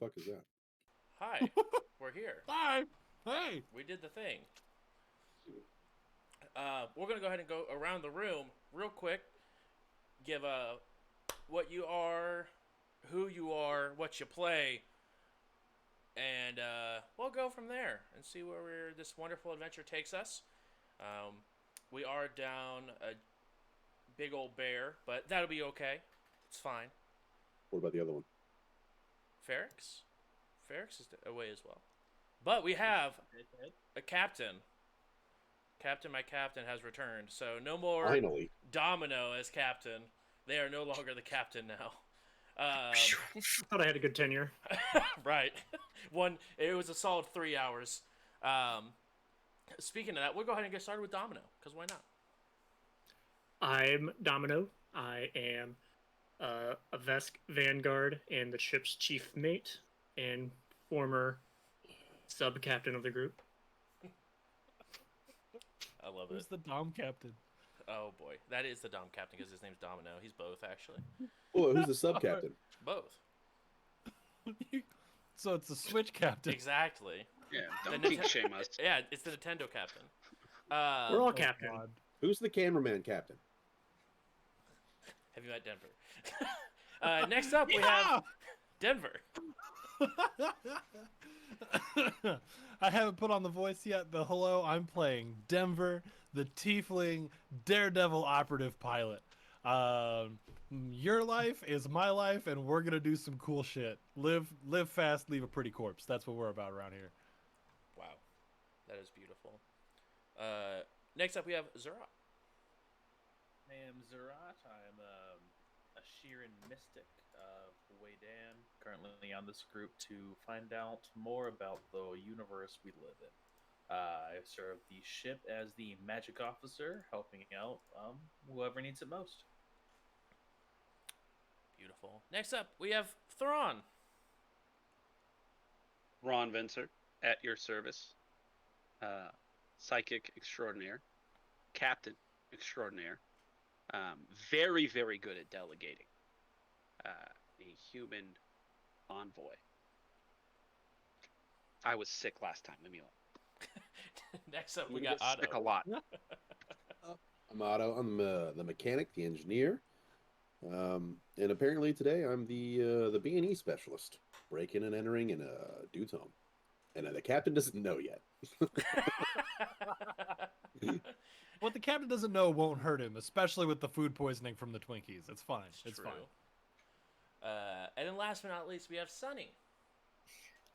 fuck is that? Hi, we're here. Hi. Hey. We did the thing. We're gonna go ahead and go around the room real quick. Give what you are, who you are, what you play, and we'll go from there and see where this wonderful adventure takes us. Um, we are down a big old bear, but that'll be okay. It's fine. What about the other one? Ferrex? Ferrex is away as well. But we have a captain. My captain has returned. So no more Finally. Domino as captain. They are no longer the captain now. I thought I had a good tenure. Right. It was a solid 3 hours. Um, Speaking of that, we'll go ahead and get started with Domino, because why not? I'm Domino. I am a Vesk Vanguard and the ship's chief mate and former sub captain of the group. I love Who's it. the Dom captain? Oh boy, that is the Dom captain because his name's Domino. He's both actually. Oh, who's the sub captain? Both. So it's a Switch captain. Exactly. Yeah, The don't kink Ninte- shame us. Yeah, it's the Nintendo captain. We're Um, all Oh, captain. God. Who's the cameraman captain? have you met Denver? Next up, we have Denver. I haven't put on the voice yet, but hello, I'm playing Denver, the Tiefling Daredevil operative pilot. Your life is my life, and we're gonna do some cool shit. Live fast, leave a pretty corpse. That's what we're about around here. Wow, that is beautiful. Next up, we have Zura. I am Zerat. I'm a Sheeran mystic of Waydan, currently on this group to find out more about the universe we live in. I serve the ship as the magic officer, helping out whoever needs it most. Beautiful. Next up, we have Thrawn. Ron Venser, at your service. Psychic extraordinaire. Captain extraordinaire. Very, very good at delegating. A human envoy. I was sick last time. Leave me alone. Next up, I'm we gonna got get sick a Otto. lot. I'm Otto. I'm the mechanic, the engineer. And apparently today I'm the B&E specialist, breaking and entering in a dude's home. And the captain doesn't know yet. What the captain doesn't know won't hurt him, especially with the food poisoning from the Twinkies. It's fine. It's True. fine. And then last but not least, we have Sunny.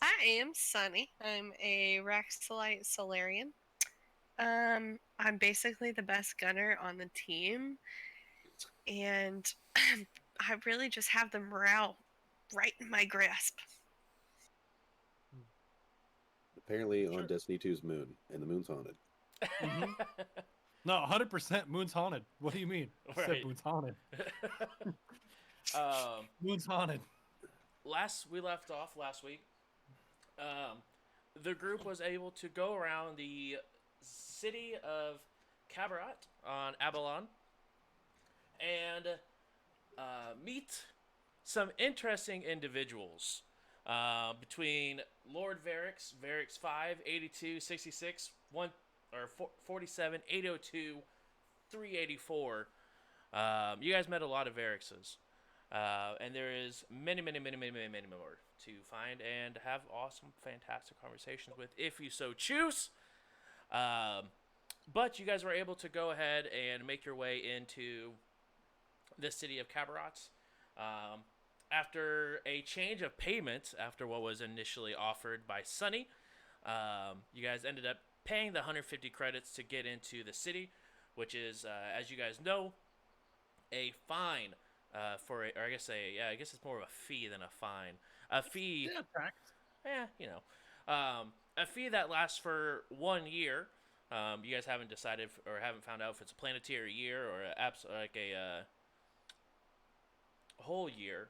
I am Sunny. I'm a Raxolite Solarian. I'm basically the best gunner on the team, and I really just have the morale right in my grasp. Apparently on Sure. Destiny 2's moon, and the moon's haunted. No, 100% Moon's haunted. What do you mean? I said Right. Moon's haunted. Um, Moon's haunted. we left off last week. The group was able to go around the city of Cabaret on Abalon and meet some interesting individuals between Lord Varix, Varix 5, 82, 66, 1 or 47, 802, 384. You guys met a lot of Varixes. And there is many more to find and have awesome, fantastic conversations with if you so choose. But you guys were able to go ahead and make your way into the city of Cabaret. After a change of payment, after what was initially offered by Sunny, you guys ended up paying the 150 credits to get into the city, which is, as you guys know, a fine or I guess it's more of a fee than a fine. A fee, Yeah, tax. a fee that lasts for 1 year. You guys haven't decided or haven't found out if it's a planetary year or a whole year.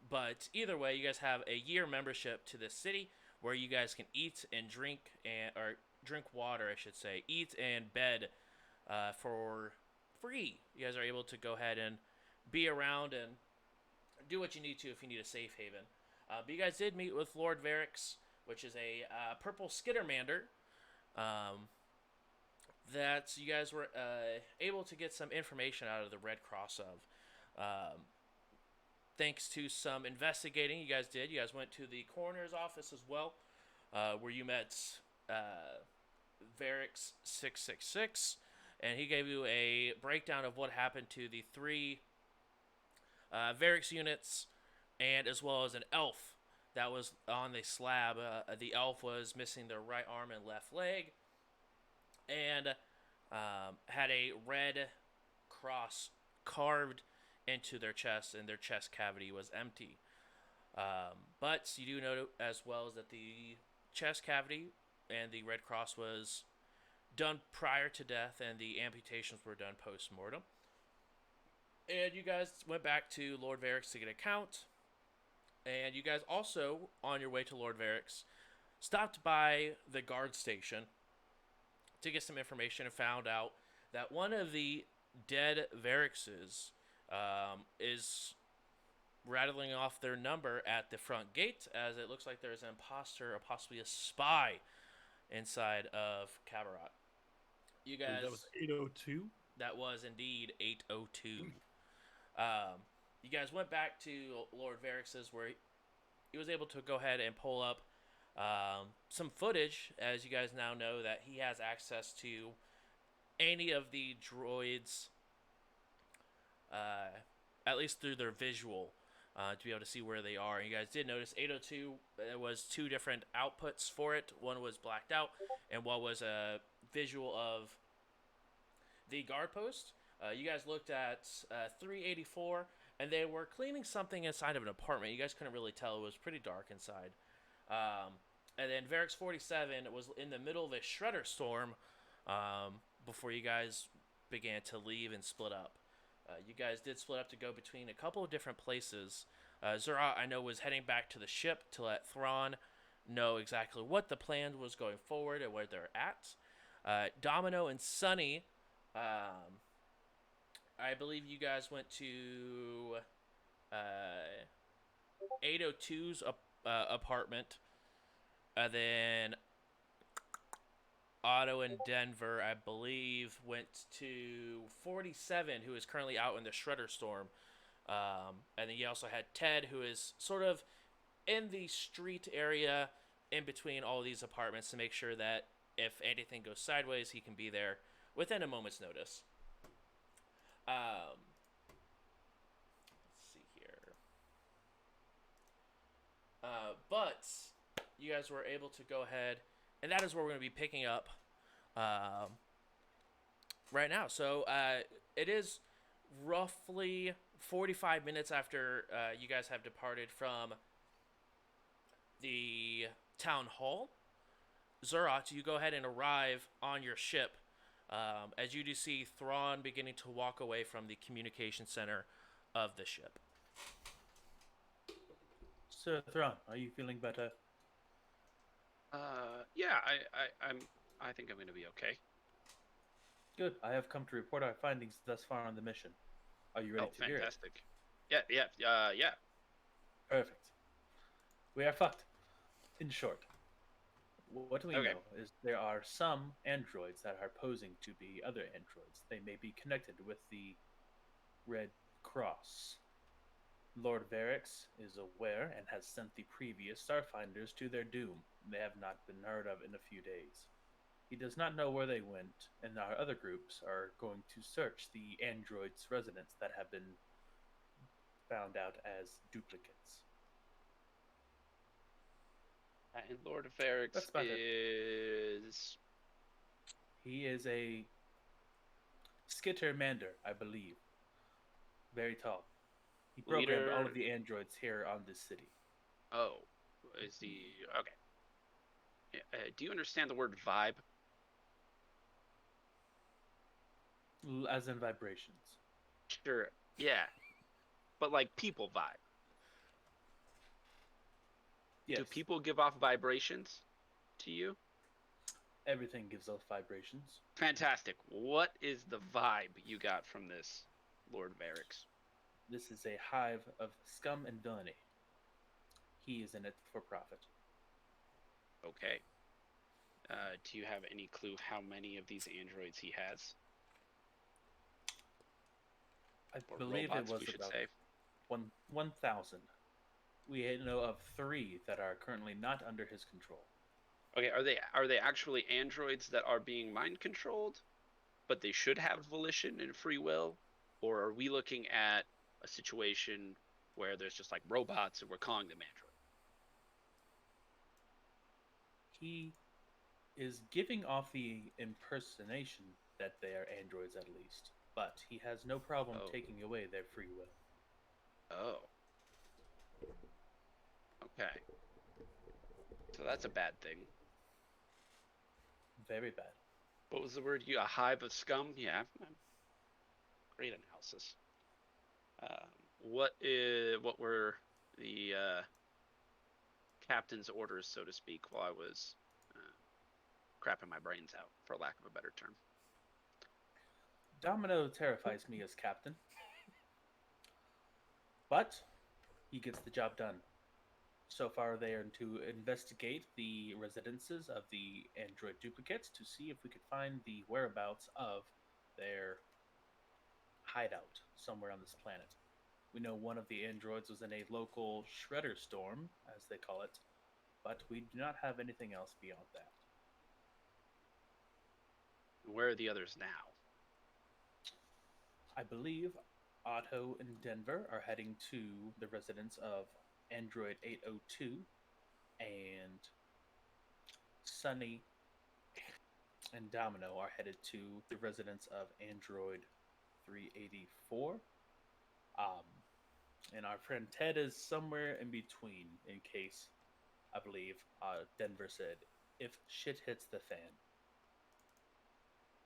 But either way, you guys have a year membership to this city where you guys can eat and drink or drink water, I should say, eat and bed for free. You guys are able to go ahead and be around and do what you need to if you need a safe haven. But you guys did meet with Lord Varix, which is a purple skittermander. Um, that you guys were able to get some information out of the Red Cross of. Thanks to some investigating you guys did. You guys went to the coroner's office as well, where you met Varix 666, and he gave you a breakdown of what happened to the three Varix units, and as well as an elf that was on the slab. The elf was missing their right arm and left leg, and had a red cross carved into their chest, and their chest cavity was empty. But you do know as well as that the chest cavity and the red cross was done prior to death, and the amputations were done post mortem. And you guys went back to Lord Varix to get a count. And you guys also, on your way to Lord Varix, stopped by the guard station to get some information and found out that one of the dead Varixes is rattling off their number at the front gate, as it looks like there's an imposter or possibly a spy inside of Cabaret. You guys, That was 802. that was indeed 802. You guys went back to Lord Varix's, where he was able to go ahead and pull up some footage, as you guys now know that he has access to any of the droids, at least through their visual, to be able to see where they are. And you guys did notice 802, there was two different outputs for it. One was blacked out, and one was a visual of the guard post. You guys looked at 384, and they were cleaning something inside of an apartment. You guys couldn't really tell. It was pretty dark inside. And then Varix 47 was in the middle of a shredder storm before you guys began to leave and split up. You guys did split up to go between a couple of different places. Zura, I know, was heading back to the ship to let Thrawn know exactly what the plan was going forward and where they're at. Domino and Sunny, I believe you guys went to 802's apartment. Then Otto and Denver, I believe, went to 47, who is currently out in the shredder storm. And then you also had Ted, who is sort of in the street area in between all these apartments to make sure that if anything goes sideways, he can be there within a moment's notice. Let's see here. But you guys were able to go ahead, and that is where we're going to be picking up right now. So it is roughly 45 minutes after you guys have departed from the town hall. Zurot, you go ahead and arrive on your ship as you do see Thrawn beginning to walk away from the communication center of the ship. Sir Thrawn, are you feeling better? Yeah, I think I'm gonna be okay. Good. I have come to report our findings thus far on the mission. Are you ready to hear it? Fantastic. Yeah. Perfect. We are fucked. In short, what we Okay. know is there are some androids that are posing to be other androids. They may be connected with the Red Cross. Lord Varix is aware and has sent the previous Starfinders to their doom. They have not been heard of in a few days. He does not know where they went, and our other groups are going to search the androids' residents that have been found out as duplicates. And Lord Varix That's about it. is He is a skittermander, I believe. Very tall. He programmed all of the androids here on this city. Oh, is he okay? Do you understand the word vibe? As in vibrations. Sure. Yeah, but like people vibe. Yes. Do people give off vibrations to you? Everything gives off vibrations. Fantastic. What is the vibe you got from this, Lord Varix? This is a hive of scum and villainy. He is in it for profit. Okay. Do you have any clue how many of these androids he has? I Or believe it robots, was we should about say. 1,000. We know of 3 that are currently not under his control. Okay, are they actually androids that are being mind controlled, but they should have volition and free will? Or are we looking at a situation where there's just like robots and we're calling them androids? He is giving off the impersonation that they are androids at least, but he has no problem Oh. taking away their free will. Oh. Okay. So that's a bad thing. Very bad. What was the word? A hive of scum? Yeah. Great analysis. What were the captain's orders, so to speak, while I was crapping my brains out, for lack of a better term? Domino terrifies me as captain, but he gets the job done. So far, they are to investigate the residences of the android duplicates to see if we could find the whereabouts of their hideout somewhere on this planet. We know one of the androids was in a local shredder storm, as they call it, but we do not have anything else beyond that. Where are the others now? I believe Otto and Denver are heading to the residence of Android 802, and Sunny and Domino are headed to the residence of Android 384. Um, and our friend Ted is somewhere in between, in case, I believe, Denver said, if shit hits the fan.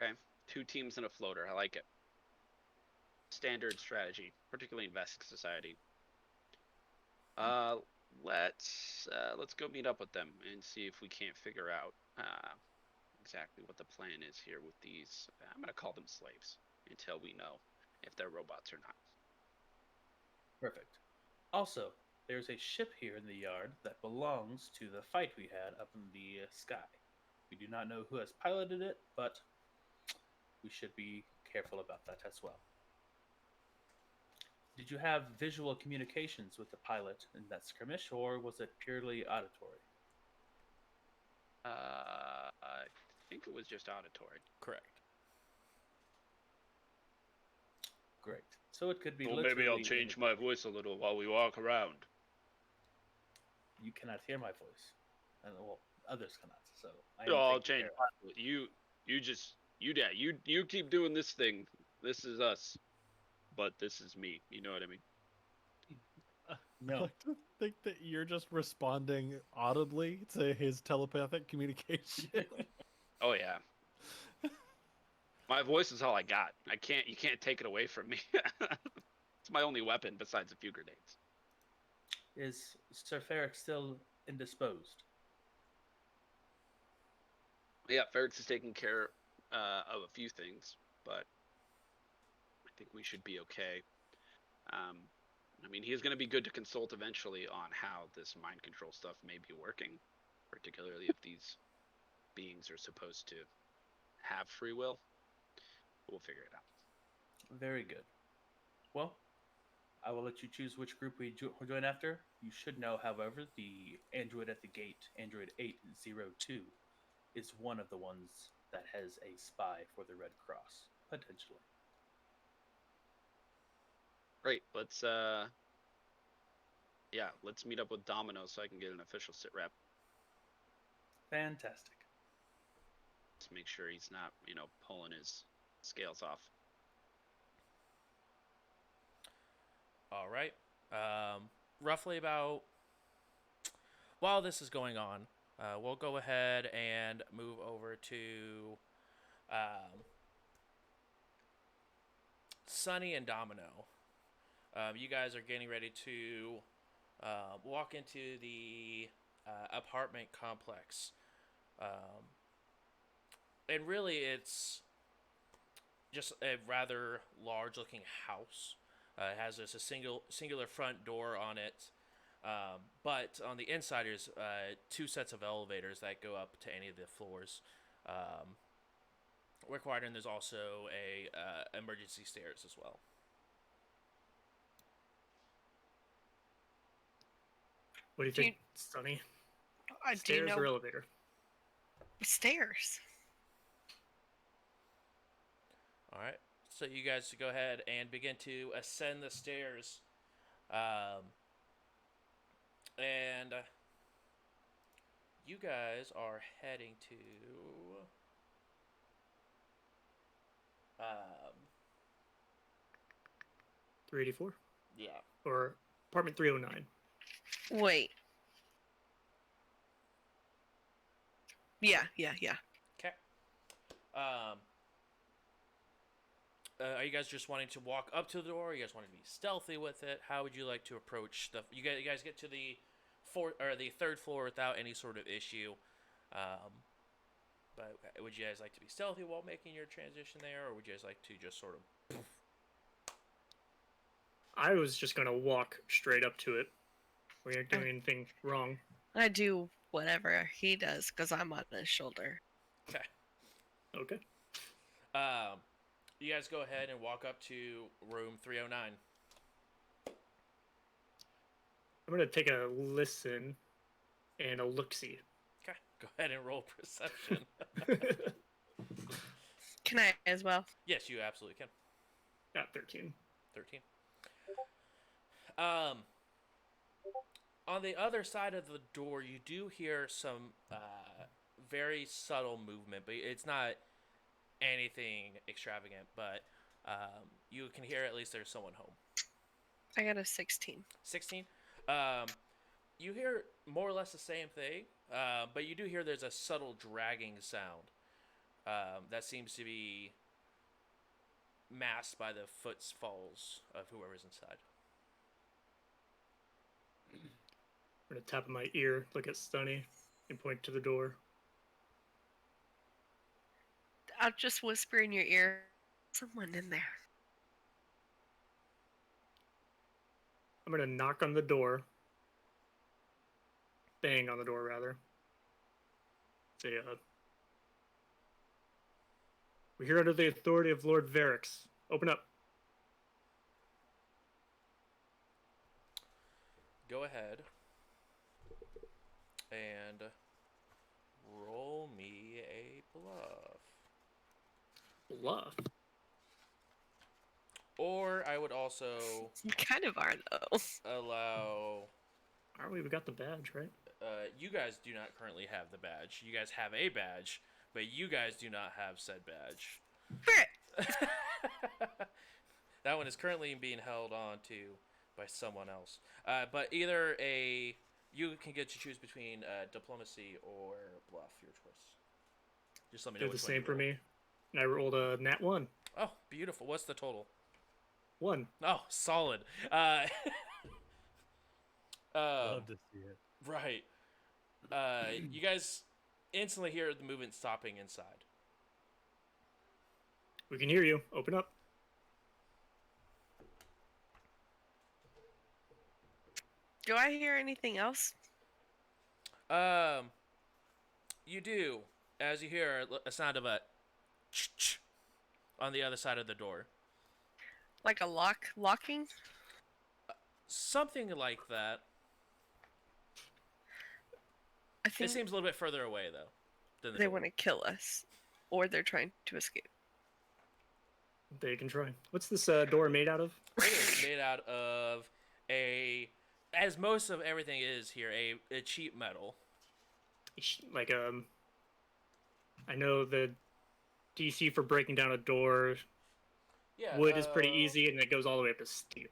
Okay. 2 teams and a floater. I like it. Standard strategy, particularly in Vesk society. Let's go meet up with them and see if we can't figure out exactly what the plan is here with these. I'm gonna call them slaves until we know if they're robots or not. Perfect. Also, there's a ship here in the yard that belongs to the fight we had up in the sky. We do not know who has piloted it, but we should be careful about that as well. Did you have visual communications with the pilot in that skirmish, or was it purely auditory? I think it was just auditory. Correct. Great. So it could be Well, literally. maybe I'll change my voice a little while we walk around. You cannot hear my voice, and well, others cannot. So I'll change. You keep doing this thing. This is us, but this is me. You know what I mean? I No, like to think that you're just responding audibly to his telepathic communication. Oh yeah. My voice is all I got. You can't take it away from me. It's my only weapon besides a few grenades. is Sir Ferric still indisposed? Yeah, Ferrex is taking care of a few things, but I think we should be okay. I mean, he's going to be good to consult eventually on how this mind control stuff may be working, particularly if these beings are supposed to have free will. We'll figure it out. Very good. Well, I will let you choose which group we join after. You should know, however, the android at the gate, Android 802, is one of the ones that has a spy for the Red Cross, potentially. Great. Let's meet up with Domino so I can get an official sit rep. Fantastic. Just make sure he's not, pulling his scales off. All right. Roughly about while this is going on, we'll go ahead and move over to Sunny and Domino. You guys are getting ready to walk into the apartment complex. And really, it's just a rather large looking house. It has just a singular front door on it. But on the inside, there's two sets of elevators that go up to any of the floors required, and there's also a emergency stairs as well. What do you Do think, Sunny? Do you Stairs know or elevator? stairs? All right. So you guys go ahead and begin to ascend the stairs, and you guys are heading to. Um, 384 yeah. or apartment 309? Wait. Yeah. Okay. Are you guys just wanting to walk up to the door? Or you guys want to be stealthy with it? How would you like to approach the? You guys get to the the third floor without any sort of issue. But would you guys like to be stealthy while making your transition there, or would you guys like to just sort of? I was just gonna walk straight up to it. We aren't doing anything wrong. I do whatever he does because I'm on his shoulder. Okay. Okay. You guys go ahead and walk up to room 309. I'm gonna take a listen and a look-see. Okay. Go ahead and roll perception. Can I as well? Yes, you absolutely can. Got 13. 13. On the other side of the door, you do hear some very subtle movement, but it's not anything extravagant. But you can hear at least there's someone home. I got a 16. 16. You hear more or less the same thing, but you do hear there's a subtle dragging sound that seems to be masked by the footfalls of whoever's inside. I'm gonna tap my ear, look at Stunny, and point to the door. I'll just whisper in your ear, someone in there. I'm gonna knock on the door. Bang on the door, rather. Say, we're here under the authority of Lord Varix. Open up. Go ahead and roll me a bluff. Bluff? Or I would also You kind of are, though. allow. Aren't we? We got the badge, right? You guys do not currently have the badge. You guys have a badge, but you guys do not have said badge. Frick! That one is currently being held on to by someone else. But either you can get to choose between diplomacy or bluff, your choice. Just let me know. Did the which one same you for roll. me. And I rolled a nat 1. Oh, beautiful. What's the total? 1. Oh, solid. Love to see it. Right. You guys instantly hear the movement stopping inside. We can hear you. Open up. Do I hear anything else? You do, as you hear a sound of a ch-ch on the other side of the door. Like a locking? Something like that. I It think seems a little bit further away, though. Than the they door. want to kill us. Or they're trying to escape. They can try. What's this door made out of? It is made out of as most of everything is here, a cheap metal. Like, I know the DC for breaking down a door, Yeah. wood is pretty easy, and it goes all the way up to steel.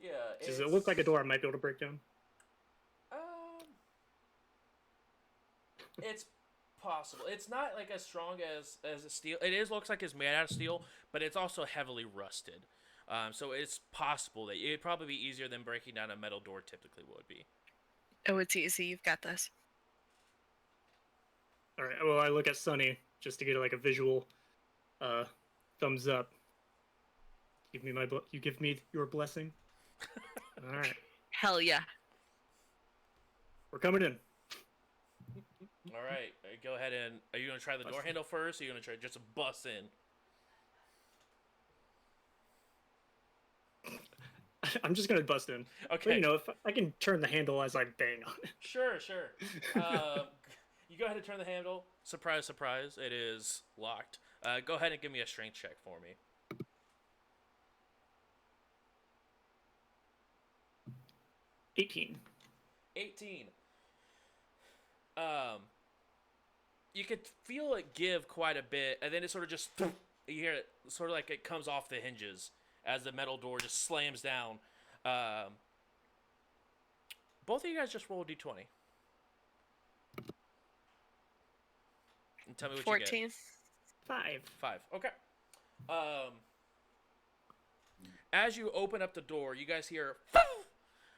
Yeah. Does it look like a door I might be able to break down? It's possible. It's not like as strong as a steel. Looks like it's made out of steel, but it's also heavily rusted. So it's possible that it'd probably be easier than breaking down a metal door typically would be. Oh, it's easy. You've got this. All right. Well, I look at Sunny just to get like a visual thumbs up. You give me your blessing. All right. Hell yeah. We're coming in. All right, go ahead and are you gonna try the door handle first? Or are you gonna try just to bust in? I'm just gonna bust in. Okay. But, if I can turn the handle as I bang on it. Sure. You go ahead and turn the handle. Surprise, surprise! It is locked. Go ahead and give me a strength check for me. 18. 18. You could feel it give quite a bit, and then it sort of just you hear it sort of like it comes off the hinges as the metal door just slams down. Both of you guys just roll a d20 and tell me what 14. you get. 5. 5. Okay. As you open up the door, you guys hear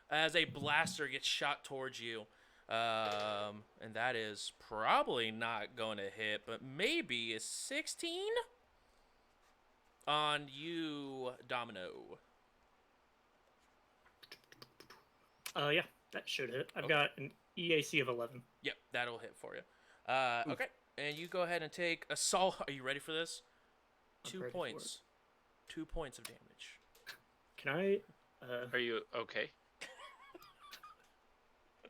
as a blaster gets shot towards you. And that is probably not going to hit, but maybe a 16 on you, Domino. Yeah, that should hit. I've got an EAC of 11. Yep, that'll hit for you. Okay, and you go ahead and take assault. Are you ready for this? I'm 2 ready for points. 2 points of damage. Can I? Are you okay?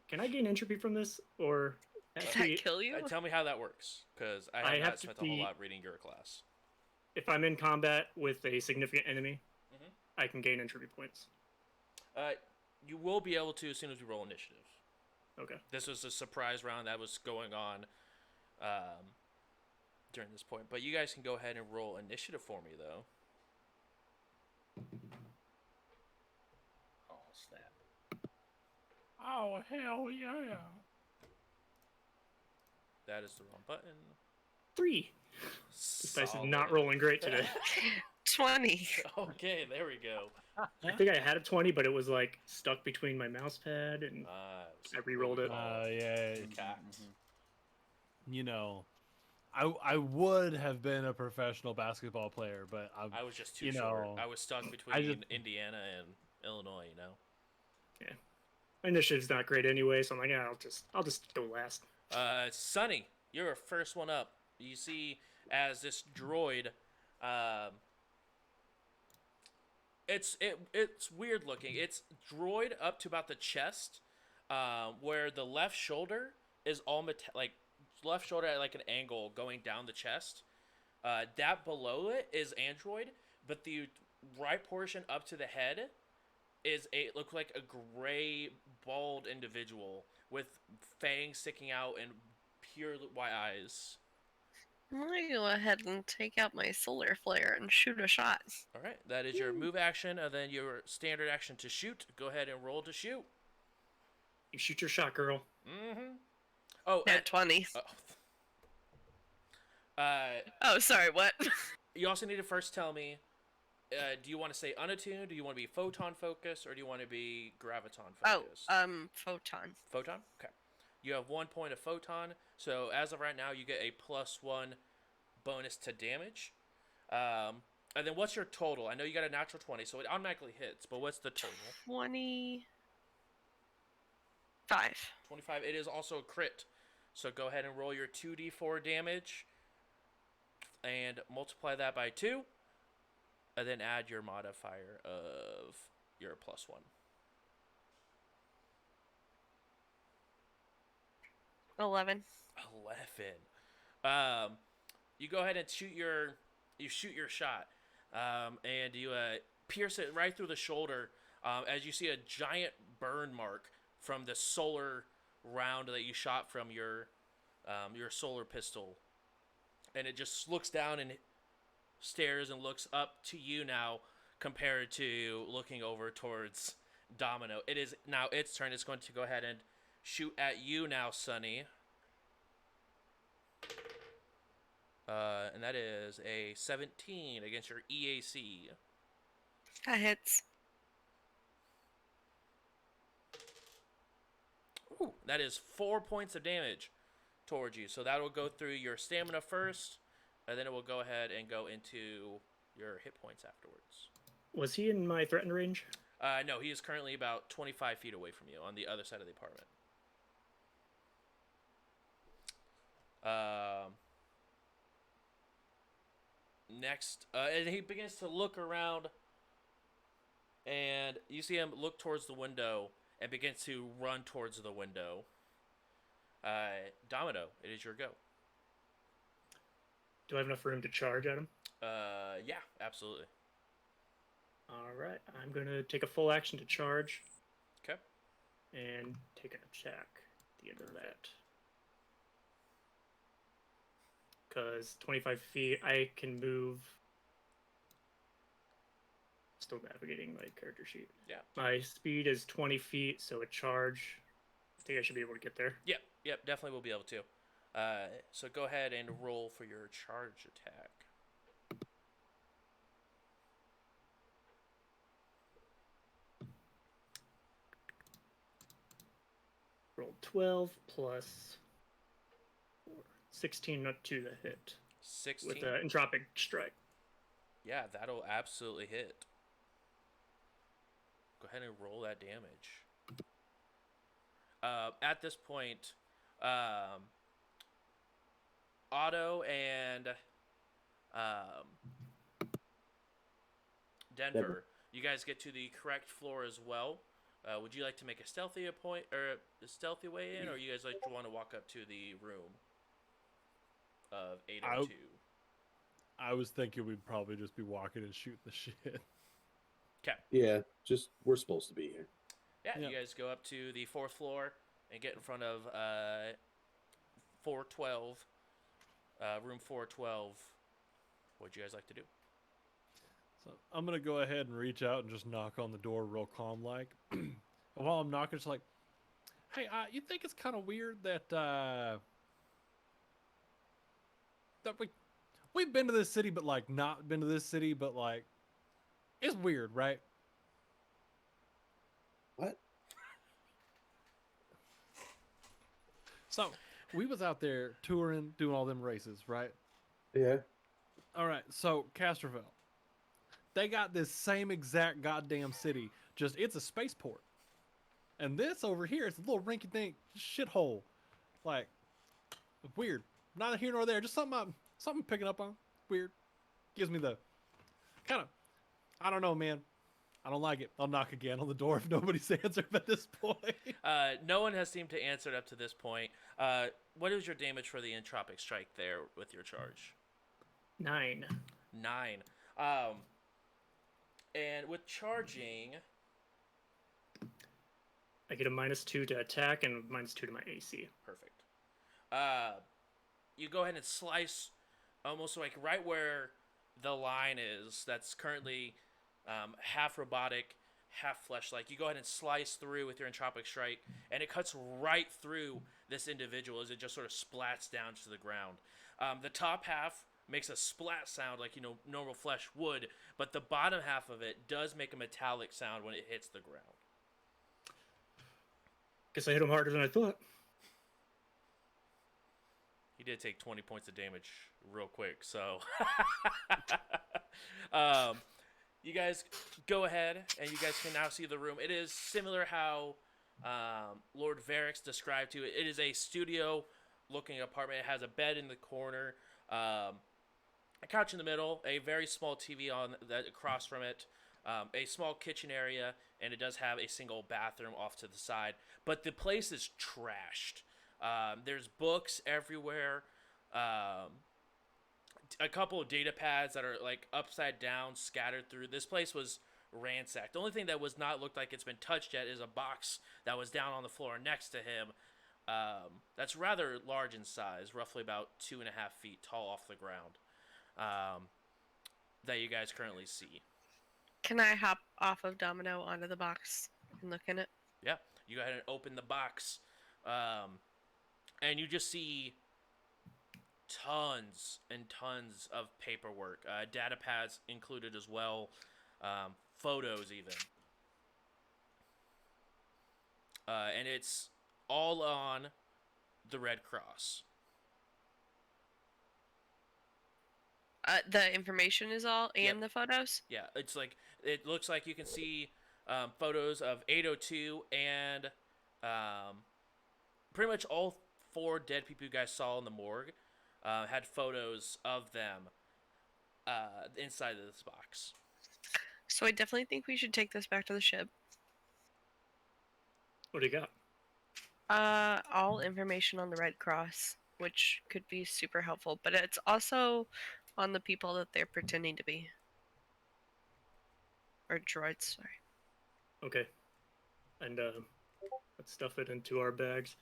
Can I gain entropy from this, or Did actually, that kill you? Tell me how that works, because I I have have not to spent a whole be- lot reading your class. if I'm in combat with a significant enemy, Mhm. I can gain entropy points? You will be able to as soon as we roll initiative. Okay. This was a surprise round that was going on during this point. But you guys can go ahead and roll initiative for me, though. Oh, snap. Oh, hell yeah. That is the wrong button. 3. This dice is Solid. not rolling great today. 20. Okay, there we go. I think I had a 20, but it was like stuck between my mouse pad and I re-rolled it. Yeah. Cacked. You know, I would have been a professional basketball player, but I was just too you short. know, I was stuck between just- Indiana and Illinois, you know. My initiative's not great anyway, so I'm like, yeah, I'll just go last. Sonny, you're first one up. You see as this droid, it's weird looking. It's droid up to about the chest, where the left shoulder is all left shoulder at like an angle going down the chest. That below it is android, but the right portion up to the head looks like a gray bald individual with fangs sticking out and pure white eyes. I'm gonna go ahead and take out my solar flare and shoot a shot. All right, that is your move action, and then your standard action to shoot. Go ahead and roll to shoot. You shoot your shot, girl. Mm-hmm. Oh, At 20. uh, Oh, sorry, what? you also need to first tell me, do you want to say unattuned, do you want to be photon focused, or do you want to be graviton focused? Photon. Photon? Okay. You have 1 point of photon, so as of right now, you get a +1 bonus to damage. And then what's your total? I know you got a natural 20, so it automatically hits, but what's the total? 25. 25. It is also a crit. So go ahead and roll your 2d4 damage and multiply that by 2, and then add your modifier of your +1. 11. 11. You go ahead and shoot your shot, and you pierce it right through the shoulder, as you see a giant burn mark from the solar round that you shot from your solar pistol, and it just looks down and stares and looks up to you now, compared to looking over towards Domino. It is now its turn. It's going to go ahead and shoot at you now, Sonny. And that is a 17 against your EAC. That hits. Ooh, that is 4 points of damage towards you. So that will go through your stamina first, and then it will go ahead and go into your hit points afterwards. Was he in my threatened range? No, he is currently about 25 feet away from you on the other side of the apartment. Um, next, and he begins to look around, and you see him look towards the window and begins to run towards the window. Domino, it is your go. Do I have enough room to charge at him? Yeah, absolutely. All right, I'm gonna take a full action to charge. Okay. And take an attack at the end of that. Because 25 feet, I can move. Still navigating my character sheet. Yeah. My speed is 20 feet, so a charge. I think I should be able to get there. Yep, definitely will be able to. So go ahead and roll for your charge attack. Roll 12 plus 4. 16 not to the hit. 16. With an entropic strike. Yeah, that'll absolutely hit. Go ahead and roll that damage. At this point, Otto and Denver, you guys get to the correct floor as well. Would you like to make a stealthy way in, or you guys like to want to walk up to the room of 802? I was thinking we'd probably just be walking and shooting the shit. Okay. Yeah, just we're supposed to be here. Yeah, Yeah. you guys go up to the 4th floor and get in front of 412, room 412. What'd you guys like to do? So I'm gonna go ahead and reach out and just knock on the door real calm like. While I'm knocking, it's like, hey, you think it's kind of weird that we've been to this city, but like not been to this city, but like it's weird, right? What? So we was out there touring, doing all them races, right? Yeah. All right, so Castroville, they got this same exact goddamn city, just it's a spaceport. And this over here, it's a little rinky-dink shithole. Like, weird. Neither here nor there, just something I'm picking up on. Weird. Gives me the kind of, I don't know, man. I don't like it. I'll knock again on the door if nobody's answered at this point. No one has seemed to answer it up to this point. What is your damage for the entropic strike there with your charge? 9. 9. And with charging, I get a -2 to attack and -2 to my AC. perfect. You go ahead and slice almost like right where the line is. That's currently half robotic, half flesh-like. You go ahead and slice through with your entropic strike, and it cuts right through this individual as it just sort of splats down to the ground. The top half makes a splat sound like normal flesh would, but the bottom half of it does make a metallic sound when it hits the ground. Guess I hit him harder than I thought. He did take 20 points of damage real quick, so you guys go ahead and you guys can now see the room. It is similar how Lord Varix described to it. It is a studio-looking apartment. It has a bed in the corner, a couch in the middle, a very small TV on that across from it, a small kitchen area, and it does have a single bathroom off to the side. But the place is trashed. There's books everywhere. A couple of data pads that are like upside down, scattered through. This place was ransacked. The only thing that was not looked like it's been touched yet is a box that was down on the floor next to him. That's rather large in size, roughly about 2.5 feet tall off the ground. That you guys currently see. Can I hop off of Domino onto the box and look in it? Yeah, you go ahead and open the box, and you just see tons and tons of paperwork, data pads included as well, photos even, and it's all on the Red Cross. The information is all and Yep. the photos? Yeah, it looks like you can see photos of 802 and pretty much all 4 dead people you guys saw in the morgue had photos of them inside of this box. So I definitely think we should take this back to the ship. What do you got? All information on the Red Cross, which could be super helpful, but it's also on the people that they're pretending to be. Or droids, sorry. Okay. And let's stuff it into our bags.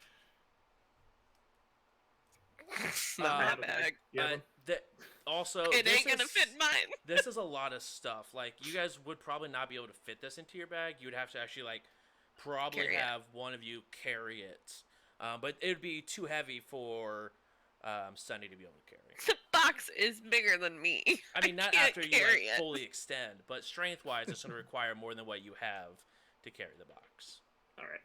Not Uh, my bag. You have them? Also, It this ain't gonna is- fit mine. This is a lot of stuff. Like, you guys would probably not be able to fit this into your bag. You would have to actually, like, probably Carry it. have one of you carry it. But it would be too heavy for Sunny to be able to carry. The box is bigger than me. I mean, not can't after you carry like, it. fully extend, but strength-wise, it's going to require more than what you have to carry the box. All right.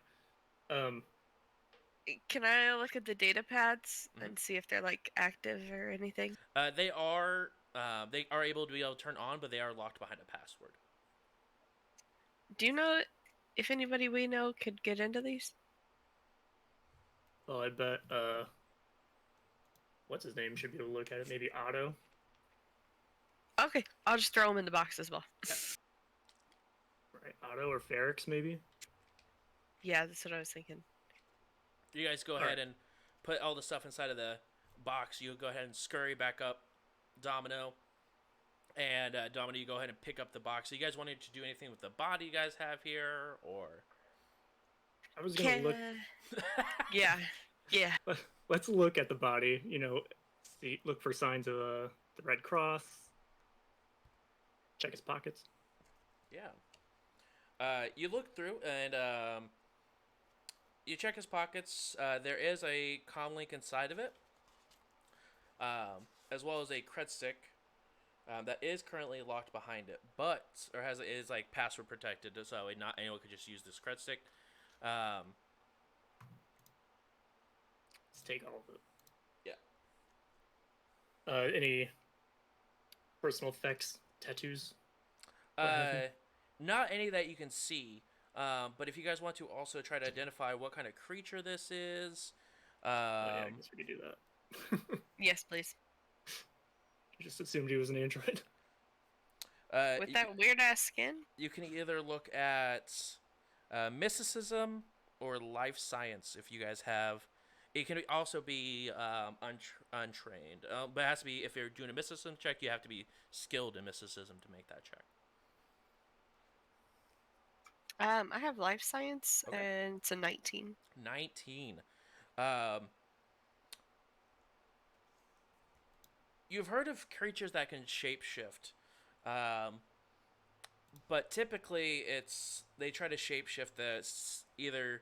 Can I look at the data pads Mhm. and see if they're like active or anything? They are able to be able to turn on, but they are locked behind a password. Do you know if anybody we know could get into these? Well, I bet what's his name should be able to look at it. Maybe Otto. Okay, I'll just throw them in the box as well. Right, Otto or Ferrix maybe. Yeah, that's what I was thinking. You guys go ahead and put all the stuff inside of the box. You go ahead and scurry back up, Domino. And Domino, you go ahead and pick up the box. So you guys wanted to do anything with the body you guys have here, or? I was gonna look. Yeah, yeah. Let's look at the body. You know, look for signs of the Red Cross. Check his pockets. Yeah. You look through and you check his pockets. There is a comlink inside of it, as well as a cred stick that is currently locked behind it, is like password protected, so not anyone could just use this cred stick. Let's take all of it. Yeah. Any personal effects, tattoos? What have you? Not any that you can see. But if you guys want to also try to identify what kind of creature this is, Yeah, I guess we could do that. Yes, please. I just assumed he was an android. With that weird ass skin? you can either look at mysticism or life science if you guys have. It can also be untrained, but it has to be, if you're doing a mysticism check, you have to be skilled in mysticism to make that check. I have life science, Okay. and it's a 19. 19. You've heard of creatures that can shapeshift, but typically they try to shapeshift either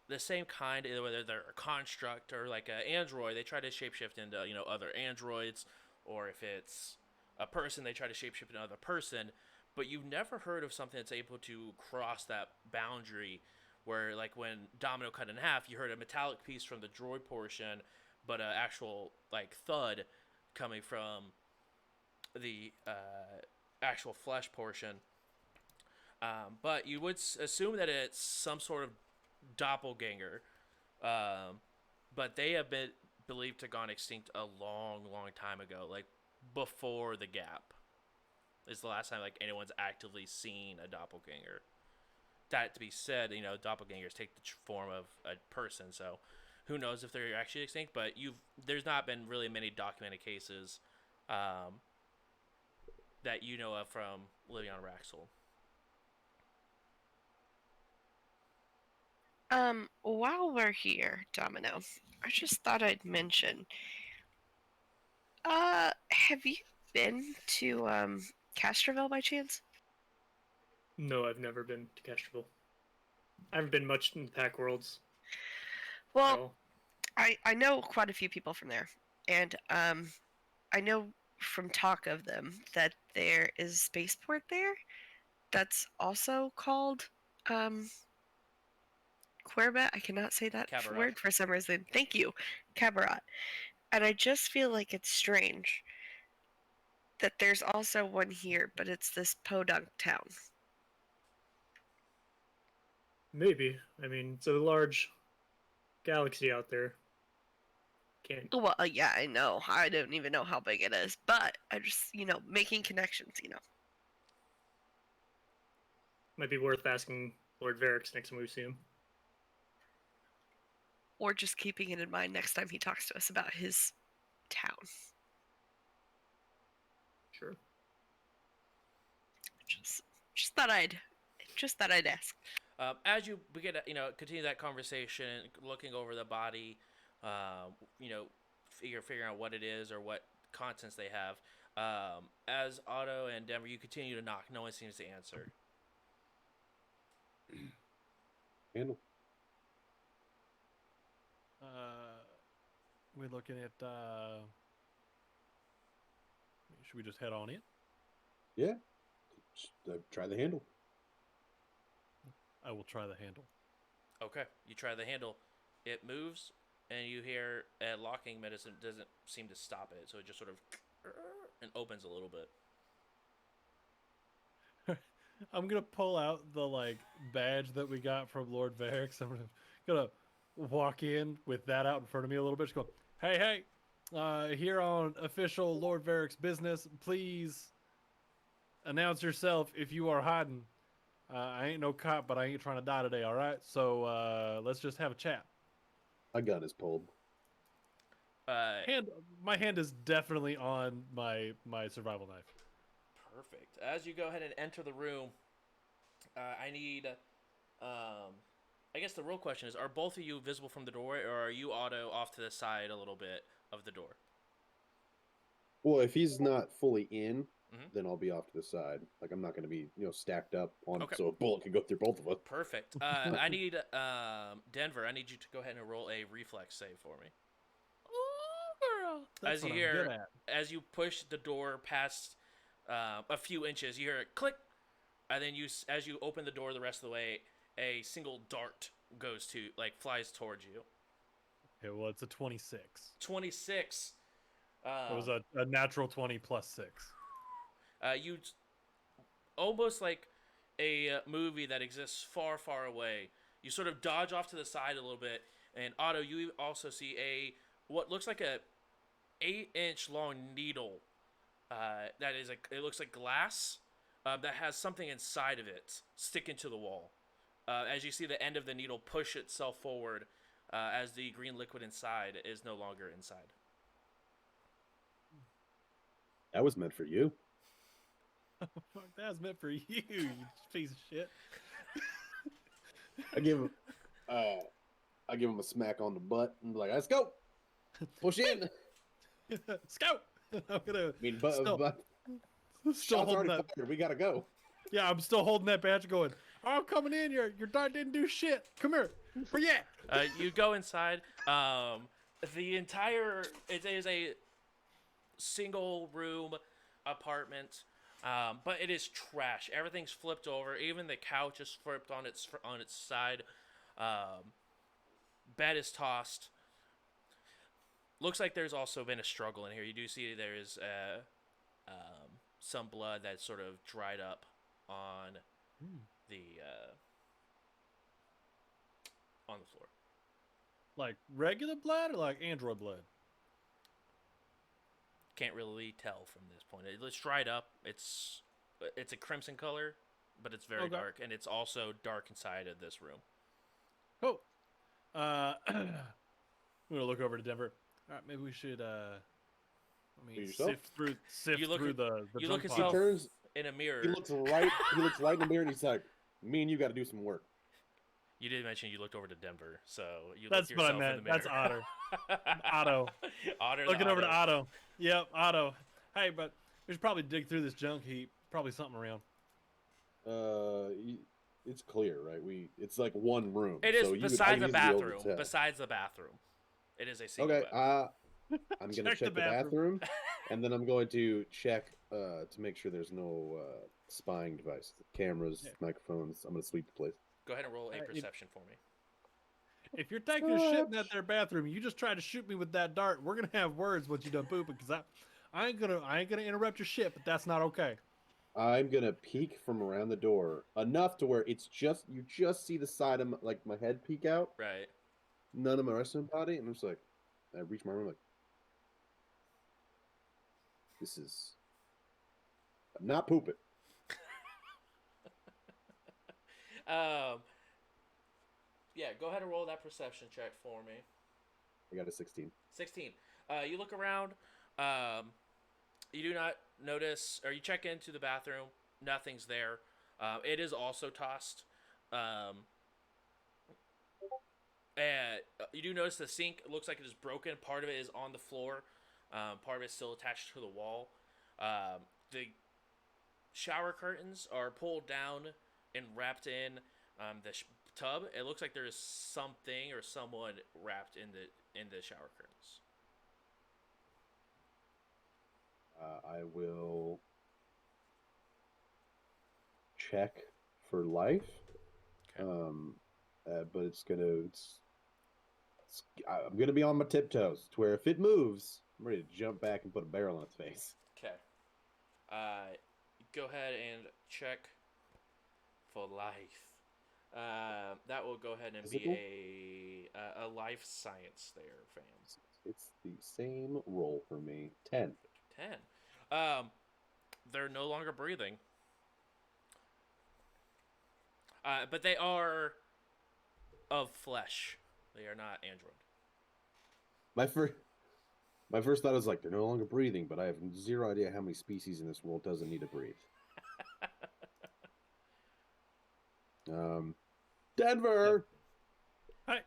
the same kind, either whether they're a construct or like an android. They try to shapeshift into other androids, or if it's a person, they try to shapeshift into another person. But you've never heard of something that's able to cross that boundary, where like when Domino cut in half, you heard a metallic piece from the droid portion, but an actual like thud coming from the actual flesh portion. But you would assume that it's some sort of doppelganger, but they have been believed to have gone extinct a long, long time ago, like before the gap. Is the last time like anyone's actively seen a doppelganger. That to be said, doppelgangers take the form of a person, so who knows if they're actually extinct? But there's not been really many documented cases that you know of from living on Raxel. While we're here, Domino, I just thought I'd mention. Have you been to Castroville by chance? No, I've never been to Castroville. I haven't been much in the Pack Worlds. Well, I know quite a few people from there, and I know from talk of them that there is a spaceport there that's also called Querbat. I cannot say that Cabaret. word for some reason. Thank you, Cabaret. And I just feel like it's strange that there's also one here, but it's this podunk town. Maybe. I mean, it's a large galaxy out there. Can't. Well, yeah, I know. I don't even know how big it is, but I just, making connections, Might be worth asking Lord Varix next time we see him. Or just keeping it in mind next time he talks to us about his town. Sure. Just thought I'd ask. As you begin to, continue that conversation, looking over the body, figuring out what it is or what contents they have. As Otto and Denver, you continue to knock. No one seems to answer. Handle. We're looking at. Should we just head on in? Yeah. Just, try the handle. I will try the handle. Okay, you try the handle. It moves, and you hear a locking medicine doesn't seem to stop it, so it just sort of and opens a little bit. I'm gonna pull out the badge that we got from Lord Varix. I'm gonna walk in with that out in front of me a little bit. Just go, hey, here on official Lord Varix business, please announce yourself if you are hiding. I ain't no cop, but I ain't trying to die today. All right, so let's just have a chat. A gun is pulled. My hand is definitely on my survival knife. Perfect. As you go ahead and enter the room, I need. I guess the real question is: are both of you visible from the doorway, or are you Otto off to the side a little bit of the door? Well, if he's not fully in, then I'll be off to the side. Like I'm not going to be, stacked up on so a bullet can go through both of us. Perfect. I need Denver. I need you to go ahead and roll a reflex save for me. Ooh, girl. That's what I'm good at. As you push the door past a few inches, you hear it click, and then as you open the door the rest of the way, a single dart flies towards you. Okay, well, it's a 26. 26. It was a natural 20 plus 6. You almost like a movie that exists far, far away. You sort of dodge off to the side a little bit, and Otto, you also see what looks like a 8-inch long needle. That is it looks like glass that has something inside of it sticking to the wall. As you see the end of the needle push itself forward, as the green liquid inside is no longer inside. That was meant for you. Fuck, that was meant for you, you piece of shit. I give him a smack on the butt and be like, let's go. Push in. Scout. I'm gonna. Shots already fired. We gotta go. Yeah, I'm still holding that badge, going, I'm coming in here. Your dart didn't do shit. Come here. Where you at? You go inside. It is a single room apartment, but it is trash. Everything's flipped over. Even the couch is flipped on its side. Bed is tossed. Looks like there's also been a struggle in here. You do see there is some blood that's sort of dried up on the floor. Like regular blood or like android blood? Can't really tell from this point. It's dried up. It's a crimson color, but it's very dark, and it's also dark inside of this room. Oh, I'm gonna look over to Denver. All right, maybe we should. Sift through the you drunk look pile. yourself in a mirror. He looks right in the mirror, and he's like, "Me and you got to do some work." You did mention you looked over to Denver, so you. That's look what yourself I meant. in the mirror. That's Otto. Otter. Looking over to Otto. Yep, Otto. Hey, but we should probably dig through this junk heap. Probably something around. It's clear, right? It's like one room. It is so besides the bathroom. Besides the bathroom, it is a single. Okay. I'm gonna check the bathroom, and then I'm going to check to make sure there's no spying devices, cameras, microphones. I'm gonna sweep the place. Go ahead and roll a perception for me. If you're taking a shit in that there bathroom, you just try to shoot me with that dart. We're gonna have words once you done pooping, because I ain't gonna interrupt your shit, but that's not okay. I'm gonna peek from around the door enough to where you just see the side of my head peek out. Right. None of my rest of my body, and I'm just like, I reach my arm like, I'm not pooping. Yeah, go ahead and roll that perception check for me. I got a 16. 16. You look around. You do not notice, or you check into the bathroom. Nothing's there. It is also tossed. Um, and you do notice the sink looks like it is broken. Part of it is on the floor. Part of it is still attached to the wall. The shower curtains are pulled down and wrapped in the tub. It looks like there is something or someone wrapped in the shower curtains. I will check for life. Okay. But I'm gonna be on my tiptoes to where if it moves, I'm ready to jump back and put a barrel on its face. Okay. Go ahead and check for life. That will go ahead and Physical? be a life science there, fam. It's the same roll for me. 10. 10. They're no longer breathing. But they are of flesh. They are not android. My first thought is like they're no longer breathing, but I have zero idea how many species in this world doesn't need to breathe. Denver. Hi.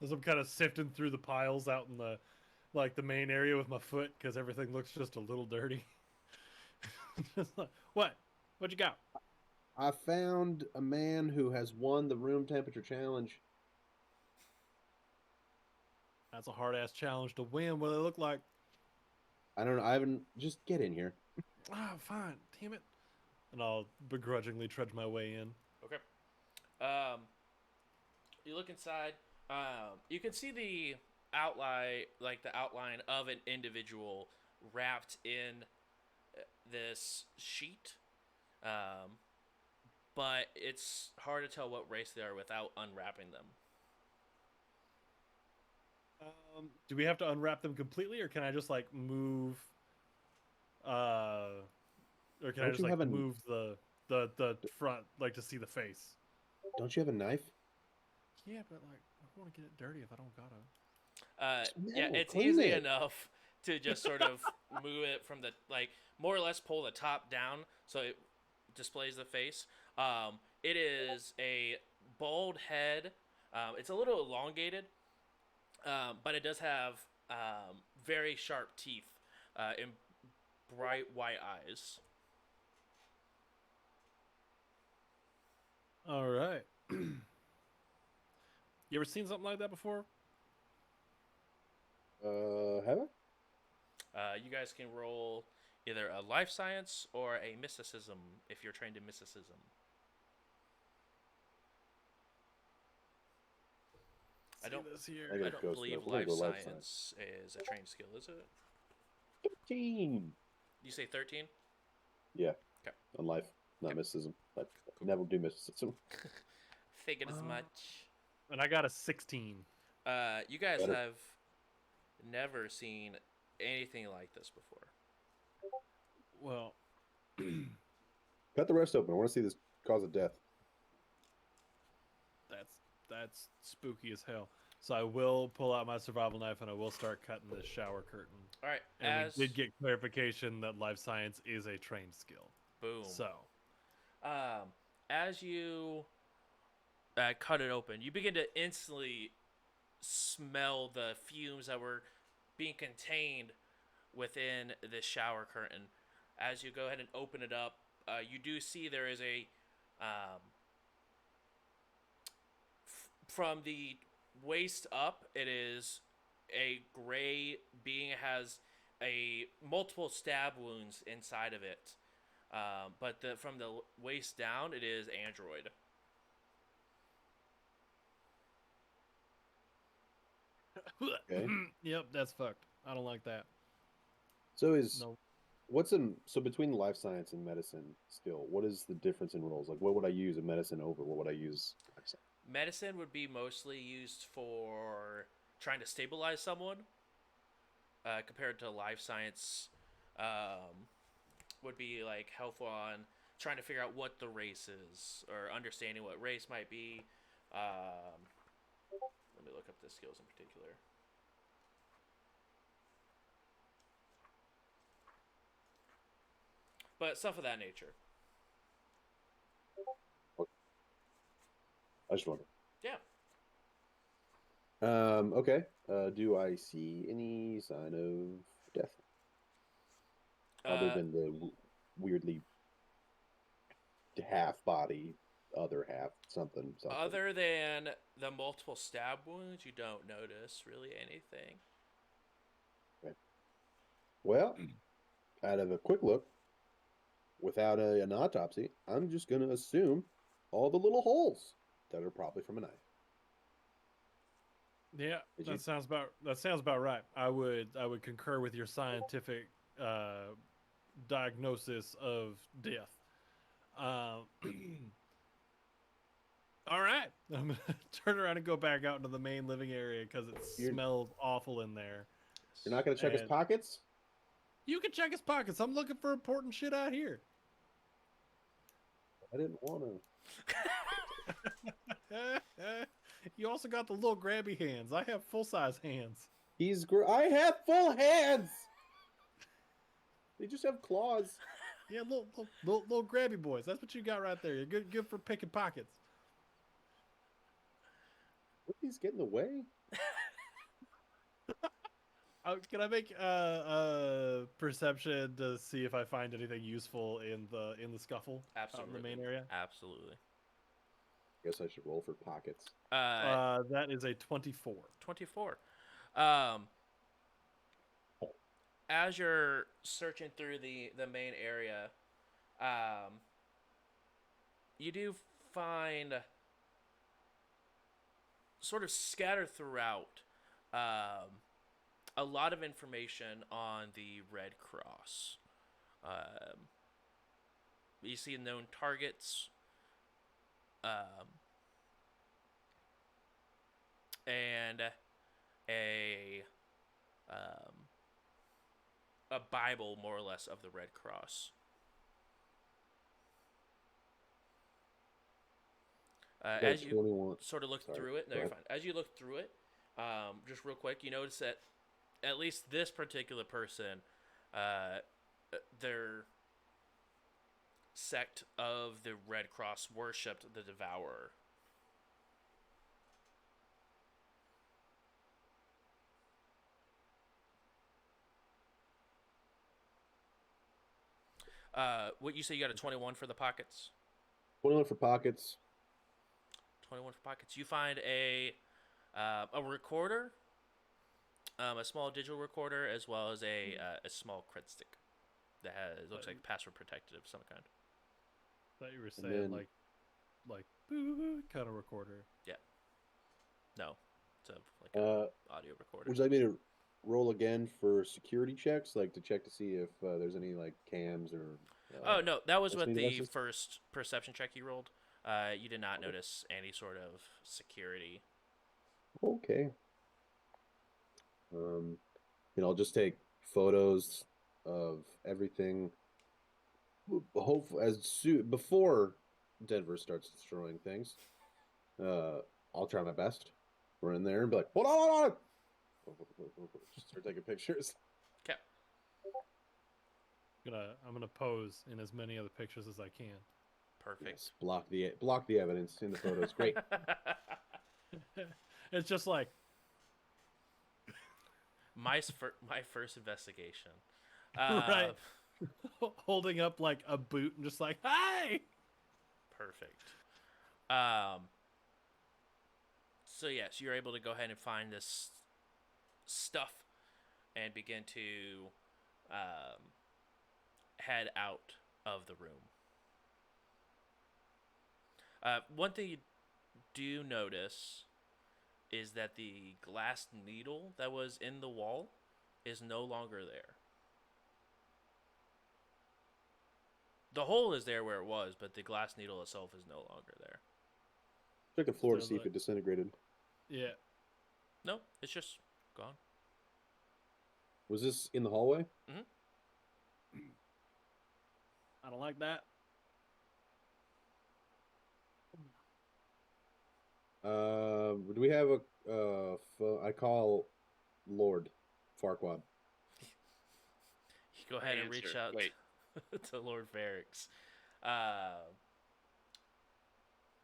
As I'm kind of sifting through the piles out in the main area with my foot because everything looks just a little dirty. Just like, what? What you got? I found a man who has won the room temperature challenge. That's a hard ass challenge to win. What do they look like? I don't know. I haven't. Just get in here. Ah, fine. Damn it. And I'll begrudgingly trudge my way in. Okay. You look inside. You can see the outline of an individual wrapped in this sheet. But it's hard to tell what race they are without unwrapping them. Do we have to unwrap them completely, or can I just like move? Or can I Don't just you like have a- move the front, like to see the face? Don't you have a knife? Yeah, but like I don't want to get it dirty if I don't gotta. Yeah, metal, it's clean easy it. enough to just sort of move it from the more or less pull the top down so it displays the face. It is a bald head. It's a little elongated, but it does have very sharp teeth and bright white eyes. All right. You ever seen something like that before? Have I? You guys can roll either a life science or a mysticism if you're trained in mysticism. I don't. this here. I I gotta don't go believe slow. We're life gonna go life science is a trained skill, is it? 13. You say 13? Yeah. Okay. On life, not Okay. mysticism. But Cool. never do mysticism. Figured as much. And I got a 16. You guys Better. have never seen anything like this before. Well, Cut the rest open. I want to see this cause of death. that's spooky as hell. So I will pull out my survival knife and I will start cutting this shower curtain. All right. And we did get clarification that life science is a trained skill. Boom. So, as you cut it open, you begin to instantly smell the fumes that were being contained within the shower curtain. As you go ahead and open it up, you do see there is a from the waist up, it is a gray being. It has a multiple stab wounds inside of it. But from the waist down, it is android. Okay. Yep, that's fucked. I don't like that. So No. so between life science and medicine skill, what is the difference in roles? Like, what would I use in medicine over? What would I use? Medicine would be mostly used for trying to stabilize someone, compared to life science, would be like helpful on trying to figure out what the race is or understanding what race might be. Let me look up the skills in particular. But stuff of that nature. I just wonder. Yeah. Okay. Do I see any sign of death other than the weirdly half body, other half something? Other than the multiple stab wounds, you don't notice really anything. Okay. Well, out of a quick look, without an autopsy, I'm just gonna assume all the little holes that are probably from a knife. Yeah, Did you- that sounds about right. I would concur with your scientific diagnosis of death. Um, all right, I'm gonna turn around and go back out into the main living area because it smells awful in there. You're not gonna check his And- pockets? You can check his pockets. I'm looking for important shit out here. I didn't want to. You also got the little grabby hands. I have full size hands. I have full hands. They just have claws. Yeah, little grabby boys. That's what you got right there. You're good for picking pockets. Would these get in the way? Can I make a perception to see if I find anything useful in the scuffle out in Absolutely. the main area? Absolutely. Guess I should roll for pockets. That is a 24. 24. As you're searching through the main area, you do find sort of scattered throughout a lot of information on the Red Cross. You see known targets, and a Bible, more or less, of the Red Cross. As you 21. sort of look Sorry, through it, no, go you're ahead. fine. As you look through it, just real quick, you notice that at least this particular person, their sect of the Red Cross worshipped the Devourer. What you say? You got a 21 for the pockets. 21 for pockets. 21 for pockets. You find a recorder, a small digital recorder, as well as a small cred stick that looks like password protected of some kind. I thought you were And saying then- like boo kind of recorder. No, it's a audio recorder. Would you like me to roll again for security checks, like to check to see if there's any like cams or? Oh no, that was with listening the devices? first perception check you rolled. You did not Okay. notice any sort of security. Okay. I'll just take photos of everything. Hopefully, before Denver starts destroying things, I'll try my best. Run in there and be like, hold on. Just start taking pictures. Okay. I'm gonna pose in as many of the pictures as I can. Perfect. Yes, block the evidence in the photos. Great. It's just like my first investigation. right, holding up like a boot and just like, hey. Perfect. So yes, you're able to go ahead and find this stuff and begin to head out of the room. One thing you do notice is that the glass needle that was in the wall is no longer there. The hole is there where it was, but the glass needle itself is no longer there. Check the floor to So see if the- it disintegrated. Yeah. No, it's just gone. Was this in the hallway? I don't like that. Do we have a I call Lord Farquaad. You go ahead and reach Answer. out Wait. to Lord Varix.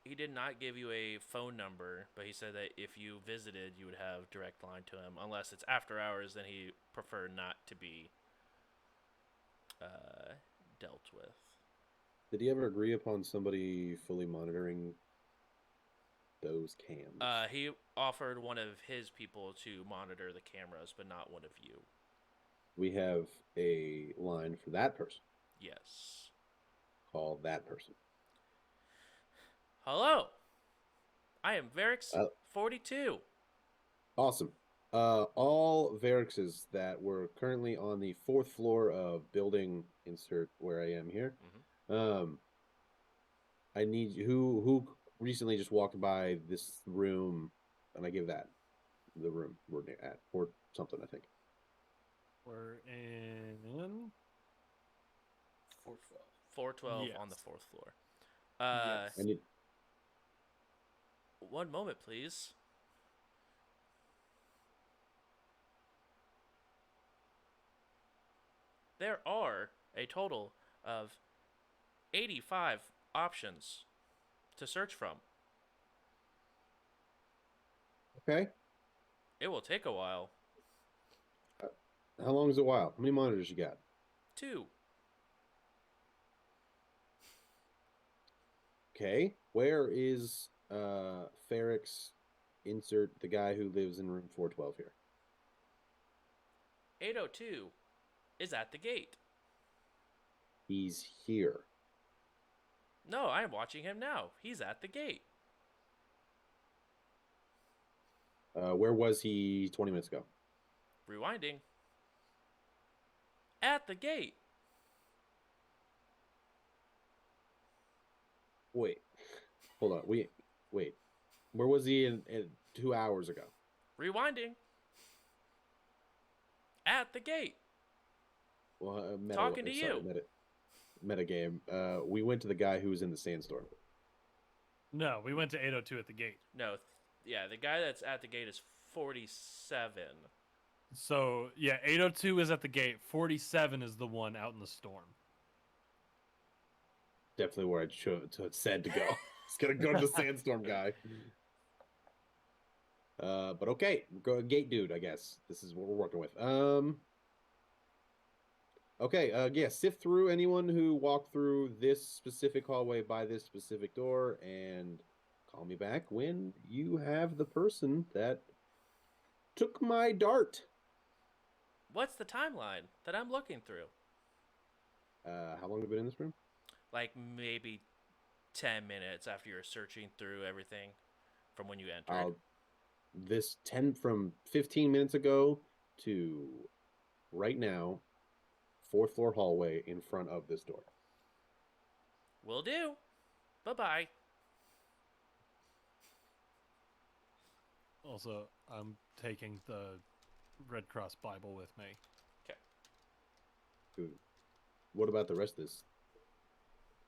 He did not give you a phone number, but he said that if you visited, you would have direct line to him. Unless it's after hours, then he preferred not to be dealt with. Did he ever agree upon somebody fully monitoring those cams? He offered one of his people to monitor the cameras, but not one of you. We have a line for that person. Yes. Call that person. Hello. I am Varix 42. Awesome. All Varixes that were currently on the 4th floor of building insert where I am here. I need who recently just walked by this room, and I give that the room we're at or something. I think We're in. 412. 412 Yes. on the 4th floor. Yes. I need. One moment, please. There are a total of 85 options to search from. Okay. It will take a while. How long is it? While? How many monitors you got? 2. Okay. Where is Ferrix? Insert the guy who lives in room 412 here. 802 is at the gate. He's here. No, I am watching him now. He's at the gate. Where was he 20 minutes ago? Rewinding. At the gate. Wait. Hold on. Wait. Where was he in 2 hours ago? Rewinding. At the gate. Well, Talking to you. Meta game. We went to the guy who was in the sandstorm. No, we went to 802 at the gate. No, yeah, the guy that's at the gate is 47. So, yeah, 802 is at the gate. 47 is the one out in the storm. Definitely where I said to go. It's gonna go to the sandstorm guy. But okay, go gate dude. I guess this is what we're working with. Okay. Yeah. Sift through anyone who walked through this specific hallway by this specific door, and call me back when you have the person that took my dart. What's the timeline that I'm looking through? How long have you been in this room? Like maybe 10 minutes after you're searching through everything from when you entered. This 10 from 15 minutes ago to right now, 4th floor hallway in front of this door. Will do. Bye-bye. Also, I'm taking the Red Cross Bible with me. Okay. What about the rest of this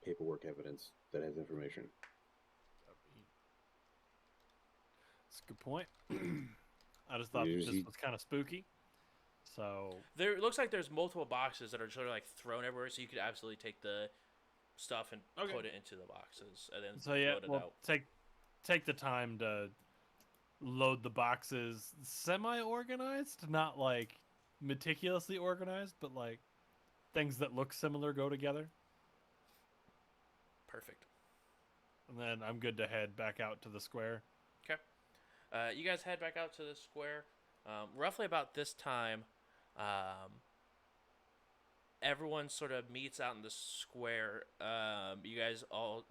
paperwork evidence that has information? That's a good point. I just thought this was kind of spooky. So There it looks like there's multiple boxes that are sort of like thrown everywhere, so you could absolutely take the stuff and put it into the boxes and then load it out. Take the time to load the boxes semi-organized, not like meticulously organized, but like things that look similar go together. Perfect. And then I'm good to head back out to the square. Okay. You guys head back out to the square. Roughly about this time, everyone sort of meets out in the square. You guys all,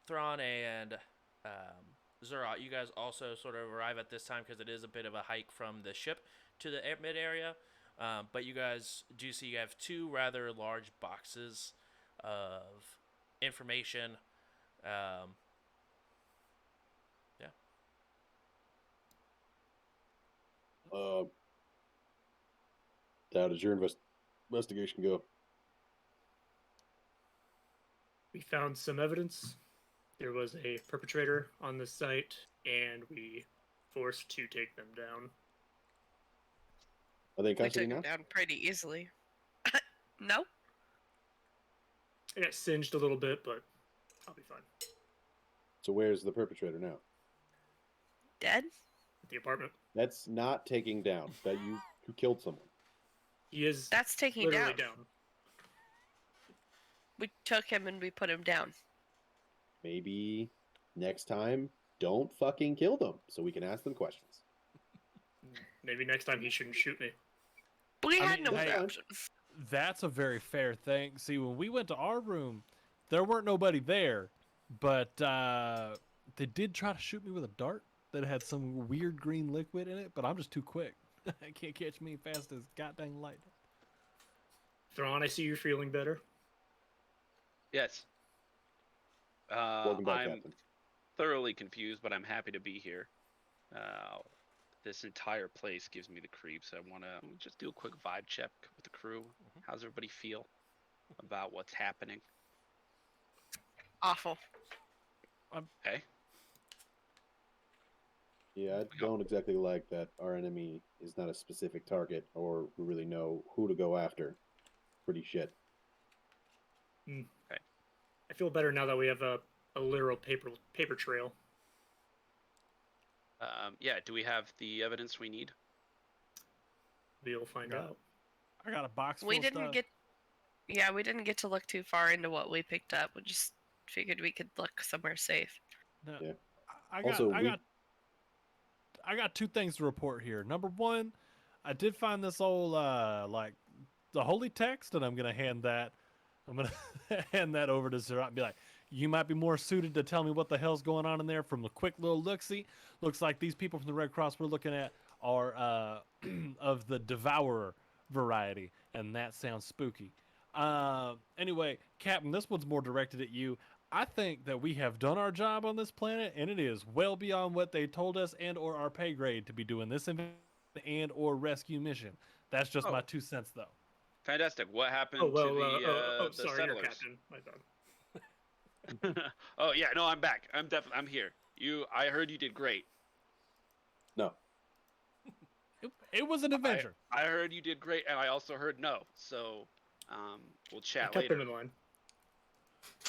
Thrawn and Zerat, you guys also sort of arrive at this time because it is a bit of a hike from the ship to the mid area. But you guys do see you have 2 rather large boxes of information. How does your investigation go? We found some evidence. There was a perpetrator on the site, and we forced to take them down. Are they in We took custody him now? down pretty easily. No? I got singed a little bit, but I'll be fine. So where's the perpetrator now? Dead? At the apartment. That's not taking down. That you killed someone. He is That's taking literally down. down. We took him and we put him down. Maybe next time, don't fucking kill them so we can ask them questions. Maybe next time he shouldn't shoot me. We I had mean, no hey, other options. That's a very fair thing. See, when we went to our room, there weren't nobody there, but they did try to shoot me with a dart that had some weird green liquid in it, but I'm just too quick. I can't catch me fast as goddamn lightning. Thrawn, I see you're feeling better. Yes. Welcome back, I'm Captain. thoroughly confused, but I'm happy to be here. This entire place gives me the creeps. I want to just do a quick vibe check with the crew. How's everybody feel about what's happening? Awful. Okay. Yeah, I don't exactly like that our enemy is not a specific target or we really know who to go after. Pretty shit. Okay. I feel better now that we have a literal paper trail. Yeah, do we have the evidence we need? We'll find Got it. out. I got a box full We of didn't stuff. get. Yeah, we didn't get to look too far into what we picked up. We just figured we could look somewhere safe. No, Yeah. I got, Also, I got two things to report here. Number one, I did find this old like the holy text, and I'm gonna hand that hand that over to Zerat and be like, you might be more suited to tell me what the hell's going on in there from the quick little look-see. Looks like these people from the Red Cross we're looking at are of the Devourer variety, and that sounds spooky. Anyway, Captain, this one's more directed at you. I think that we have done our job on this planet, and it is well beyond what they told us and or our pay grade to be doing this and or rescue mission. That's just my 2 cents, though. Fantastic. What happened Oh, well, to the sorry, you're settlers? captain. My bad. Oh yeah, no, I'm back. I'm here. I heard you did great. No. It was an adventure. I heard you did great, and I also heard no. So, we'll I chat kept him later. in line.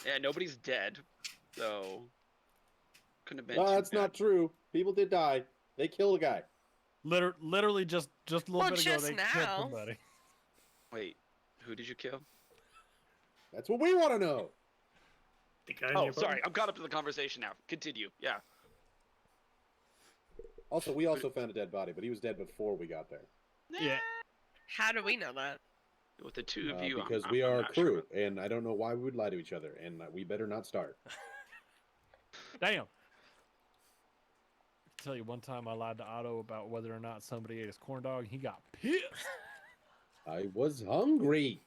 Yeah, nobody's dead, so couldn't have been. No, too that's bad. not true. People did die. They killed a guy. Literally just a little Well, bit ago, just they killed now. somebody. Wait, who did you kill? That's what we want to know. The guy in Oh, the sorry, apartment? I'm caught up to the conversation now. Continue. Yeah. Also, we also found a dead body, but he was dead before we got there. Yeah. How do we know that? With the two of you, Because I'm we are a not sure crew, about- and I don't know why we would lie to each other, and we better not start. Damn. I can tell you one time I lied to Otto about whether or not somebody ate his corn dog. He got pissed. I was hungry.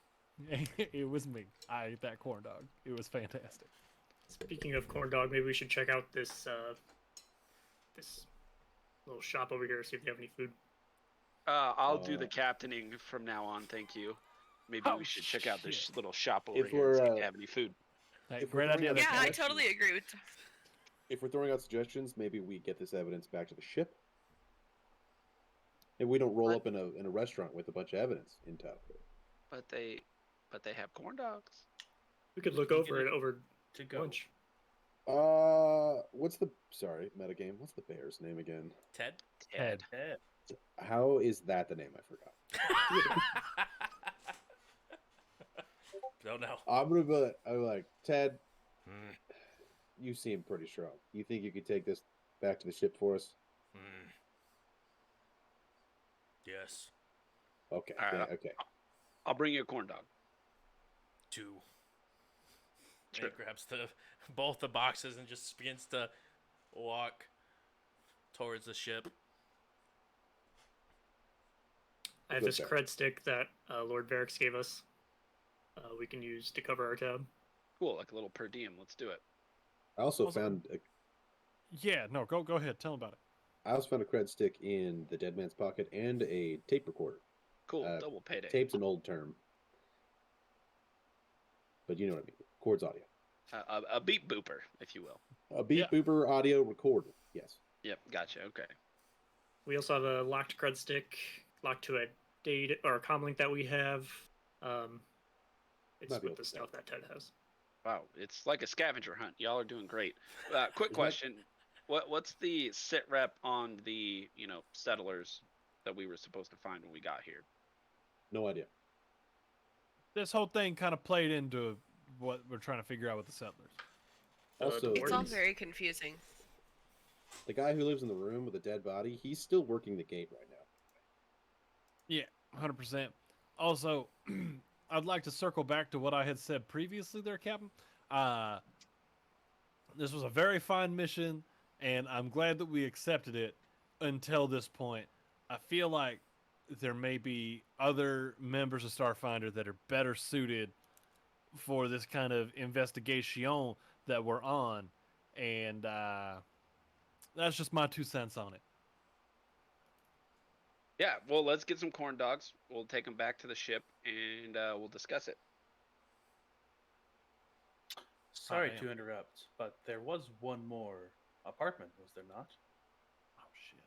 It was me. I ate that corn dog. It was fantastic. Speaking of corn dog, maybe we should check out this this little shop over here, see if they have any food. I'll do the Uh, captaining from now on. Thank you. Maybe Oh, we should check out this shit. little shop over If here and see we're, if they have any food. Hey, If we're great throwing idea. out there, Yeah, I suggestions- totally agree with. If we're throwing out suggestions, maybe we get this evidence back to the ship. If we don't roll up in a restaurant with a bunch of evidence in tow. But they have corn dogs. We could look You over get it over To go. lunch. What's the metagame? What's the bear's name again? Ted? Ted. Yeah. How is that the name? I forgot. Don't know. I'm like, Ted, Hmm. you seem pretty strong. You think you could take this back to the ship for us? Yes. Okay. All right. Yeah, okay. I'll bring you a corn dog. 2. Sure. He grabs both the boxes and just begins to walk towards the ship. I have Good this there. cred stick that Lord Varix gave us. We can use to cover our tab. Cool, like a little per diem. Let's do it. I also Also- found Yeah, no, go ahead. Tell him about it. I also found a cred stick in the dead man's pocket and a tape recorder. Cool, double payday. Tape's an old term, but you know what I mean. Records audio. A beep booper, if you will. A beep booper audio recorder. Yes. Yep, gotcha. Okay. We also have a locked cred stick locked to a data or a comm link that we have. It's Might be with able the to stuff that Ted has. Wow, it's like a scavenger hunt. Y'all are doing great. Quick Is that- question: what's the sit rep on the settlers that we were supposed to find when we got here? No idea. This whole thing kind of played into what we're trying to figure out with the settlers. Also, It's all Wardens. very confusing. the guy who lives in the room with the dead body, he's still working the gate right now. Yeah, 100%. Also, I'd like to circle back to what I had said previously there, Captain. This was a very fine mission, and I'm glad that we accepted it until this point. I feel like there may be other members of Starfinder that are better suited for this kind of investigation that we're on, and that's just my 2 cents on it. Yeah, well, let's get some corn dogs. We'll take them back to the ship, and we'll discuss it. Sorry man. to interrupt, but there was one more apartment, was there not? Oh shit!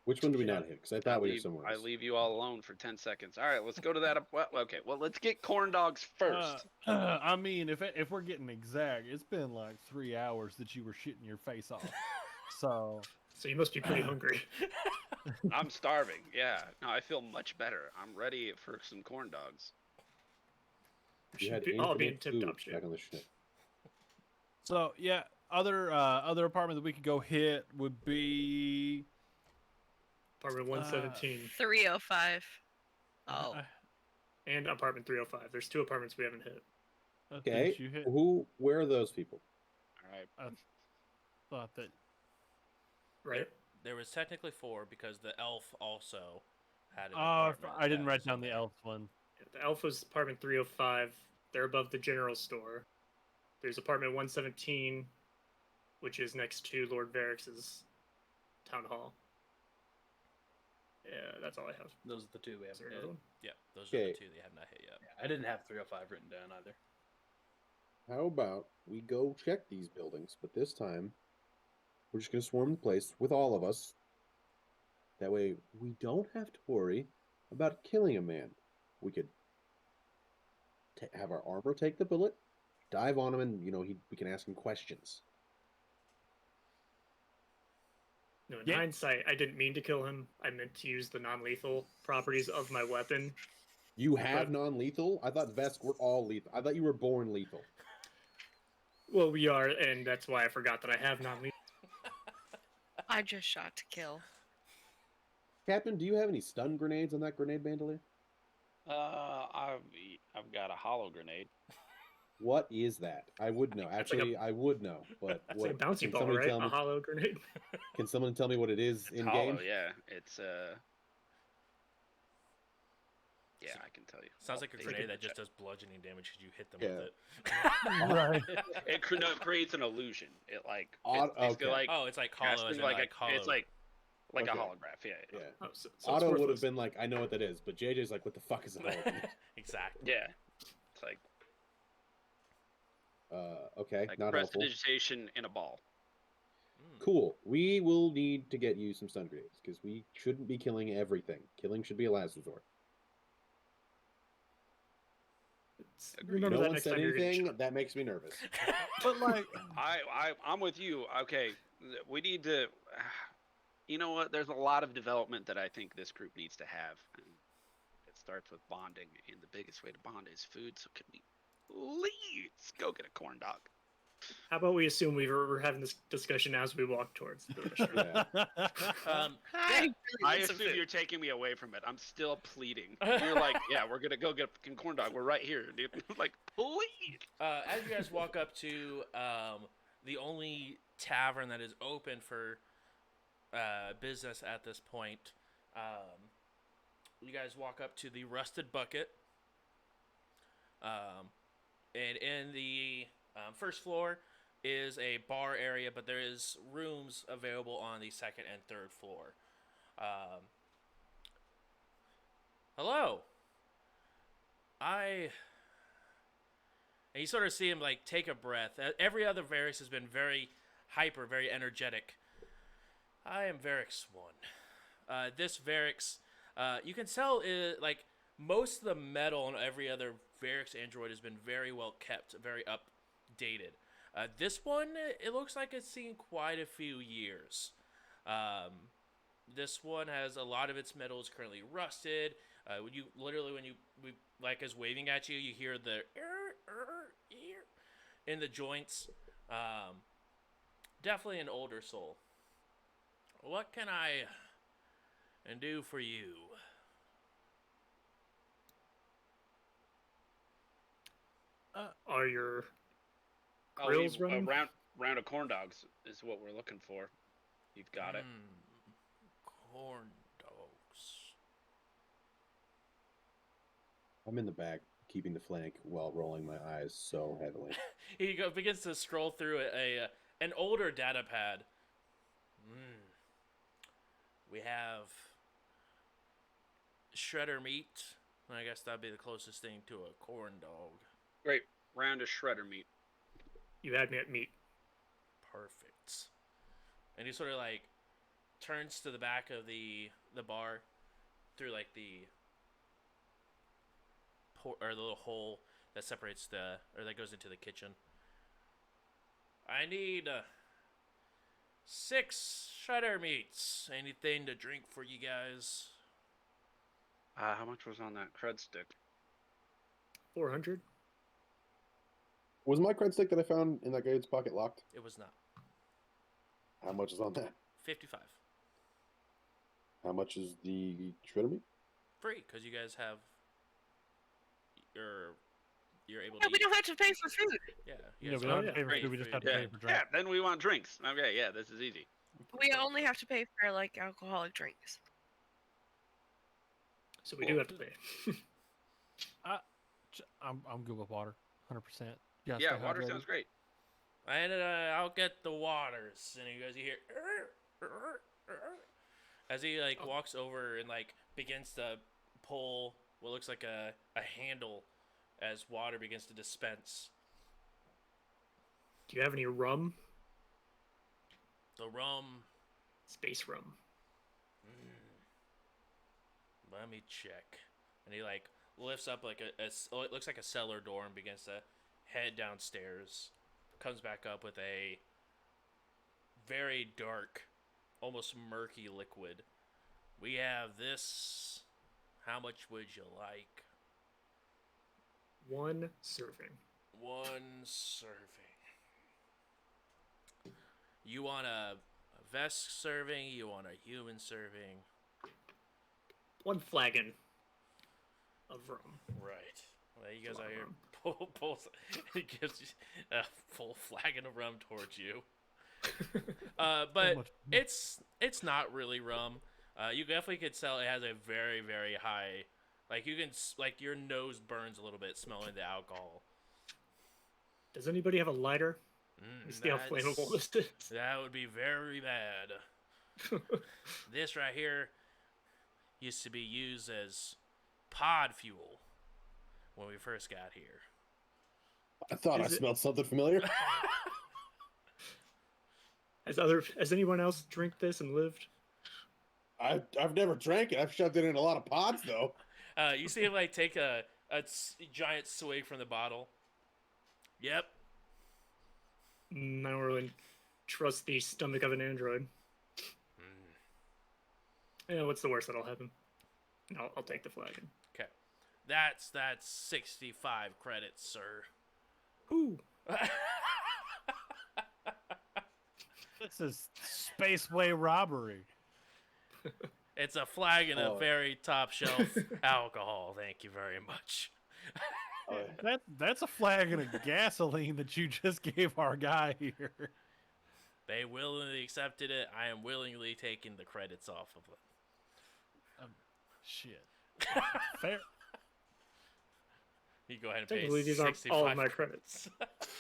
Which one do we not hit? Because I thought we were somewhere I else. leave you all alone for 10 seconds. All right, let's go to that. Okay, well, let's get corn dogs first. I mean, if we're getting exact, it's been like 3 hours that you were shitting your face off. So So you must be pretty hungry. I'm starving. Yeah, no, I feel much better. I'm ready for some corn dogs. You had All be in infinite tip-top food shape. back on the ship. So yeah, other apartment that we could go hit would be Apartment 117 305. Oh. and apartment 305. There's 2 apartments we haven't hit. I Okay, think you hit. where are those people? All right. I thought that Right? There was technically 4 because the elf also had an oh, apartment I didn't that write was down in the there. elf one. Yeah, the Alpha's apartment 305. They're above the general store. There's apartment 117, which is next to Lord Varix's town hall. Yeah, that's all I have. Those are the two we Is there haven't another hit. one? Yeah, those are Okay. the 2 they have not hit yet. Yeah, I didn't have 305 written down either. How about we go check these buildings, but this time we're just going to swarm the place with all of us. That way we don't have to worry about killing a man. We could have our armor take the bullet, dive on him, and we can ask him questions. No, in Yeah. hindsight, I didn't mean to kill him. I meant to use the non-lethal properties of my weapon. You have But- non-lethal? I thought Vesk were all lethal. I thought you were born lethal. Well, we are, and that's why I forgot that I have non-lethal. I just shot to kill. Captain, do you have any stun grenades on that grenade bandolier? I've got a hollow grenade. What is that? I would know. That's like Actually, I would know. But That's what, like a bouncy can ball, somebody right? tell A me? hollow grenade. Can someone tell me what it is It's in hollow, game? yeah. It's yeah, I can tell you. Sounds like a I'll grenade that check. just does bludgeoning damage because you hit them Yeah. with it. Right. It creates an illusion. It like Auto- it's basically okay. like Oh, it's like hollow as casting in like like hollow. it's like a Okay. holograph. Yeah, Yeah. Oh, so it's Otto would have worthless. been like, I know what that is, but JJ's like, what the fuck is a hollow? Exactly. yeah. It's like Okay, like not helpful. prestidigitation in a ball. Mm. Cool. We will need to get you some stun grenades because we shouldn't be killing everything. Killing should be a last resort. Remember No that one next said time you're getting anything. shot. That makes me nervous. But like, I'm with you. Okay, we need to. You know what? There's a lot of development that I think this group needs to have. And it starts with bonding, and the biggest way to bond is food. So can we please go get a corn dog? How about we assume we're having this discussion as we walk towards the restaurant? Yeah. Um, I really I want some assume food. you're taking me away from it. I'm still pleading. You're like, yeah, we're gonna go get a fucking corn dog. We're right here, dude. Like, please. as you guys walk up to the only tavern that is open for business at this point, you guys walk up to the Rusted Bucket. And in the first floor, is a bar area, but there is rooms available on the second and third floor. Um, Hello. And you sort of see him like take a breath. Every other Varix has been very hyper, very energetic. I am Varix 1. This Varix, you can tell like most of the metal on every other Varix android has been very well kept, very updated. This one, it looks like it's seen quite a few years. This one has a lot of its metal is currently rusted. When you like is waving at you, you hear the in the joints. Definitely an older soul. What can I do for you? Are your Oh, grills running? round of corn dogs is what we're looking for. You've got it. Corn dogs. I'm in the back, keeping the flank while rolling my eyes so heavily. He begins to scroll through an older data pad. We have shredder meat. I guess that'd be the closest thing to a corn dog. Great. Round of shredder meat. You had me at meat. Perfect. And he sort of like turns to the back of the bar through like the little hole that separates that goes into the kitchen. I need 6 shredder meats. Anything to drink for you guys? How much was on that cred stick? 400. Was my cred stick that I found in that guy's pocket locked? It was not. How much is on that? 55. How much is the shredder meat? Free, because you guys have you're able Yeah, to we eat. don't have to pay for food. Yeah, Yeah, guys we don't have to yeah, pay for great food. We just have to food. pay for drink. Yeah, then we want drinks. Okay, yeah, this is easy. We only have to pay for like alcoholic drinks. So we do have to pay. I'm good with water, 100%. Yeah, Yeah, water sounds great. And I'll get the waters. And you guys hear as he like walks over and like begins to pull what looks like a handle as water begins to dispense. Do you have any rum? The rum. Space rum. Let me check. And he like lifts up like it looks like a cellar door and begins to head downstairs. Comes back up with a very dark, almost murky liquid. We have this. How much would you like? 1 serving. 1 serving. You want a Vesk serving? You want a human serving? 1 flagon of rum. Right. Well, you guys It's a out lot here pulls. He gives you a full flagon of rum towards you. But it's not really rum. You definitely could tell it has a very, very high. Like you can like your nose burns a little bit smelling the alcohol. Does anybody have a lighter? Let me see how flammable this is. That would be very bad. This right here used to be used as pod fuel when we first got here. I thought I smelled something familiar. Has anyone else drink this and lived? I've never drank it. I've shoved it in a lot of pods though. You see him like take a giant swig from the bottle. Yep. I don't really trust the stomach of an android. Yeah, what's the worst that'll happen? I'll take the flagon. Okay. That's 65 credits, sir. Ooh. This is spaceway robbery. It's a flagon of very top shelf alcohol. Thank you very much. That's a flagon of gasoline that you just gave our guy here. They willingly accepted it. I am willingly taking the credits off of it. Shit. Fair. You go ahead and pay Technically, these aren't 65 all of my credits.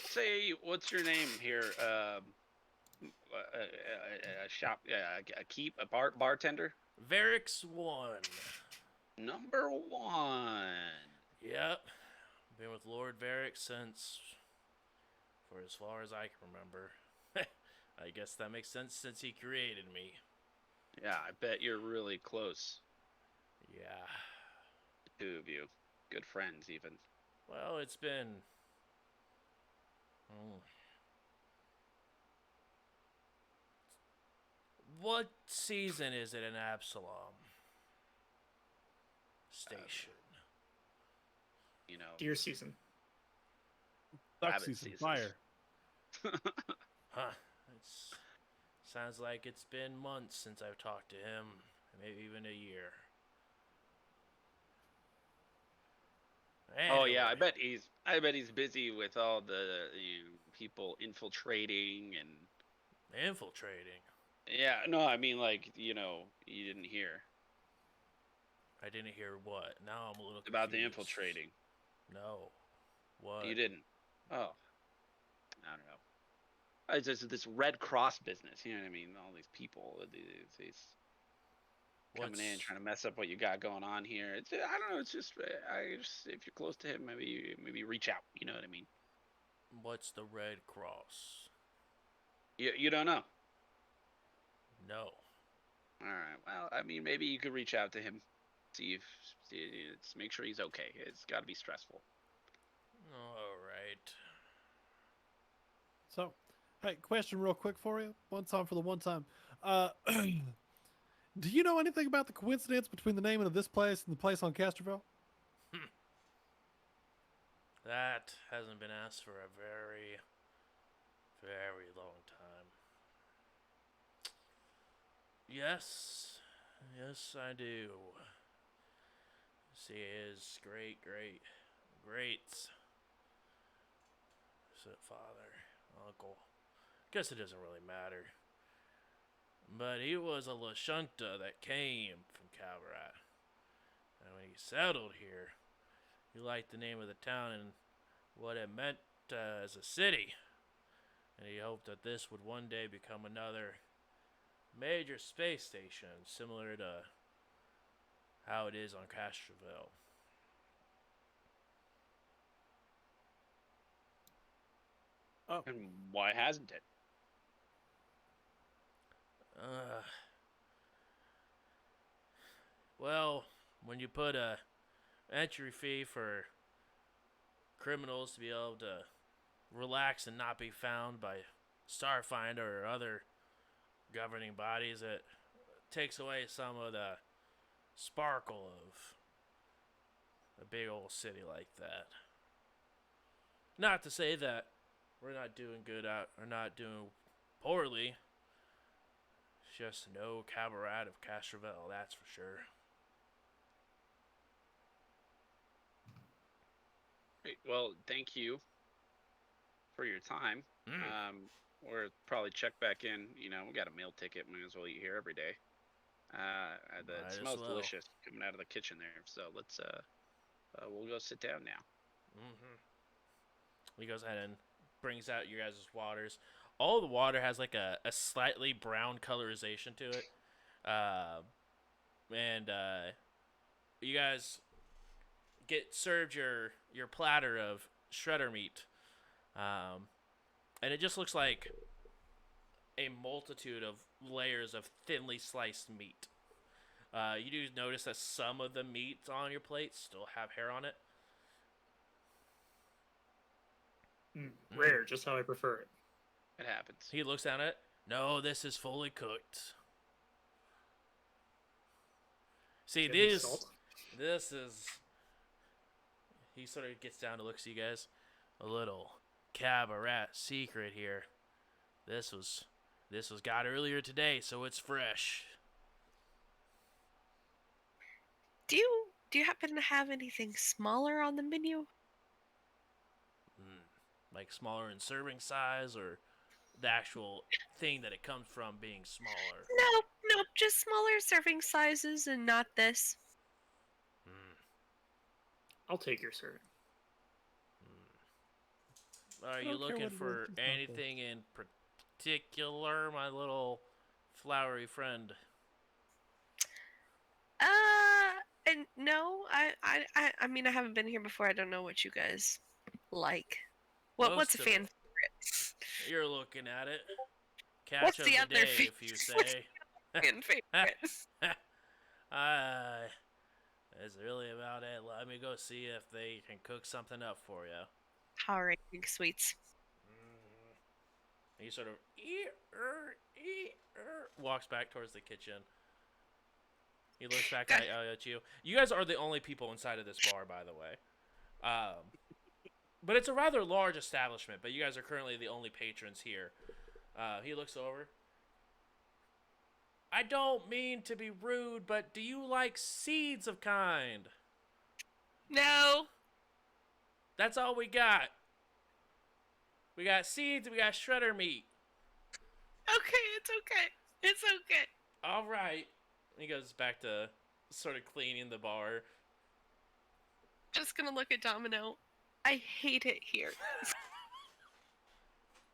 Say, what's your name here? A shop, a keep, a bartender. Varix 1. Number one. Yep. Been with Lord Varix since, for as far as I can remember. I guess that makes sense since he created me. Yeah, I bet you're really close. Yeah. The two of you, good friends even. Well, it's been. Oh. What season is it in Absalom Station? You know, Deer season. Duck rabbit season, season. fire. Huh. It's sounds like it's been months since I've talked to him. Maybe even a year. Oh yeah, Anyway, I bet he's busy with all the people infiltrating and. infiltrating. Yeah, no, I mean like you didn't hear I didn't hear what. Now I'm a little confused. about the infiltrating. No. What? You didn't. Oh, I don't know. It's just this Red Cross business. You know what I mean? All these people, these coming in trying to mess up what you got going on here. It's I don't know. It's just if you're close to him, maybe reach out. You know what I mean? What's the Red Cross? You don't know. No. All right. Well, I mean, maybe you could reach out to him, make sure he's okay. It's got to be stressful. All right. So, hey, question real quick for you. One time for the one time. Do you know anything about the coincidence between the name of this place and the place on Castroville? That hasn't been asked for a very, very long time. Yes. Yes, I do. See, his great father, uncle. Guess it doesn't really matter. But he was a Lashunta that came from Calvarat. And when he settled here, he liked the name of the town and what it meant as a city. And he hoped that this would one day become another major space station, similar to how it is on Castroville. Oh, And why hasn't it? Well, when you put a entry fee for criminals to be able to relax and not be found by Starfinder or other governing bodies, it takes away some of the sparkle of a big old city like that. Not to say that we're not doing good out or not doing poorly. It's just no cabaret of Castroville, that's for sure. Great. Well, thank you for your time. We'll probably check back in. We got a meal ticket. Might as well eat here every day. It Might as smells well. delicious coming out of the kitchen there. So let's we'll go sit down now. He goes ahead and brings out your guys' waters. All the water has like a slightly brown colorization to it. And you guys get served your platter of shredder meat. And it just looks like a multitude of layers of thinly sliced meat. You do notice that some of the meat on your plate still have hair on it. Rare, just how I prefer it. It happens. He looks down at it. No, this is fully cooked. See, Getting salt? this is... He sort of gets down to look at you guys. A little cabaret secret here. This was got earlier today, so it's fresh. Do you happen to have anything smaller on the menu? Like smaller in serving size, or the actual thing that it comes from being smaller? Nope, just smaller serving sizes and not this. I'll take your serving. Are I you don't care looking what it is, for just not there. anything in particular, my little flowery friend? And no, I mean, I haven't been here before. I don't know what you guys like. What's a Most of fan it. favorite? You're looking at it. Catch What's of the the other day, fan? if you What's say. the fan favorite? That's really about it. Let me go see if they can cook something up for you. Alright, pink sweets. He sort of walks back towards the kitchen. He looks back at you. You guys are the only people inside of this bar, by the way. But it's a rather large establishment, but you guys are currently the only patrons here. He looks over. I don't mean to be rude, but do you like seeds of kind? No. That's all we got. We got seeds, we got shredder meat. Okay, it's okay. It's okay. All right. He goes back to sort of cleaning the bar. Just gonna look at Domino. I hate it here.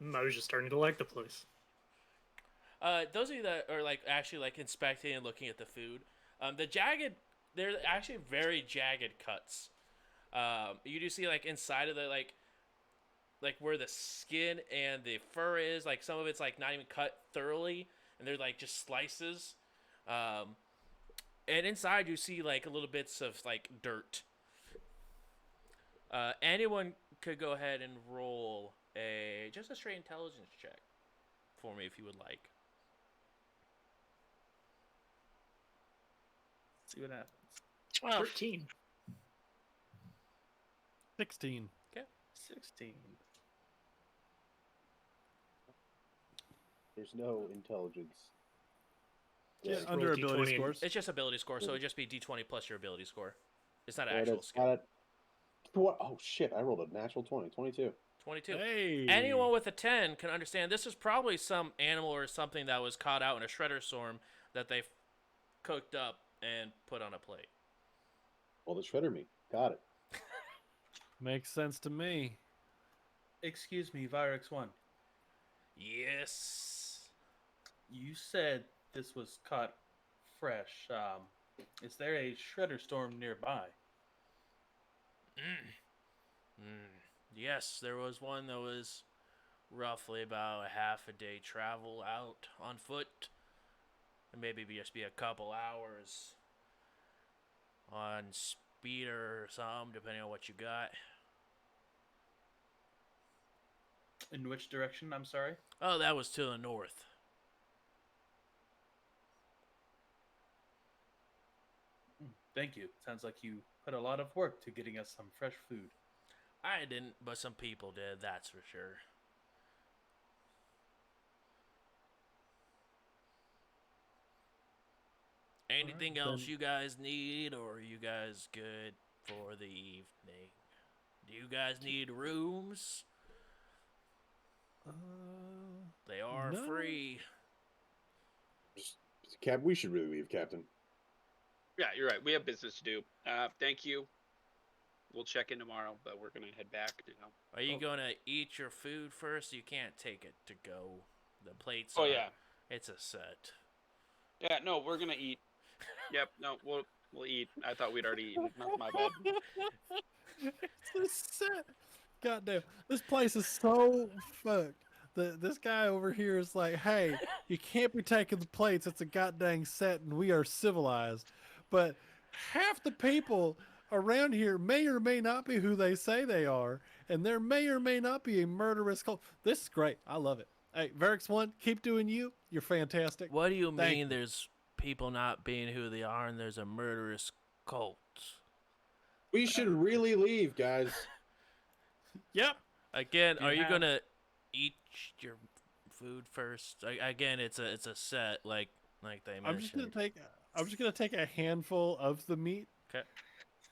I was just starting to like the place. Those of you that are like actually like inspecting and looking at the food, they're actually very jagged cuts. You do see like inside of the like where the skin and the fur is, like some of it's like not even cut thoroughly, and they're like just slices. And inside you see like little bits of like dirt. Anyone could go ahead and roll just a straight intelligence check for me if you would like. See what happens. 12. 13. 16. 16. There's no intelligence. Yeah, Just under roll ability D20 scores. It's just ability score, so it'd just be D20 plus your ability score. It's not an And actual it's skill. got what? Oh shit! I rolled a natural 20, 22. 22. Hey. Anyone with a 10 can understand this is probably some animal or something that was caught out in a shredder storm that they cooked up and put on a plate. Well, the shredder meat. Got it. Makes sense to me. Excuse me, Virex 1. Yes. You said this was caught fresh. Is there a shredder storm nearby? Yes, there was one that was roughly about a half a day travel out on foot. And maybe just be a couple hours on speeder or something, depending on what you got. In which direction? I'm sorry. Oh, that was to the north. Thank you. Sounds like you put a lot of work to getting us some fresh food. I didn't, but some people did, that's for sure. Anything else then- you guys need, or are you guys good for the evening? Do you guys need rooms? They are No. free. Cap, we should really leave, Captain. Yeah, you're right. We have business to do. Thank you. We'll check in tomorrow, but we're gonna head back. Are you gonna eat your food first? You can't take it to go. The plates. Oh are, yeah. It's a set. Yeah. No, we're gonna eat. Yep. No, we'll eat. I thought we'd already eaten. That's my bad. It's a set. Goddamn, this place is so fucked. This guy over here is like, hey, you can't be taking the plates. It's a goddamn set, and we are civilized. But half the people around here may or may not be who they say they are, and there may or may not be a murderous cult. This is great. I love it. Hey, Varix One, keep doing you. You're fantastic. What do you Thank mean? There's people not being who they are, and there's a murderous cult. We should really leave, guys. Yep. Again, Do are you you have- gonna eat your food first? Again, it's a set like they mentioned. I'm just gonna take a handful of the meat. 'Kay.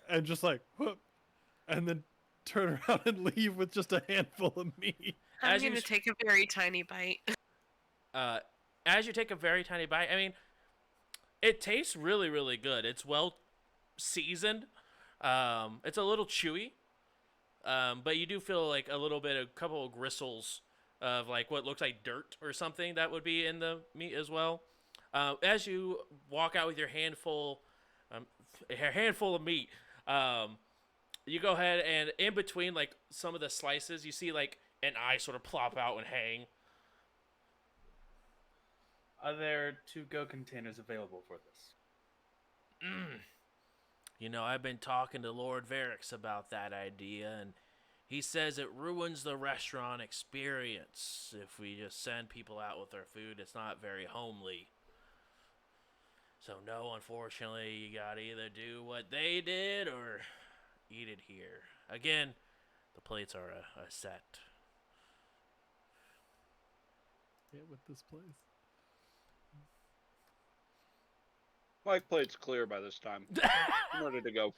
And just like whoop, and then turn around and leave with just a handful of meat. I'm As you gonna s- take a very tiny bite. As you take a very tiny bite, I mean, it tastes really, really good. It's well seasoned. It's a little chewy. But you do feel like a couple of gristles of like what looks like dirt or something that would be in the meat as well. As you walk out with um, a handful of meat, um, you go ahead and in between like some of the slices, you see like an eye sort of plop out and hang. Are there to-go containers available for this? You know, I've been talking to Lord Varix about that idea, and he says it ruins the restaurant experience if we just send people out with their food. It's not very homely. So, no, unfortunately, you gotta either do what they did or eat it here. Again, the plates are a set. Yeah, with this place. My plate's clear by this time. I'm ready to go.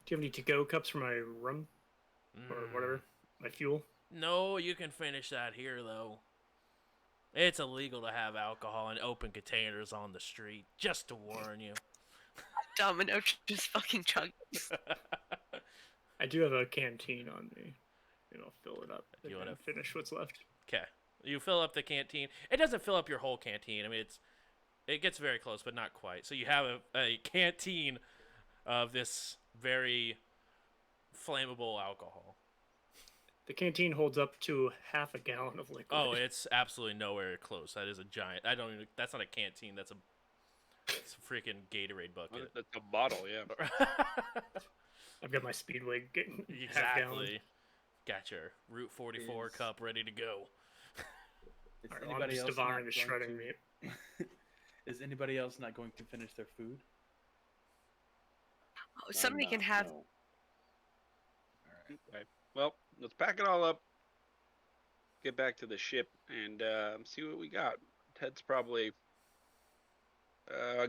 Do you have any to-go cups for my rum or whatever, my fuel? No, you can finish that here, though. It's illegal to have alcohol in open containers on the street, just to warn you. Domino just fucking chugs. I do have a canteen on me. And I'll fill it up You and wanna- finish what's left. Okay. You fill up the canteen. It doesn't fill up your whole canteen. I mean, it gets very close, but not quite. So you have a canteen of this very flammable alcohol. The canteen holds up to half a gallon of liquid. Oh, it's absolutely nowhere close. That is a giant. I don't even. That's not a canteen. It's a freaking Gatorade bucket. That's a bottle, yeah. I've got my Speedway half gallon. Exactly. Got your Route 44 Is- cup ready to go. Is Alright, well, I'm just devouring the not going shredding meat. Is anybody else not going to finish their food? Oh, somebody can have. No. Okay. Well, let's pack it all up, get back to the ship, and see what we got. Ted's probably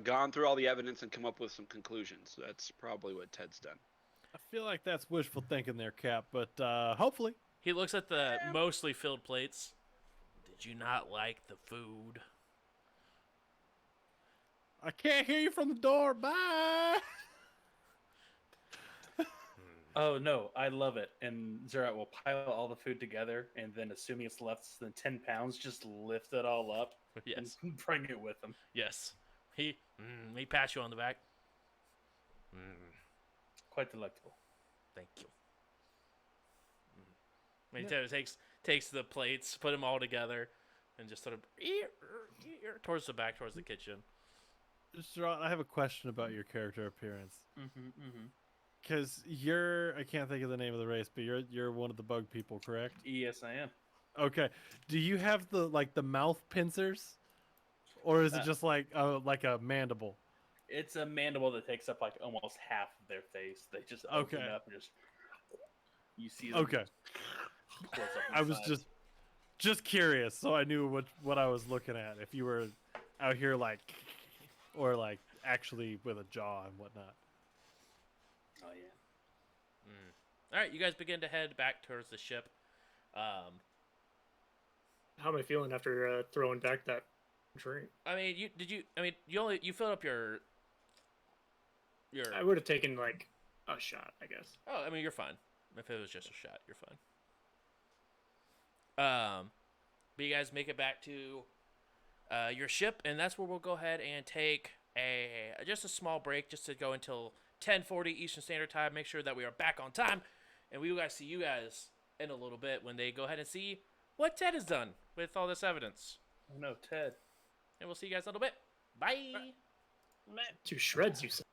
gone through all the evidence and come up with some conclusions. That's probably what Ted's done. I feel like that's wishful thinking there, Cap, but hopefully. He looks at the mostly filled plates. Did you not like the food? I can't hear you from the door. Bye. Oh no, I love it. And Zerat will pile all the food together, and then assuming it's less than 10 pounds, just lift it all up Yes. and bring it with him. Yes. He pats you on the back. Quite delectable. Thank you. He takes the plates, put them all together, and just sort of towards the back, towards the kitchen. Gerard, I have a question about your character appearance. Mm-hmm. Because I can't think of the name of the race, but you're one of the bug people, correct? Yes, I am. Okay. Do you have the mouth pincers, or is it just like a mandible? It's a mandible that takes up like almost half of their face. They just open Okay. up and just you see them. Okay. Close up I was inside. just curious, so I knew what I was looking at. If you were out here or actually with a jaw and whatnot. Oh yeah. All right, you guys begin to head back towards the ship. How am I feeling after throwing back that drink? I mean, you filled up your. I would have taken like a shot, I guess. Oh, I mean, you're fine. If it was just a shot, you're fine. But you guys make it back to your ship, and that's where we'll go ahead and take just a small break, just to go until 10:40 Eastern Standard Time. Make sure that we are back on time, and we will guys see you guys in a little bit when they go ahead and see what Ted has done with all this evidence. Oh no, Ted. And we'll see you guys in a little bit. Bye. To shreds, you said.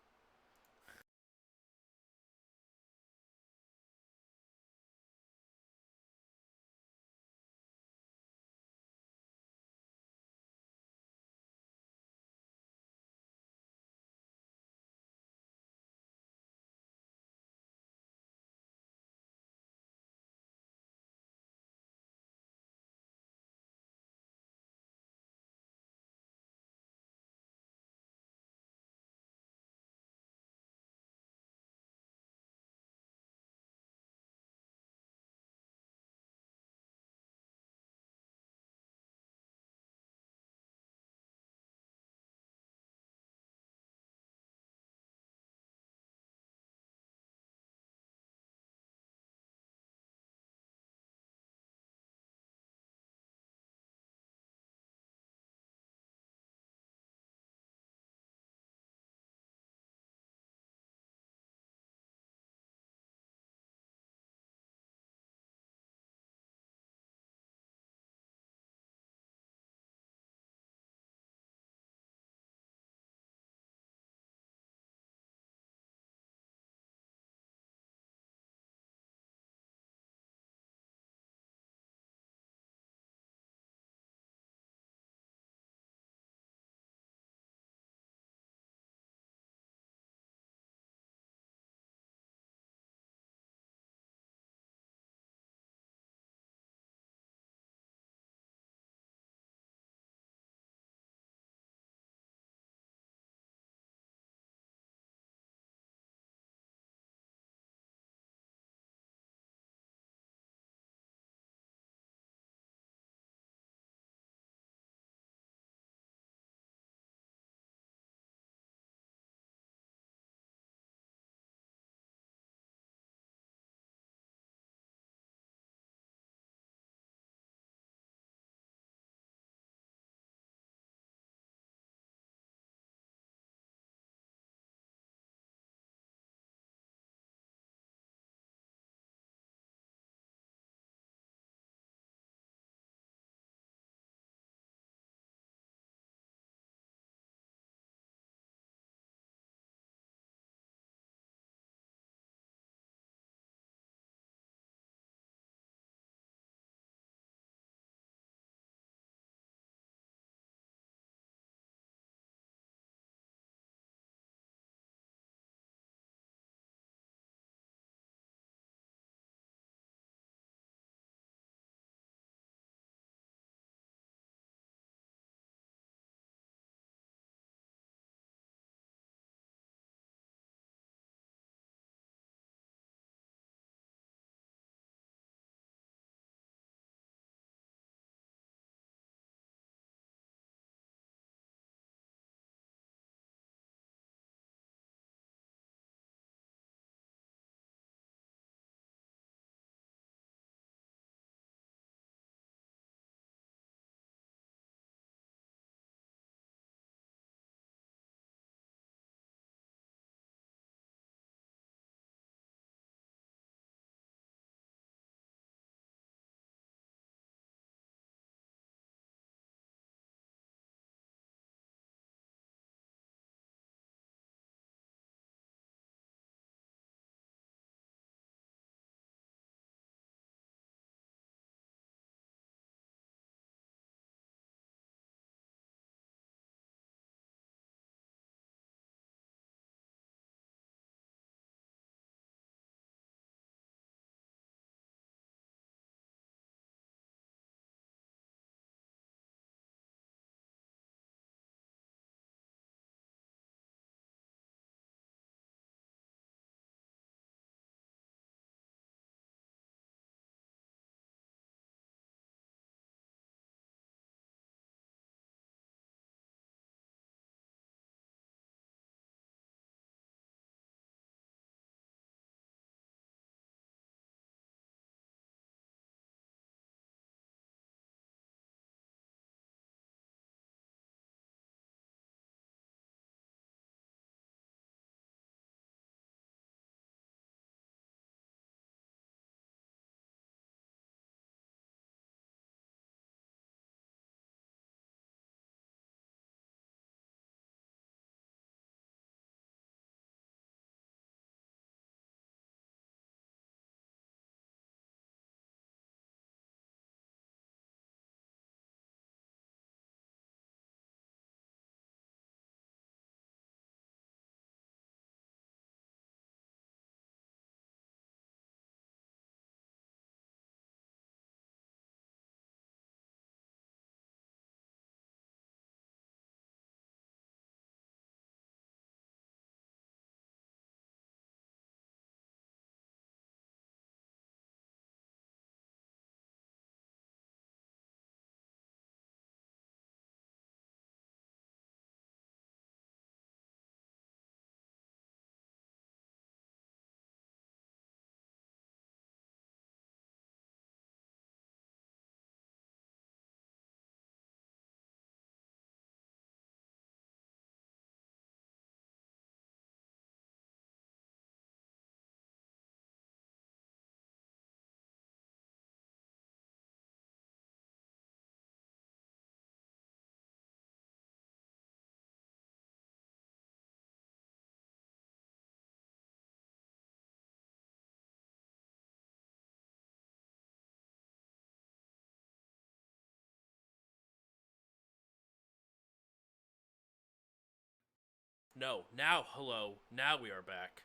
No. Now, hello. Now we are back.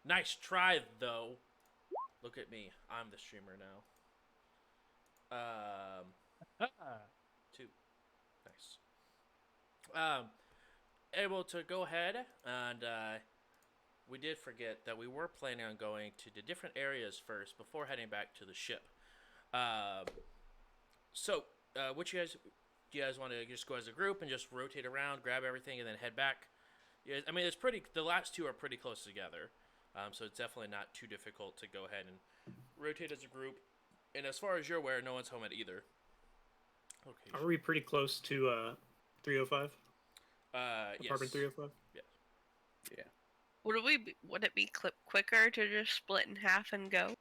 Nice try, though. Look at me. I'm the streamer now. 2. Nice. Able to go ahead and we did forget that we were planning on going to the different areas first before heading back to the ship. What you guys do? You guys want to just go as a group and just rotate around, grab everything, and then head back? Yeah, I mean, it's pretty. The last two are pretty close together, so it's definitely not too difficult to go ahead and rotate as a group. And as far as you're aware, no one's home at either. Okay. Are we pretty close to 305? Yes. Apartment 305? Yeah. Would it be quicker to just split in half and go?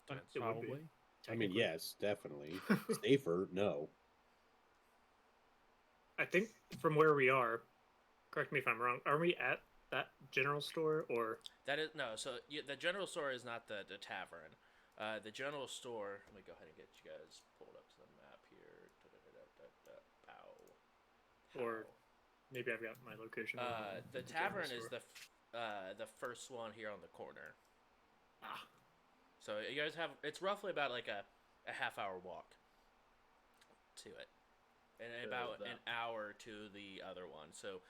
It would be, Probably. I mean, technically. yes, definitely. Safer, no. I think from where we are, correct me if I'm wrong, are we at that general store or? That is no. So the general store is not the tavern. The general store. Let me go ahead and get you guys pulled up to the map here. Pow. Or maybe I've got my location wrong. The general tavern is store. the first one here on the corner. Ah, So you guys have it's roughly about like a half-hour walk to it, and about an hour to the other one. So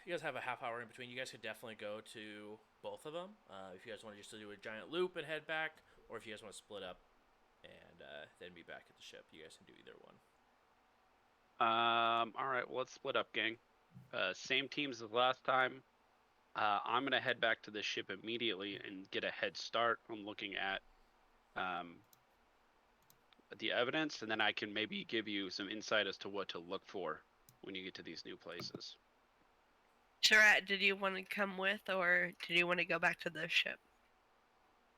you guys have a half hour in between. You guys could definitely go to both of them if you guys want to just do a giant loop and head back, or if you guys want to split up and then be back at the ship. You guys can do either one. All right, well, let's split up, gang. Same teams as last time. I'm gonna head back to the ship immediately and get a head start on looking at the evidence, and then I can maybe give you some insight as to what to look for when you get to these new places. Surat, did you want to come with, or did you want to go back to the ship?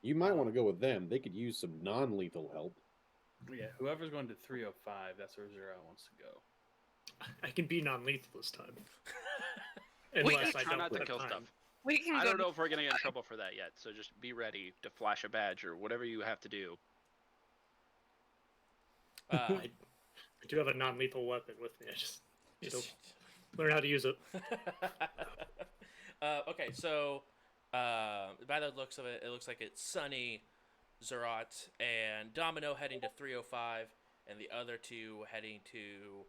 You might want to go with them. They could use some non-lethal help. Yeah, whoever's going to 305, that's where Zero wants to go. I can be non-lethal this time. Wait, Unless I Try don't not to have kill time. stuff. We can I go. don't know if we're gonna get in trouble for that yet, so just be ready to flash a badge or whatever you have to do. I do have a non-lethal weapon with me. I just need to learn how to use it. Okay, so by the looks of it, it looks like it's Sunny, Zerat, and Domino heading to 305, and the other two heading to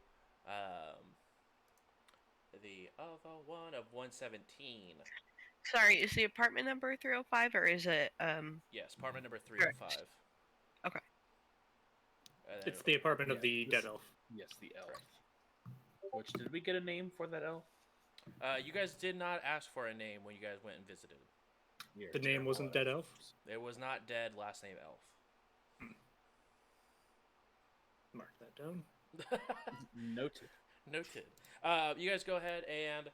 the other one of 117. Sorry, is the apartment number 305 or is it Yes, apartment number 305. Okay. And then- It's the apartment of the this- dead elf. Yes, the elf. Which, did we get a name for that elf? you guys did not ask for a name when you guys went and visited. You're The name terrible wasn't at Dead it. Elf? It was not dead, last name Elf. Mark that down. Noted. Noted. You guys go ahead and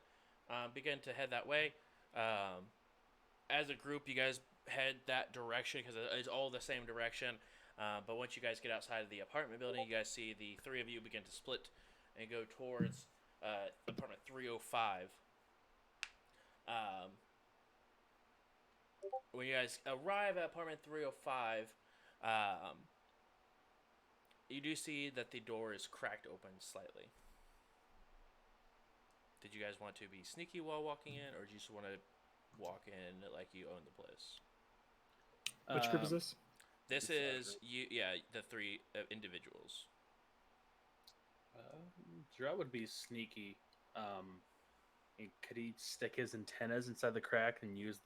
begin to head that way. As a group, you guys head that direction because it's all the same direction. But once you guys get outside of the apartment building, you guys see the three of you begin to split and go towards apartment 305. When you guys arrive at apartment 305, you do see that the door is cracked open slightly. Did you guys want to be sneaky while walking in, or do you just want to walk in like you own the place? Which group is this? This It's our is group. you, yeah, the three individuals. Gerard would be sneaky. And could he stick his antennas inside the crack and use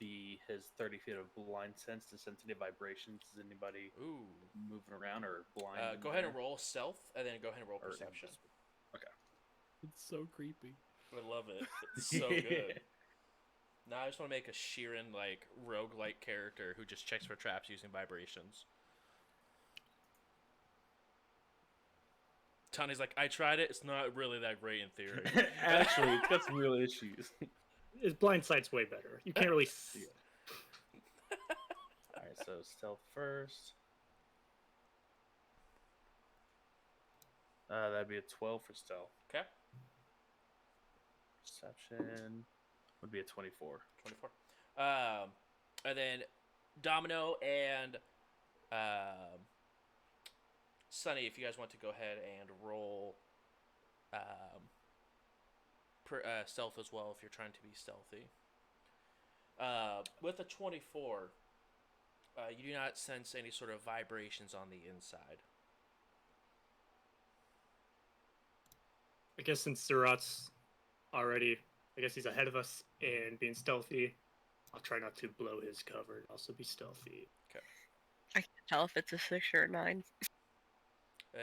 his 30 feet of blind sense to sense any vibrations? Is anybody Ooh. moving around or blind? in Go ahead and there? roll stealth, and then go ahead and roll Or perception. invisible. It's so creepy. I love it. It's so good. Now I just want to make a Sheeran like roguelike character who just checks for traps using vibrations. Tony's like, I tried it. It's not really that great in theory. Actually, it's got some real issues. His blind sight's way better. You can't really see it. Alright, so stealth first. That'd be a 12 for stealth. Okay, Perception would be a 24. 24. And then Domino and Sunny, if you guys want to go ahead and roll stealth as well if you're trying to be stealthy. With a 24, you do not sense any sort of vibrations on the inside. I guess since Zerat's already, I guess he's ahead of us and being stealthy, I'll try not to blow his cover and also be stealthy. I can tell if it's a 6 or a 9.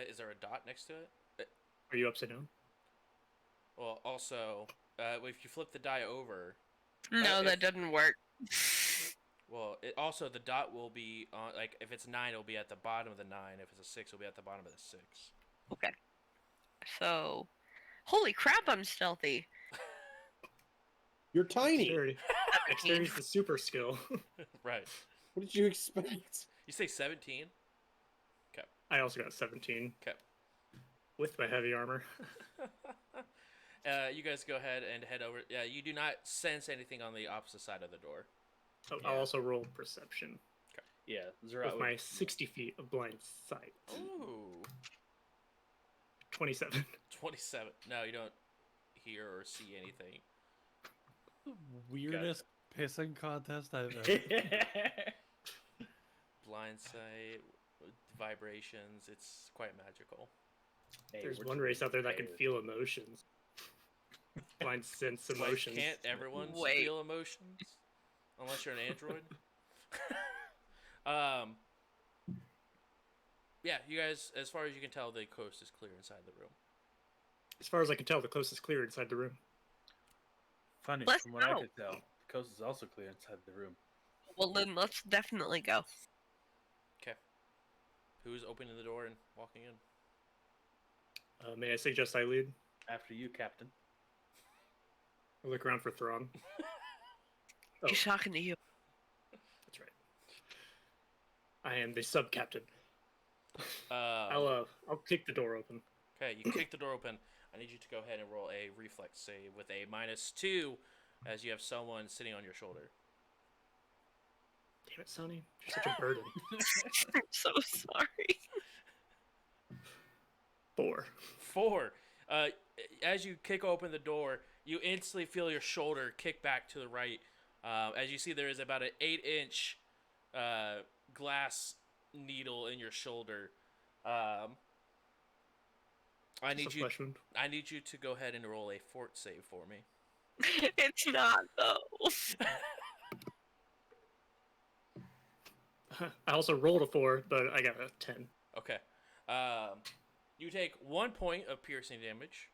Is there a dot next to it? Are you upside down? Well, also, if you flip the die over, No, that if- doesn't work. well, also the dot will be on. Like if it's 9, it'll be at the bottom of the 9. If it's a 6, it'll be at the bottom of the 6. Okay. So, holy crap, I'm stealthy. You're tiny. Dexterity is the super skill. Right. What did you expect? You say 17? I also got 17 Okay. with my heavy armor. You guys go ahead and head over. Yeah, you do not sense anything on the opposite side of the door. Oh, I'll also roll perception Yeah, Zerat with my 60 feet of blind sight. Ooh. 27. 27. No, you don't hear or see anything. Weirdest pissing contest I've ever. Blind sight, vibrations. It's quite magical. Hey, There's we're one doing race out there that can okay. feel emotions. Blind sense Like, emotions. can't everyone Wait. feel emotions? Unless you're an android. Yeah, you guys, as far as you can tell, the coast is clear inside the room. As far as I can tell, the coast is clear inside the room. Funny, Let's from what I go. could tell, the coast is also clear inside the room. Well, then let's definitely go. Okay. Who's opening the door and walking in? May I suggest I lead? After you, Captain. I look around for Thrawn. Oh, He's talking to you. that's right. I am the sub captain. Um, I'll kick the door open. Okay, you kick the door open. I need you to go ahead and roll a reflex save with a -2, as you have someone sitting on your shoulder. Damn it, Sonny. You're such a burden. I'm so sorry. 4. 4. As you kick open the door, you instantly feel your shoulder kick back to the right. As you see, there is about an 8-inch glass needle in your shoulder. I Just a need you. flesh wound. I need you to go ahead and roll a fort save for me. It's not, though. I also rolled a 4, but I got a 10. Okay. You take 1 point of piercing damage,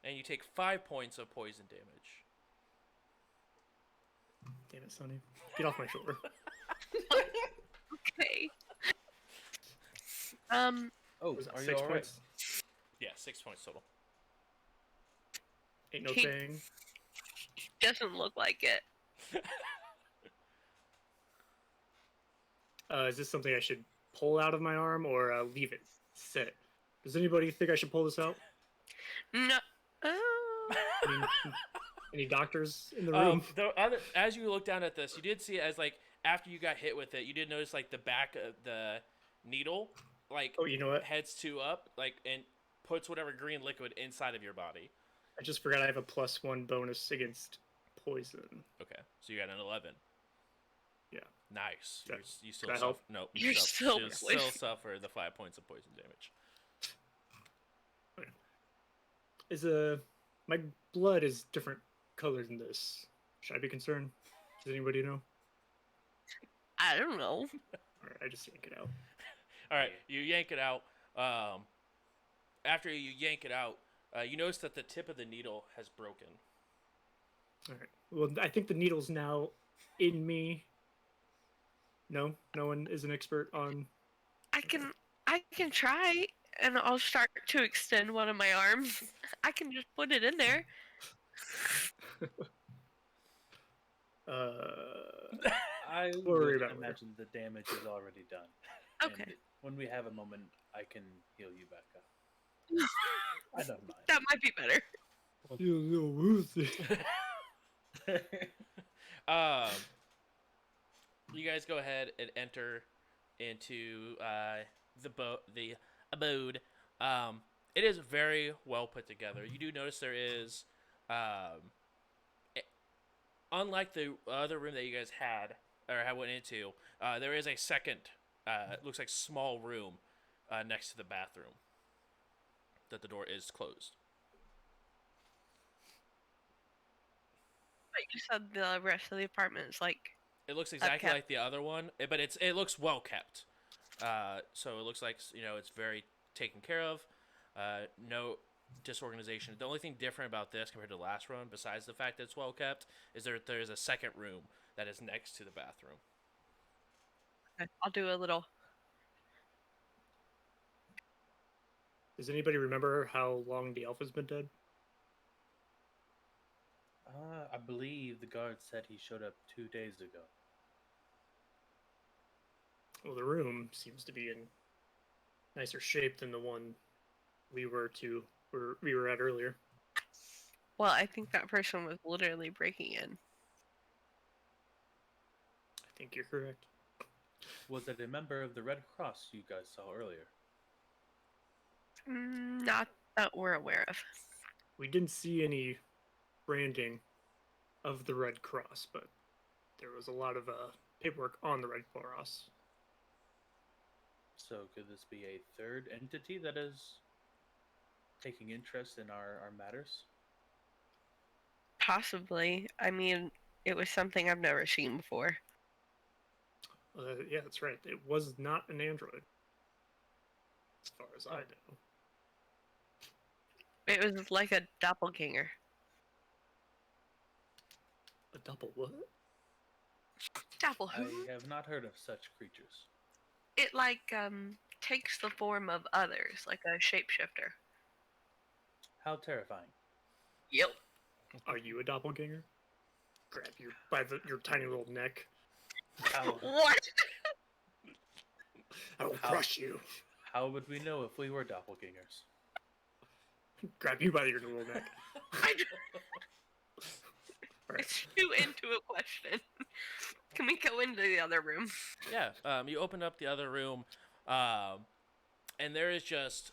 and you take 5 points of poison damage. Damn it, Sonny. Get off my shoulder. Okay. Oh, Was that are you 6 all right? points? Yeah, 6 points total. Ain't no He- thing. Doesn't look like it. Is this something I should pull out of my arm or leave it sit? Does anybody think I should pull this out? No. Oh. Any, any doctors in the room? As you look down at this, you did see it as like after you got hit with it, you did notice like the back of the needle, like Oh, you know what? heads 2 up, like and puts whatever green liquid inside of your body. I just forgot I have a +1 bonus against poison. Okay, so you got an 11. Yeah. Nice. That- You still that suffer. help? No, You're still still still suffer the 5 points of poison damage. Is my blood is different color than this? Should I be concerned? Does anybody know? I don't know. Alright, I just yank it out. All right, you yank it out. After you yank it out, you notice that the tip of the needle has broken. Alright. Well, I think the needle's now in me. No one is an expert on. I can try, and I'll start to extend one of my arms. I can just put it in there. I Worry would about it. imagine the damage is already done. Okay. And when we have a moment, I can heal you back up. I don't mind. That might be better. You little woozy. You guys go ahead and enter into the abode. It is very well put together. You do notice there is Um, it- Unlike the other room that you guys had or had went into, there is a second. It looks like small room next to the bathroom that the door is closed. But you said the rest of the apartment is like It looks exactly upkept. like the other one, but it looks well kept. So it looks like it's very taken care of. No disorganization. The only thing different about this compared to the last run, besides the fact that it's well kept, is there is a second room that is next to the bathroom. I'll do a little. Does anybody remember how long the alpha's been dead? I believe the guard said he showed up 2 days ago. Well, the room seems to be in nicer shape than the one we were at earlier. Well, I think that person was literally breaking in. I think you're correct. Was it a member of the Red Cross you guys saw earlier? Not that we're aware of. We didn't see any branding of the Red Cross, but there was a lot of paperwork on the Red Cross. So could this be a third entity that is taking interest in our matters? Possibly. I mean, it was something I've never seen before. Yeah, that's right. It was not an android, as far as I know. It was like a doppelganger. A double what? Doppelganger? I have not heard of such creatures. It takes the form of others, like a shapeshifter. How terrifying. Yep. Are you a doppelganger? Grab you by your tiny little neck. How, What? I will crush you. how would we know if we were doppelgangers? Grab you by your little neck. Right. It's too into a question. Can we go into the other room? Yeah, you open up the other room, and there is just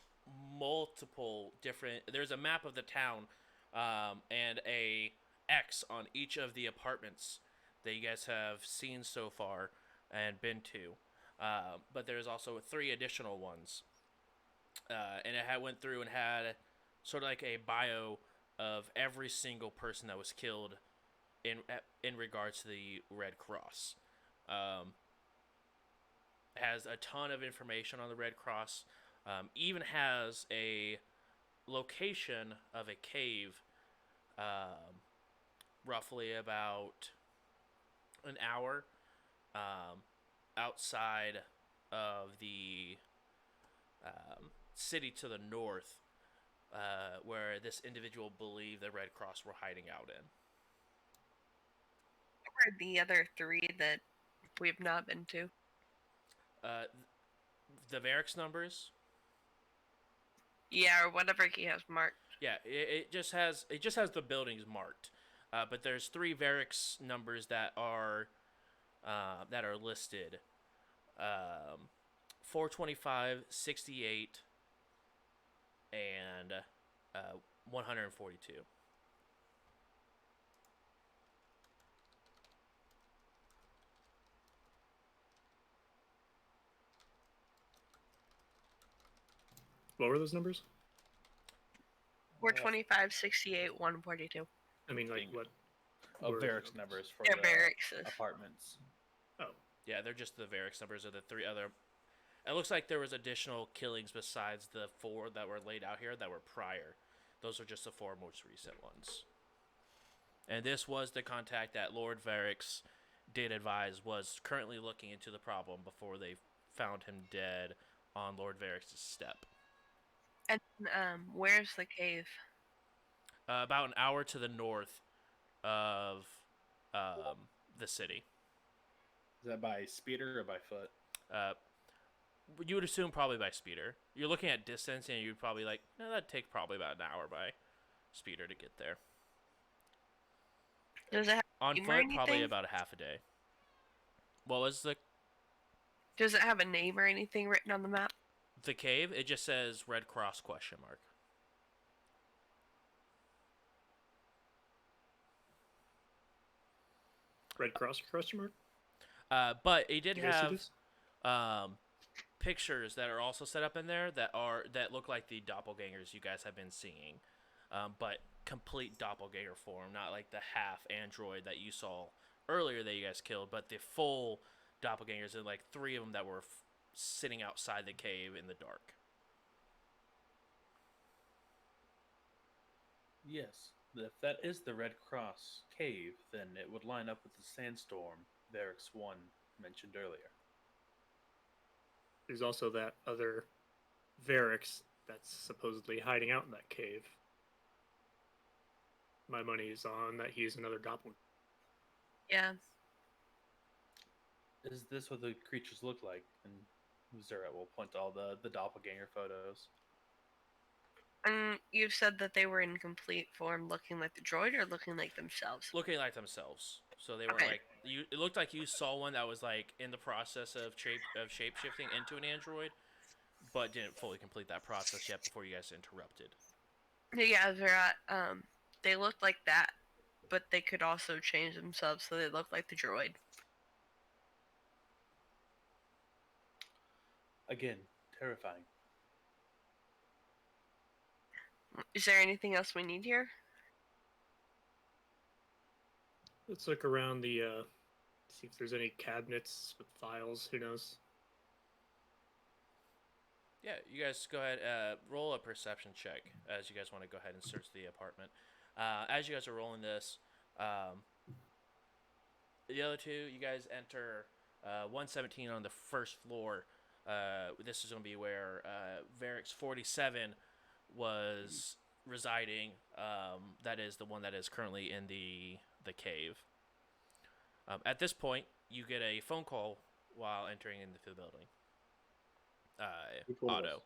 multiple different. There's a map of the town, and a X on each of the apartments that you guys have seen so far and been to. But there's also 3 additional ones, and it went through and had sort of like a bio of every single person that was killed in regards to the Red Cross. Has a ton of information on the Red Cross. Even has a location of a cave, roughly about an hour outside of the city to the north, where this individual believed the Red Cross were hiding out in. Or the other 3 that we've not been to. The Varix numbers. Yeah, or whatever he has marked. Yeah, it just has the buildings marked, but there's 3 Varix numbers that are listed. 425, 68, and 142. What were those numbers? 425, 68, 142. I mean, like Bingo. what? Of were barracks those? numbers for They're the barracks. apartments. Oh, Yeah, they're just the Varix numbers of the 3 other. It looks like there was additional killings besides the 4 that were laid out here that were prior. Those are just the 4 most recent ones. And this was the contact that Lord Varix did advise was currently looking into the problem before they found him dead on Lord Varix's step. And where's the cave? About an hour to the north of the city. Is that by speeder or by foot? You would assume probably by speeder. You're looking at distance, and you'd probably that'd take probably about an hour by speeder to get there. Does it have On name or foot, probably anything? about a half a day. What was Does it have a name or anything written on the map? the cave? It just says Red Cross ? Red Cross question mark? But it did You guys see have this? pictures that are also set up in there that look like the doppelgangers you guys have been seeing, but complete doppelganger form, not like the half android that you saw earlier that you guys killed, but the full doppelgangers, and like 3 of them that were sitting outside the cave in the dark. Yes, if that is the Red Cross cave, then it would line up with the sandstorm Varix 1 mentioned earlier. There's also that other Varix that's supposedly hiding out in that cave. My money is on that he's another doppelganger. Yeah. Is this what the creatures look like? And Zura will point to all the doppelganger photos. And you've said that they were in complete form, looking like the droid or looking like themselves? Looking like themselves. So they were Okay. like you. It looked like you saw one that was like in the process of shape shifting into an android, but didn't fully complete that process yet before you guys interrupted. Yeah, they looked like that, but they could also change themselves so they look like the droid. Again, terrifying. Is there anything else we need here? Let's look around the, see if there's any cabinets with files. Who knows? Yeah, you guys go ahead. Roll a perception check as you guys want to go ahead and search the apartment. As you guys are rolling this, the other 2, you guys enter 117 on the first floor. This is going to be where Varix 47 was residing. That is the one that is currently in the cave. At this point, you get a phone call while entering into the building. Which one Otto.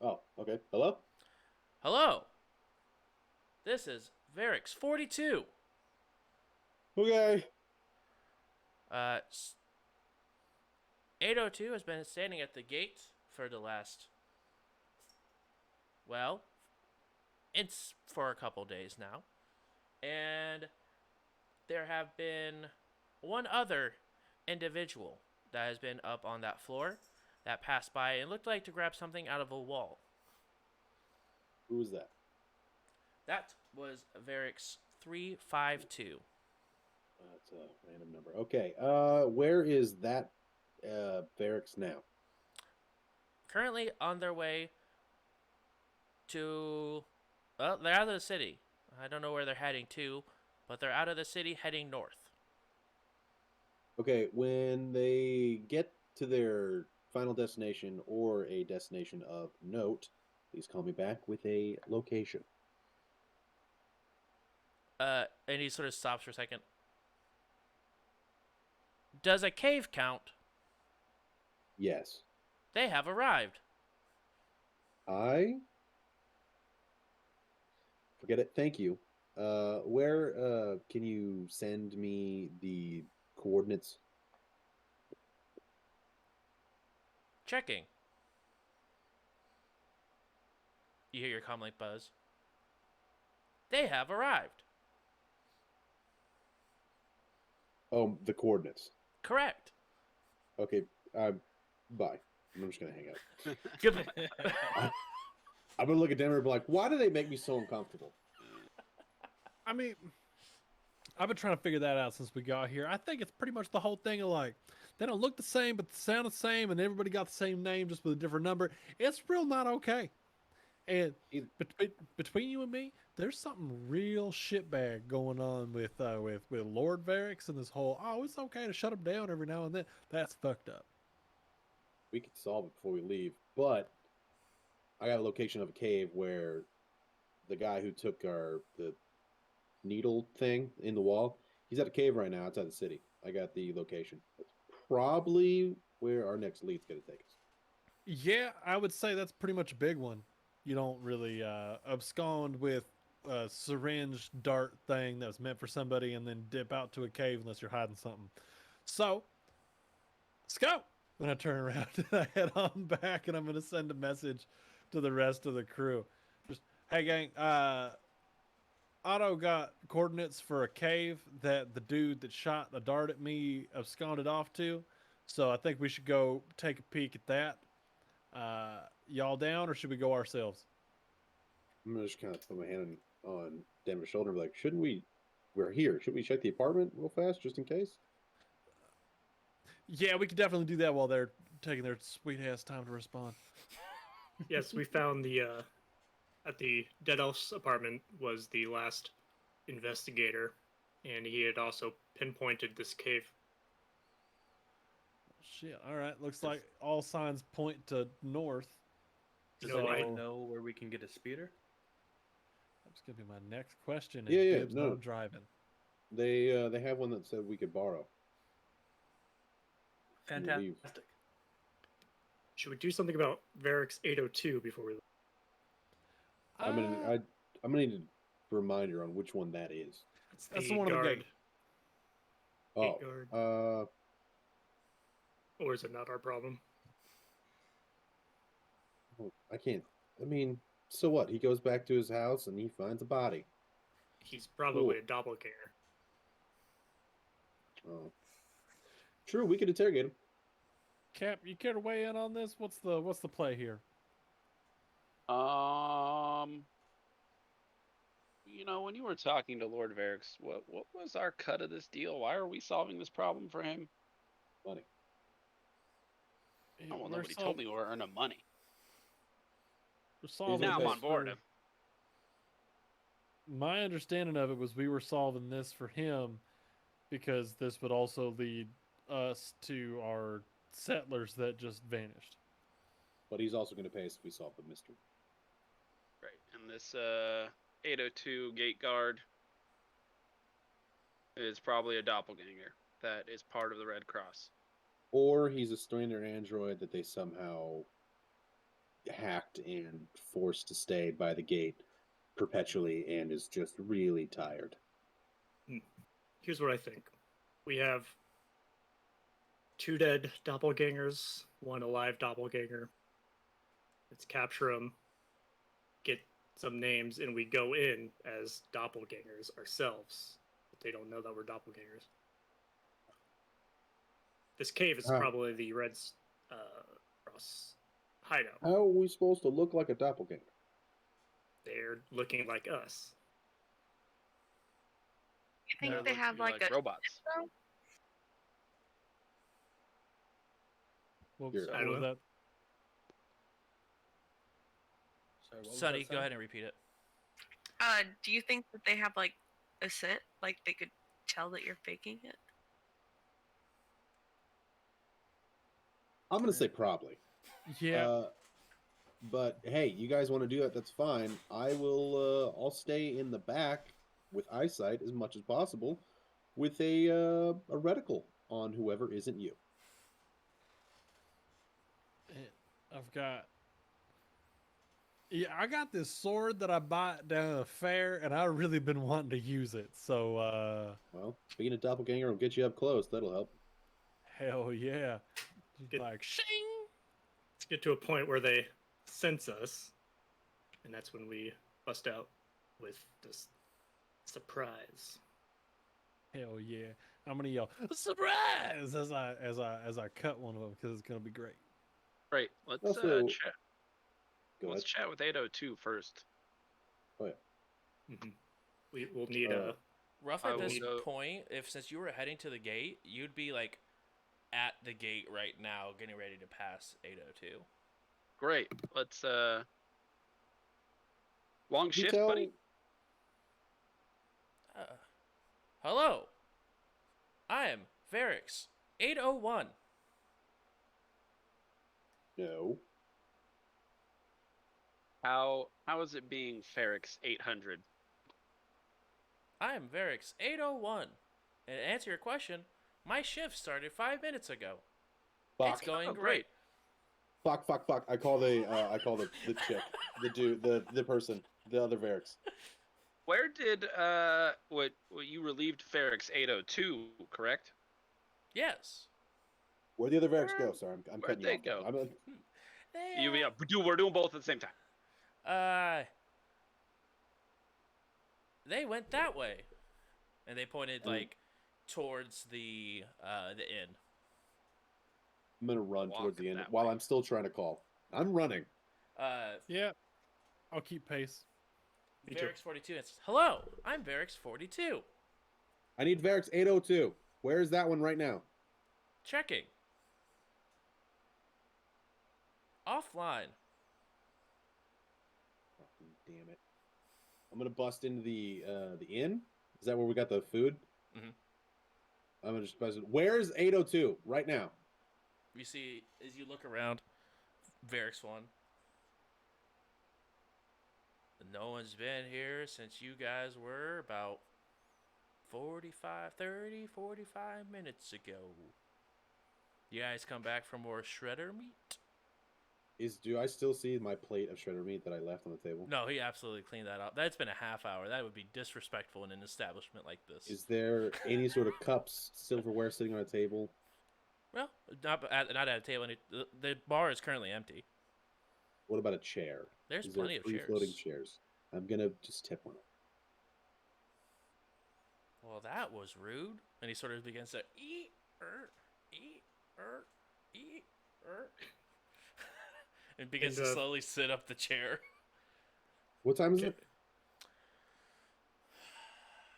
Oh, okay. Hello? Hello. This is Varix 42. Okay. 802 has been standing at the gate for the last, well, it's for a couple days now. And there have been one other individual that has been up on that floor that passed by and looked like to grab something out of a wall. Who was that? That was Varix 352. That's a random number. Okay. Where is that barracks now? Currently on their way to, well, they're out of the city. I don't know where they're heading to, but they're out of the city heading north. Okay, when they get to their final destination or a destination of note, please call me back with a location. And he sort of stops for a second. Does a cave count? Yes. They have arrived. I forget it. Thank you. Where can you send me the coordinates? Checking. You hear your comlink buzz. They have arrived. Oh, the coordinates. Correct. Okay. Bye. I'm just gonna hang up. Goodbye. I'm gonna look at Denver and be like, why do they make me so uncomfortable? I mean, I've been trying to figure that out since we got here. I think it's pretty much the whole thing of like, they don't look the same, but sound the same, and everybody got the same name just with a different number. It's real not okay. And between you and me, there's something real shitbag going on with Lord Varix and this whole, oh, it's okay to shut him down every now and then. That's fucked up. We could solve it before we leave, but I got a location of a cave where the guy who took the needle thing in the wall, he's at a cave right now outside the city. I got the location. That's probably where our next lead's gonna take us. Yeah, I would say that's pretty much a big one. You don't really abscond with a syringe dart thing that was meant for somebody and then dip out to a cave unless you're hiding something. So, let's go. Then I turn around and I head on back, and I'm going to send a message to the rest of the crew. Just, hey, gang, Otto got coordinates for a cave that the dude that shot a dart at me absconded off to. So I think we should go take a peek at that. Y'all down, or should we go ourselves? I'm gonna just kind of put my hand on Denver's shoulder and be like, shouldn't we? We're here. Should we check the apartment real fast just in case? Yeah, we could definitely do that while they're taking their sweet ass time to respond. Yes, we found the at the Dead Elf's apartment was the last investigator, and he had also pinpointed this cave. Shit. All right. Looks like all signs point to north. Does No, anyone I- know where we can get a speeder? That's gonna be my next question. Yeah, yeah, Dibs no. on driving. They have one that said we could borrow. Fantastic. Should we do something about Varric's 802 before we leave? I'm gonna need a reminder on which one that is. It's That's the one on the gate. Oh, guard. Or is it not our problem? I can't. I mean, so what? He goes back to his house and he finds a body. He's probably Cool. a doppelganger. Oh, true. We could interrogate him. Cap, you care to weigh in on this? What's the play here? When you were talking to Lord Varix, what was our cut of this deal? Why are we solving this problem for him? Money. Oh, well, We're nobody sol- told me we were earning money. we're solving Now I'm this on board for- him. My understanding of it was we were solving this for him because this would also lead us to our settlers that just vanished. But he's also going to pay us if we solve the mystery. Right. And this 802 gate guard is probably a doppelganger that is part of the Red Cross. Or he's a standard android that they somehow hacked and forced to stay by the gate perpetually and is just really tired. Here's what I think. We have 2 dead doppelgangers, 1 alive doppelganger. Let's capture them, get some names, and we go in as doppelgangers ourselves. But they don't know that we're doppelgangers. This cave is probably the Red Cross hideout. How are we supposed to look like a doppelganger? They're looking like us. You think They're they have looking like a robots. though? What Here, what I don't was know. that? Sorry, what was Sonny, that, go Sonny? ahead and repeat it. Do you think that they have like a scent? Like they could tell that you're faking it? I'm going to say probably. Yeah. But hey, you guys want to do that? That's fine. I will. I'll stay in the back with eyesight as much as possible, with a reticle on whoever isn't you. I've got. Yeah, I got this sword that I bought down at a fair, and I've really been wanting to use it. So, Well, being a doppelganger will get you up close. That'll help. hell yeah. Get- Like, shing! Let's get to a point where they sense us, and that's when we bust out with this surprise. Hell yeah. I'm gonna yell, surprise! As I cut one of them, because it's gonna be great. Right. Let's Also- chat. Go Let's ahead. chat with 802 first. Oh yeah. We will need a. Rough I at will this go- point, since you were heading to the gate, you'd be like at the gate right now, getting ready to pass 802. Great. Let's long You shift, tell- buddy. Hello, I am Varix 801. No. How is it being Ferrix 800? I am Varix 801. And to answer your question, my shift started 5 minutes ago. Fuck. It's going Oh, great. Fuck. I call the chick, the dude, the person, the other Varix. Where did what you relieved Ferrix 802, correct? Yes. Where'd the other Varix go? Sorry, I'm Where'd cutting you they off. there. go? I'm They, We're doing both at the same time. They went that way, and they pointed Oh. like towards the inn. I'm gonna run Walk towards the end that while way. I'm still trying to call. I'm running. Yeah, I'll keep pace. Me too. Varix42 says, "Hello, I'm Varix42. I need Varix 802. Where is that one right now? Checking. Offline. Fucking damn it! I'm gonna bust into the inn. Is that where we got the food? Mhm. I'm gonna just bust it. Where's 802 right now? You see, as you look around, Varix1. No one's been here since you guys were about 45 minutes ago. You guys come back for more shredder meat? Do I still see my plate of shredder meat that I left on the table? No, he absolutely cleaned that up. That's been a half hour. That would be disrespectful in an establishment like this. Is there any sort of cups, silverware sitting on a table? Well, not at a table. The bar is currently empty. What about a chair? There's Is there plenty of free chairs. floating chairs? I'm gonna just tip one. Well, that was rude. And he sort of begins to eat, and begins And, to slowly sit up the chair. What time is it?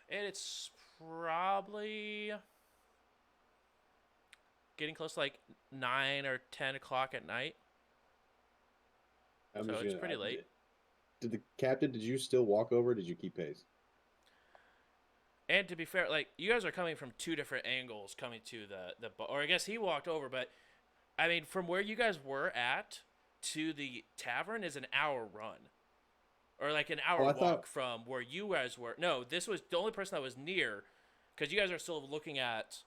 And it's probably getting close to like 9 or 10 o'clock at night. I'm So just it's gonna- pretty late. Did the captain? Did you still walk over? Or did you keep pace? And to be fair, like you guys are coming from two different angles coming to the bar. Or I guess he walked over, but I mean, from where you guys were at to the tavern is an hour run. Or like an hour Oh, I walk thought- from where you guys were. No, this was the only person that was near, because you guys are still looking at.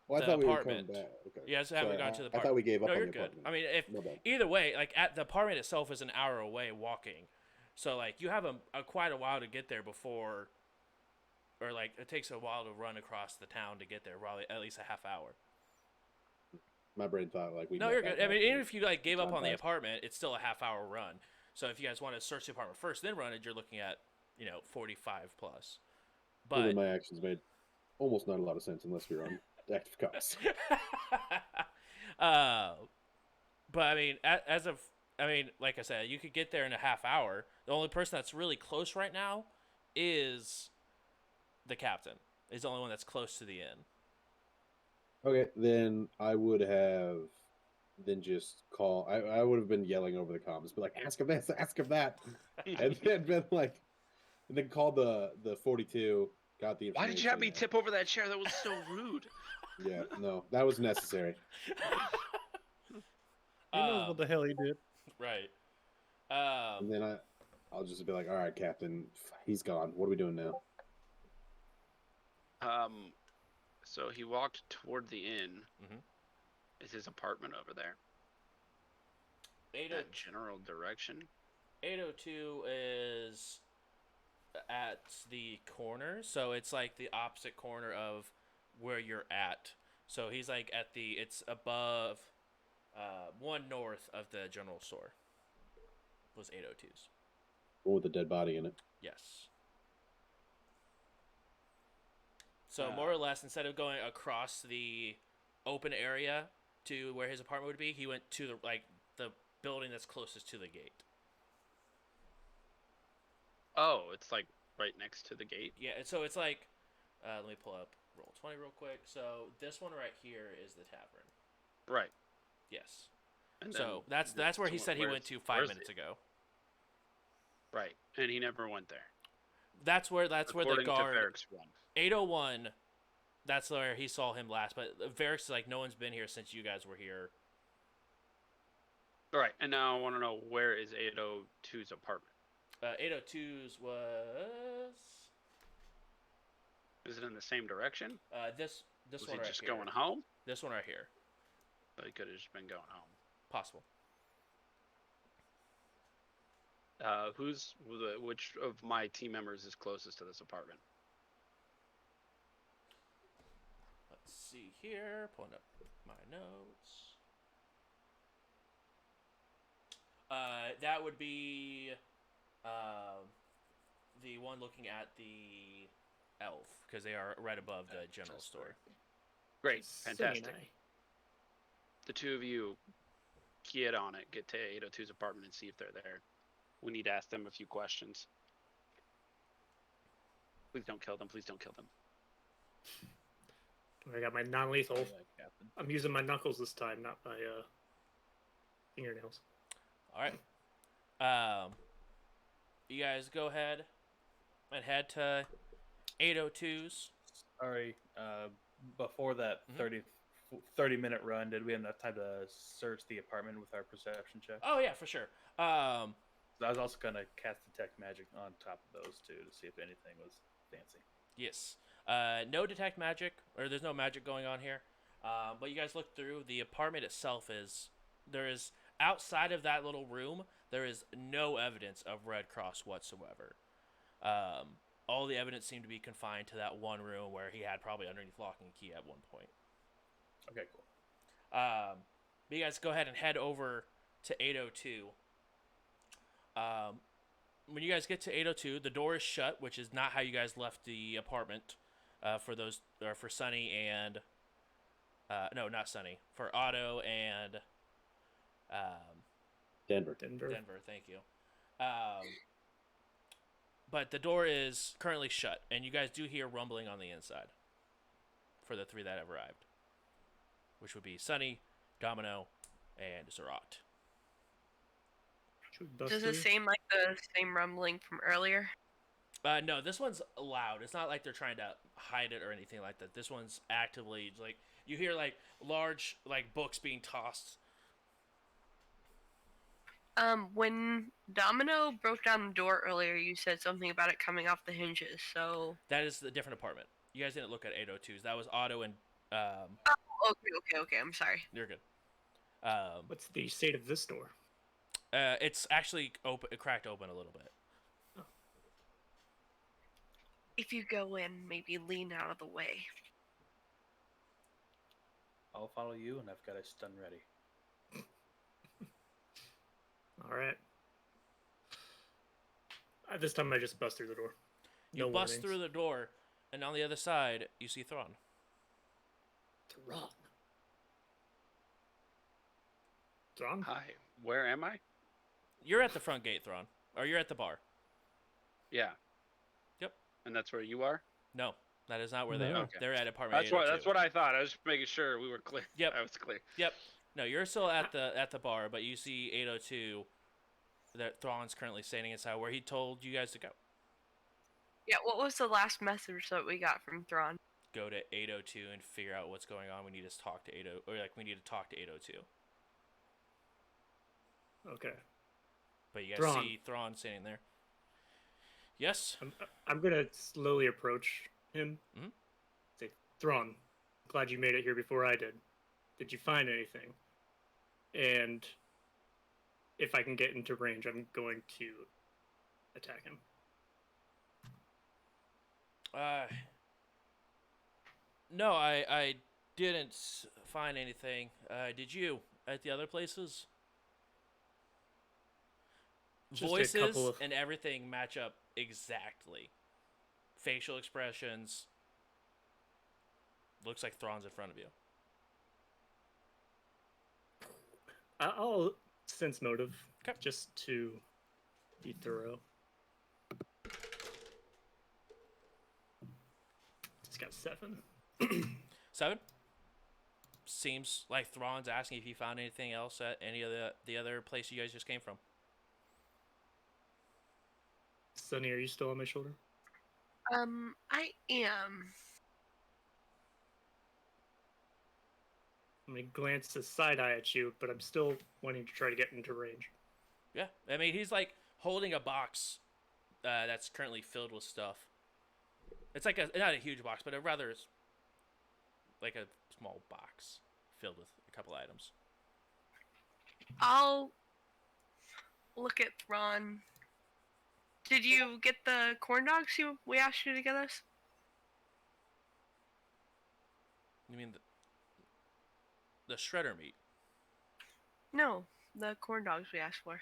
Well, I The thought we were apartment. coming back. Okay. You guys haven't Sorry, gone to the I apartment. thought we gave up No, on you're the good. apartment. I mean, if My bad. either way, like at the apartment itself is an hour away walking, so like you have a quite a while to get there before, or like it takes a while to run across the town to get there. Probably at least a half hour. My brain thought like we. No, met you're back good. I up mean, and even if you like gave up time on the passed. apartment, it's still a half hour run. So if you guys want to search the apartment first, then run it, you're looking at 45 plus. Well, then But my actions made almost not a lot of sense unless we were on active cops. But I mean, like I said, you could get there in a half hour. The only person that's really close right now is the captain. Is the only one that's close to the inn. Okay, then I would have then just call. I would have been yelling over the comms, but like, ask him this, ask him that, and then been like, and then called the 42. Got the Why information. did you have me and- tip over that chair? That was so rude. Yeah, no, that was necessary. He knows what the hell he did. Right. And then I'll just be like, all right, Captain, he's gone. What are we doing now? So he walked toward the inn. Mhm. Is his apartment over there? That general direction. 802 is at the corner, so it's like the opposite corner of where you're at. So he's like it's above, one north of the general store. Was 802's. One with the dead body in it. Yes. So more or less, instead of going across the open area to where his apartment would be, he went to the building that's closest to the gate. Oh, it's like right next to the gate. Yeah, and so it's like, let me pull up Roll20 real quick. So this one right here is the tavern. Right. Yes. And So then that's where he so said he went to 5 where's minutes it? ago. Right, and he never went there. That's where the According guard to Varric's run. 801. That's where he saw him last. But Varric's like, no one's been here since you guys were here. All right, and now I want to know, where is 802's apartment? 802's was Is it in the same direction? this Was one he right just here. going home? This one right here. But he could have just been going home. Possible. Which of my team members is closest to this apartment? Let's see here. Pulling up my notes. That would be the one looking at the elf because they are right above the general store. Great, Sunny and fantastic. I. The two of you get on it, get to 802's apartment and see if they're there. We need to ask them a few questions. Please don't kill them. Please don't kill them. I got my non-lethal. Yeah, Captain. I'm using my knuckles this time, not my fingernails. All right. You guys go ahead and head to 802's. Sorry, before that Mhm. 30-minute run, did we have enough time to search the apartment with our perception check? Oh yeah, for sure. I was also gonna cast detect magic on top of those two to see if anything was fancy. Yes. No detect magic, or there's no magic going on here. But you guys look through the apartment itself. There is outside of that little room, there is no evidence of Red Cross whatsoever. All the evidence seemed to be confined to that one room where he had probably underneath lock and key at one point. Okay, cool. But you guys go ahead and head over to 802. When you guys get to 802, the door is shut, which is not how you guys left the apartment. For Sunny and no, not Sunny, for Otto and Denver. Denver. Thank you. But the door is currently shut, and you guys do hear rumbling on the inside. For the three that have arrived, which would be Sunny, Domino, and Zerat. Should we bust Does it through? seem like the same rumbling from earlier? No, this one's loud. It's not like they're trying to hide it or anything like that. This one's actively like you hear like large like books being tossed. When Domino broke down the door earlier, you said something about it coming off the hinges. So, That is the different apartment. You guys didn't look at 802s. That was Otto and okay. I'm sorry. you're good. What's the state of this door? It's actually cracked open a little bit. If you go in, maybe lean out of the way. I'll follow you, and I've got a stun ready. All right. This time I just bust through the door. You No bust warnings. through the door, and on the other side, you see Thrawn. Thrawn. Thrawn? Hi, where am I? You're at the front gate, Thrawn. Or you're at the bar. Yeah. Yep. And that's where you are? No, that is not where they No. are. Okay. They're at apartment That's what 802. I thought. I was just making sure we were clear. Yep. I was clear. Yep. No, you're still at the bar, but you see 802 that Thrawn's currently standing inside where he told you guys to go. Yeah, what was the last message that we got from Thrawn? Go to 802 and figure out what's going on. We need to talk to 80 or like we need to talk to 802. Okay. But you guys Thrawn. see Thrawn standing there. Yes. I'm gonna slowly approach him. Mhm. Say, Thrawn, glad you made it here before I did. Did you find anything? And if I can get into range, I'm going to attack him. No, I didn't find anything. Did you at the other places? Just a Voices couple of- and everything match up exactly. Facial expressions. Looks like Thrawn's in front of you. I'll sense motive, 'Kay. just to be thorough. Just got 7. 7? Seems like Thrawn's asking if you found anything else at any of the other place you guys just came from. Sunny, are you still on my shoulder? I am. I'm gonna glance a side eye at you, but I'm still wanting to try to get into range. Yeah, I mean he's like holding a box that's currently filled with stuff. It's like not a huge box, but a rather like a small box filled with a couple items. I'll look at Thrawn. Did you get the corn dogs we asked you to get us? You mean the shredder meat? No, the corn dogs we asked for.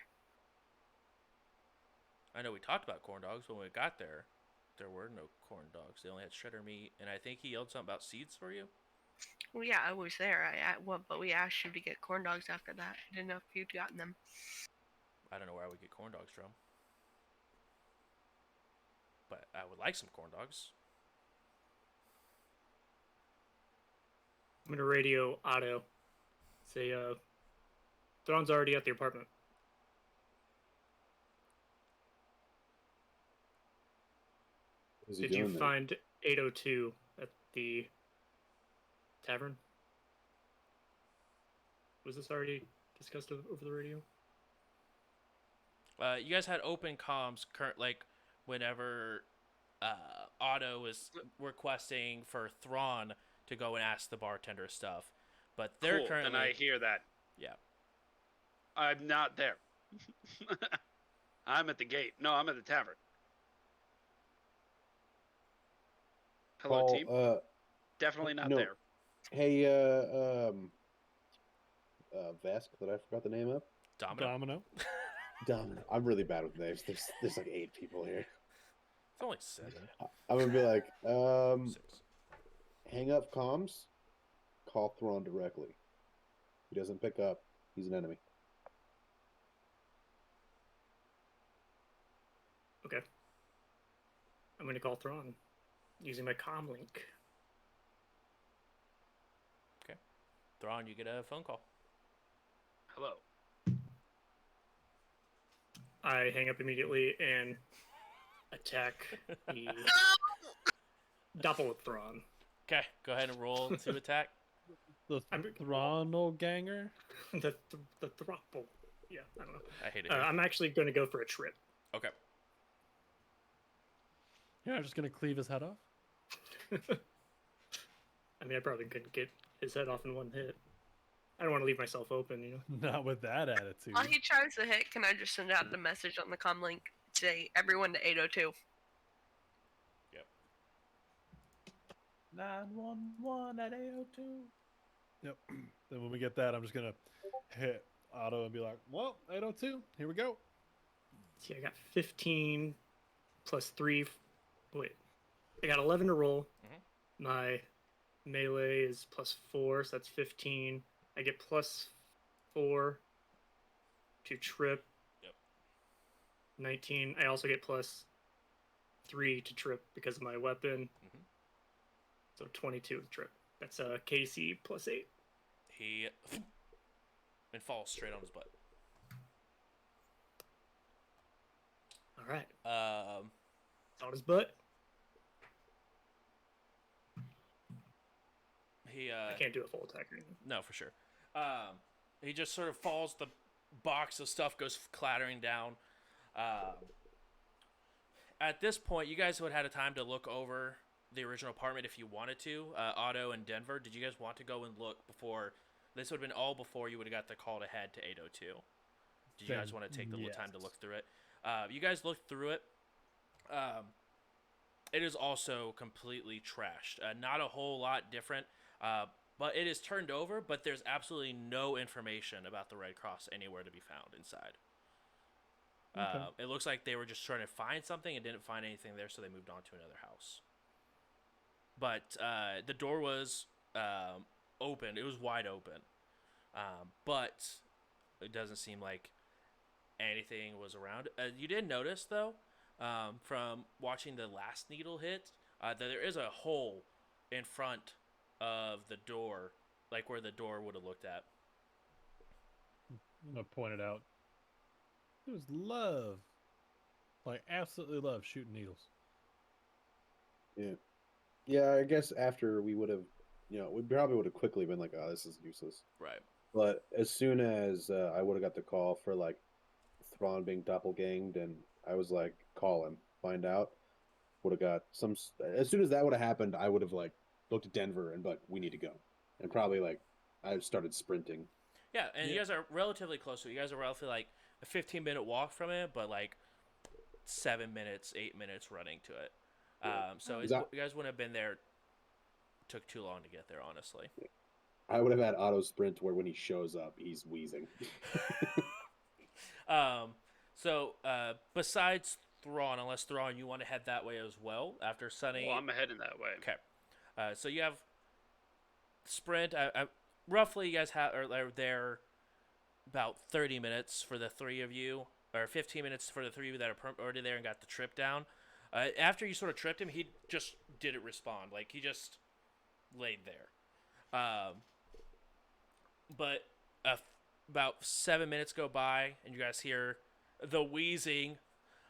I know we talked about corn dogs, but when we got there, there were no corn dogs. They only had shredder meat, and I think he yelled something about seeds for you. Well, yeah, I was there. Well, but we asked you to get corn dogs after that. I didn't know if you'd gotten them. I don't know where I would get corn dogs from, but I would like some corn dogs. I'm gonna radio Otto. Say, Thrawn's already at the apartment. What is he Did you doing there? find 802 at the tavern? Was this already discussed over the radio? You guys had open comms, like whenever Otto was requesting for Thrawn to go and ask the bartender stuff, but they're Cool. currently. Then I hear that. Yeah. I'm not there. I'm at the gate. No, I'm at the tavern. Hello, Paul, team. Definitely not no. there. Hey, Vesk, that I forgot the name of. Domino. Domino. I'm really bad with names. There's like 8 people here. It's only 7. I'm gonna be like, 6. hang up comms, call Thrawn directly. He doesn't pick up, he's an enemy. Okay. I'm gonna call Thrawn using my comm link. Thrawn, you get a phone call. Hello. I hang up immediately and attack the Doppelganger. Okay, go ahead and roll to attack. The I'm- Thronal Ganger. the Throttle. Yeah, I don't know. I hate it. I'm actually going to go for a trip. Okay. You're not just gonna cleave his head off. I mean, I probably couldn't get his head off in one hit. I don't want to leave myself open, you know. Not with that attitude. While he tries to hit, can I just send out a message on the comm link? Say everyone to 802. 911 at 802. Yep. Then when we get that, I'm just gonna hit Otto and be like, "Well, 802, here we go." See, I got 15 plus 3. Wait. I got 11 to roll. Mhm. My melee is plus 4, so that's 15. I get plus 4 to trip. Yep. 19. I also get plus 3 to trip because of my weapon. Mhm. So 22 to trip. That's a KC plus 8. He and falls straight on his butt. All right. Um, On his butt. he I can't do a full attack or anything. No, for sure. He just sort of falls. The box of stuff goes clattering down. At this point, you guys would have had a time to look over the original apartment if you wanted to. Otto and Denver, did you guys want to go and look before? This would have been all before you would have got the call to head to 802. Did you guys want to take the little time to Yes. look through it? You guys looked through it. It is also completely trashed. Not a whole lot different, but it is turned over. But there's absolutely no information about the Red Cross anywhere to be found inside. Okay. It looks like they were just trying to find something and didn't find anything there, so they moved on to another house. But the door was open. It was wide open. But it doesn't seem like anything was around. You did notice, though, from watching the last needle hit, that there is a hole in front of the door, like where the door would have looked at. I'm gonna point it out. It was love. Like, absolutely love shooting needles. Yeah. Yeah, I guess after we would have, we probably would have quickly been like, oh, this is useless. Right. But as soon as I would have got the call for like Thrawn being doppelganged, and I was like, call him, find out, would have got some. As soon as that would have happened, I would have like looked at Denver and like, we need to go, and probably like I started sprinting. Yeah, and you Yeah. guys are relatively close to it. You guys are roughly like a 15-minute walk from it, but like 7 minutes, 8 minutes running to it. So Is that- you guys wouldn't have been there. Took too long to get there, honestly. I would have had auto sprint where when he shows up, he's wheezing. So, besides Thrawn, unless Thrawn, you want to head that way as well after Sunny. Well, I'm heading that way. Okay. So you have sprint. Roughly, you guys are there about 30 minutes for the three of you, or 15 minutes for the three of you that are already there and got the trip down. After you sort of tripped him, he just didn't respond. Like, he just laid there. But about 7 minutes go by, and you guys hear the wheezing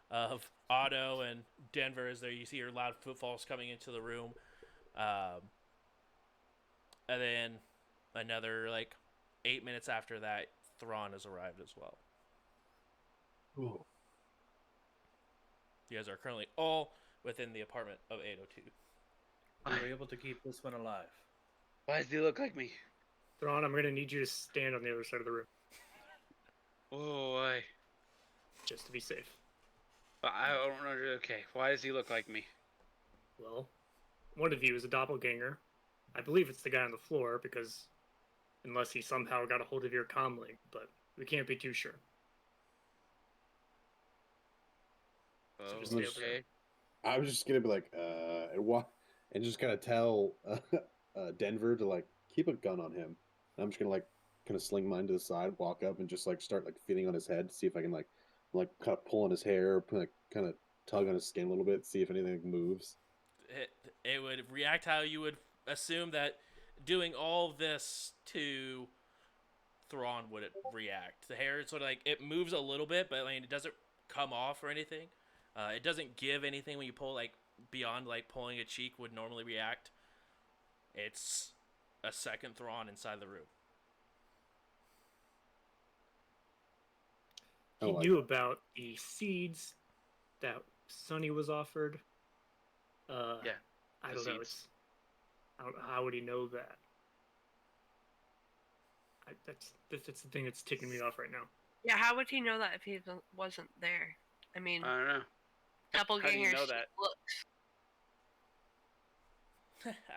of Otto and Denver as there. You see your loud footfalls coming into the room. And then another, 8 minutes after that, Thrawn has arrived as well. Ooh. You guys are currently all within the apartment of 802. We were able to keep this one alive. Why does he look like me? Thrawn, I'm gonna need you to stand on the other side of the room, Oh, why? just to be safe. I don't know. Okay, why does he look like me? Well, one of you is a doppelganger. I believe it's the guy on the floor, because unless he somehow got a hold of your comm link, but we can't be too sure. Oh, just stay over there. okay. I was just gonna be like, and just kind of tell Denver to keep a gun on him. And I'm just gonna kind of sling mine to the side, walk up, and just start feeling on his head, see if I can kind of pull on his hair, kind of tug on his skin a little bit, see if anything moves. It would react how you would assume that doing all this to Thrawn would react. The hair sort of it moves a little bit, but it doesn't come off or anything. It doesn't give anything when you pull beyond pulling a cheek would normally react. It's a second Thrawn inside the room. He knew about the seeds that Sonny was offered. Yeah, I the don't know. seeds. How would he know that? That's the thing that's ticking me off right now. Yeah, how would he know that if he wasn't there? I mean, I don't know. doppelganger know that? looks.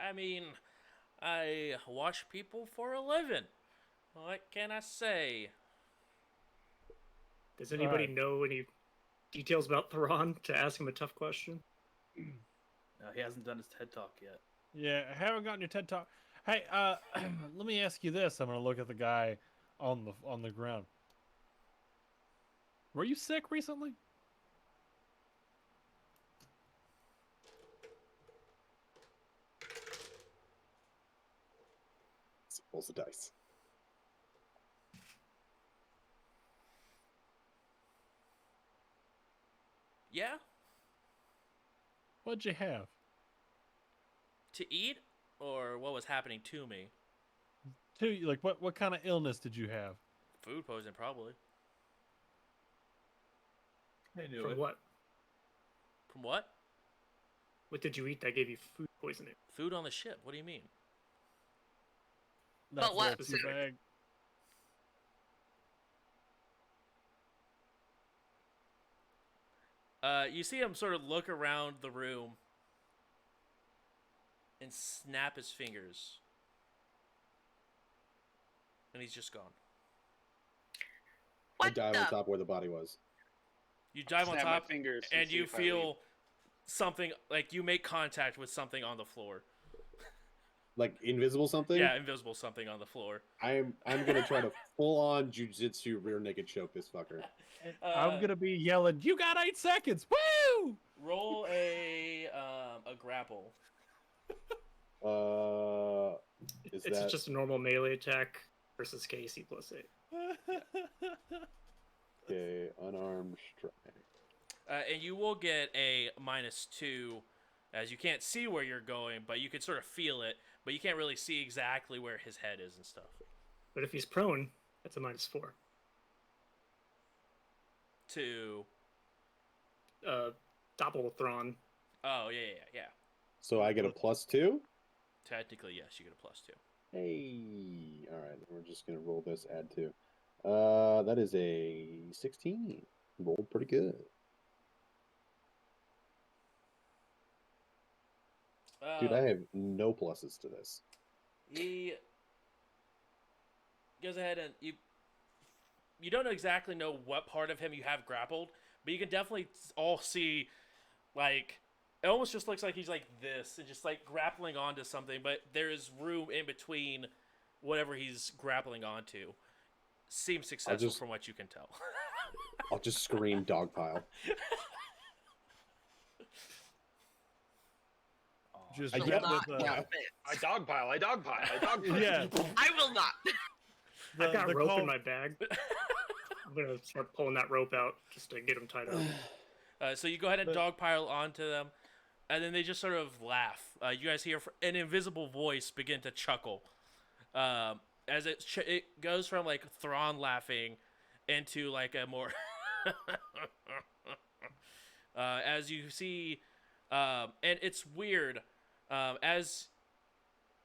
I mean, I watch people for a living. What can I say? Does anybody Alright. know any details about Thrawn to ask him a tough question? No, he hasn't done his TED talk yet. Yeah, I haven't gotten your TED talk. Hey, let me ask you this. I'm gonna look at the guy on the ground. Were you sick recently? Rolls the dice. Yeah, What'd you have? to eat, or what was happening to me? What kind of illness did you have? Food poisoning, probably. I knew From it. what? From what? What did you eat that gave you food poisoning? Food on the ship. What do you mean? But what- That's the bag. You see him sort of look around the room and snap his fingers. And he's just gone. I What dive the? on top where the body was. You dive on Snap my top, fingers and see you if I leave. feel something, you make contact with something on the floor. Like invisible something? Yeah, invisible something on the floor. I'm gonna try to full on jujitsu rear naked choke this fucker. I'm gonna be yelling, "You got 8 seconds! Woo!" Roll a grapple. Is It's that just a normal melee attack versus KC plus 8. okay? Unarmed strike. And you will get a -2, as you can't see where you're going, but you can sort of feel it, but you can't really see exactly where his head is and stuff. But if he's prone, that's a -4. To Doppelthron. oh yeah. So I get a +2. Technically, yes, you get a +2. Hey, all right. We're just gonna roll this. Add 2. That is a 16. Rolled pretty good. Dude, I have no pluses to this. He goes ahead and you don't exactly know what part of him you have grappled, but you can definitely all see, like, it almost just looks like he's like this and just like grappling onto something, but there is room in between whatever he's grappling onto. Seems successful just- from what you can tell. I'll just scream dogpile. Oh, Just I will yell- not with drop it. I dogpile. I dogpile. yeah. I will not. I've got the rope call, in my bag. I'm gonna start pulling that rope out just to get him tied up. So you go ahead and But- dogpile onto them, and then they just sort of laugh. You guys hear an invisible voice begin to chuckle, as it goes from like Thrawn laughing into like a more as you see, and it's weird as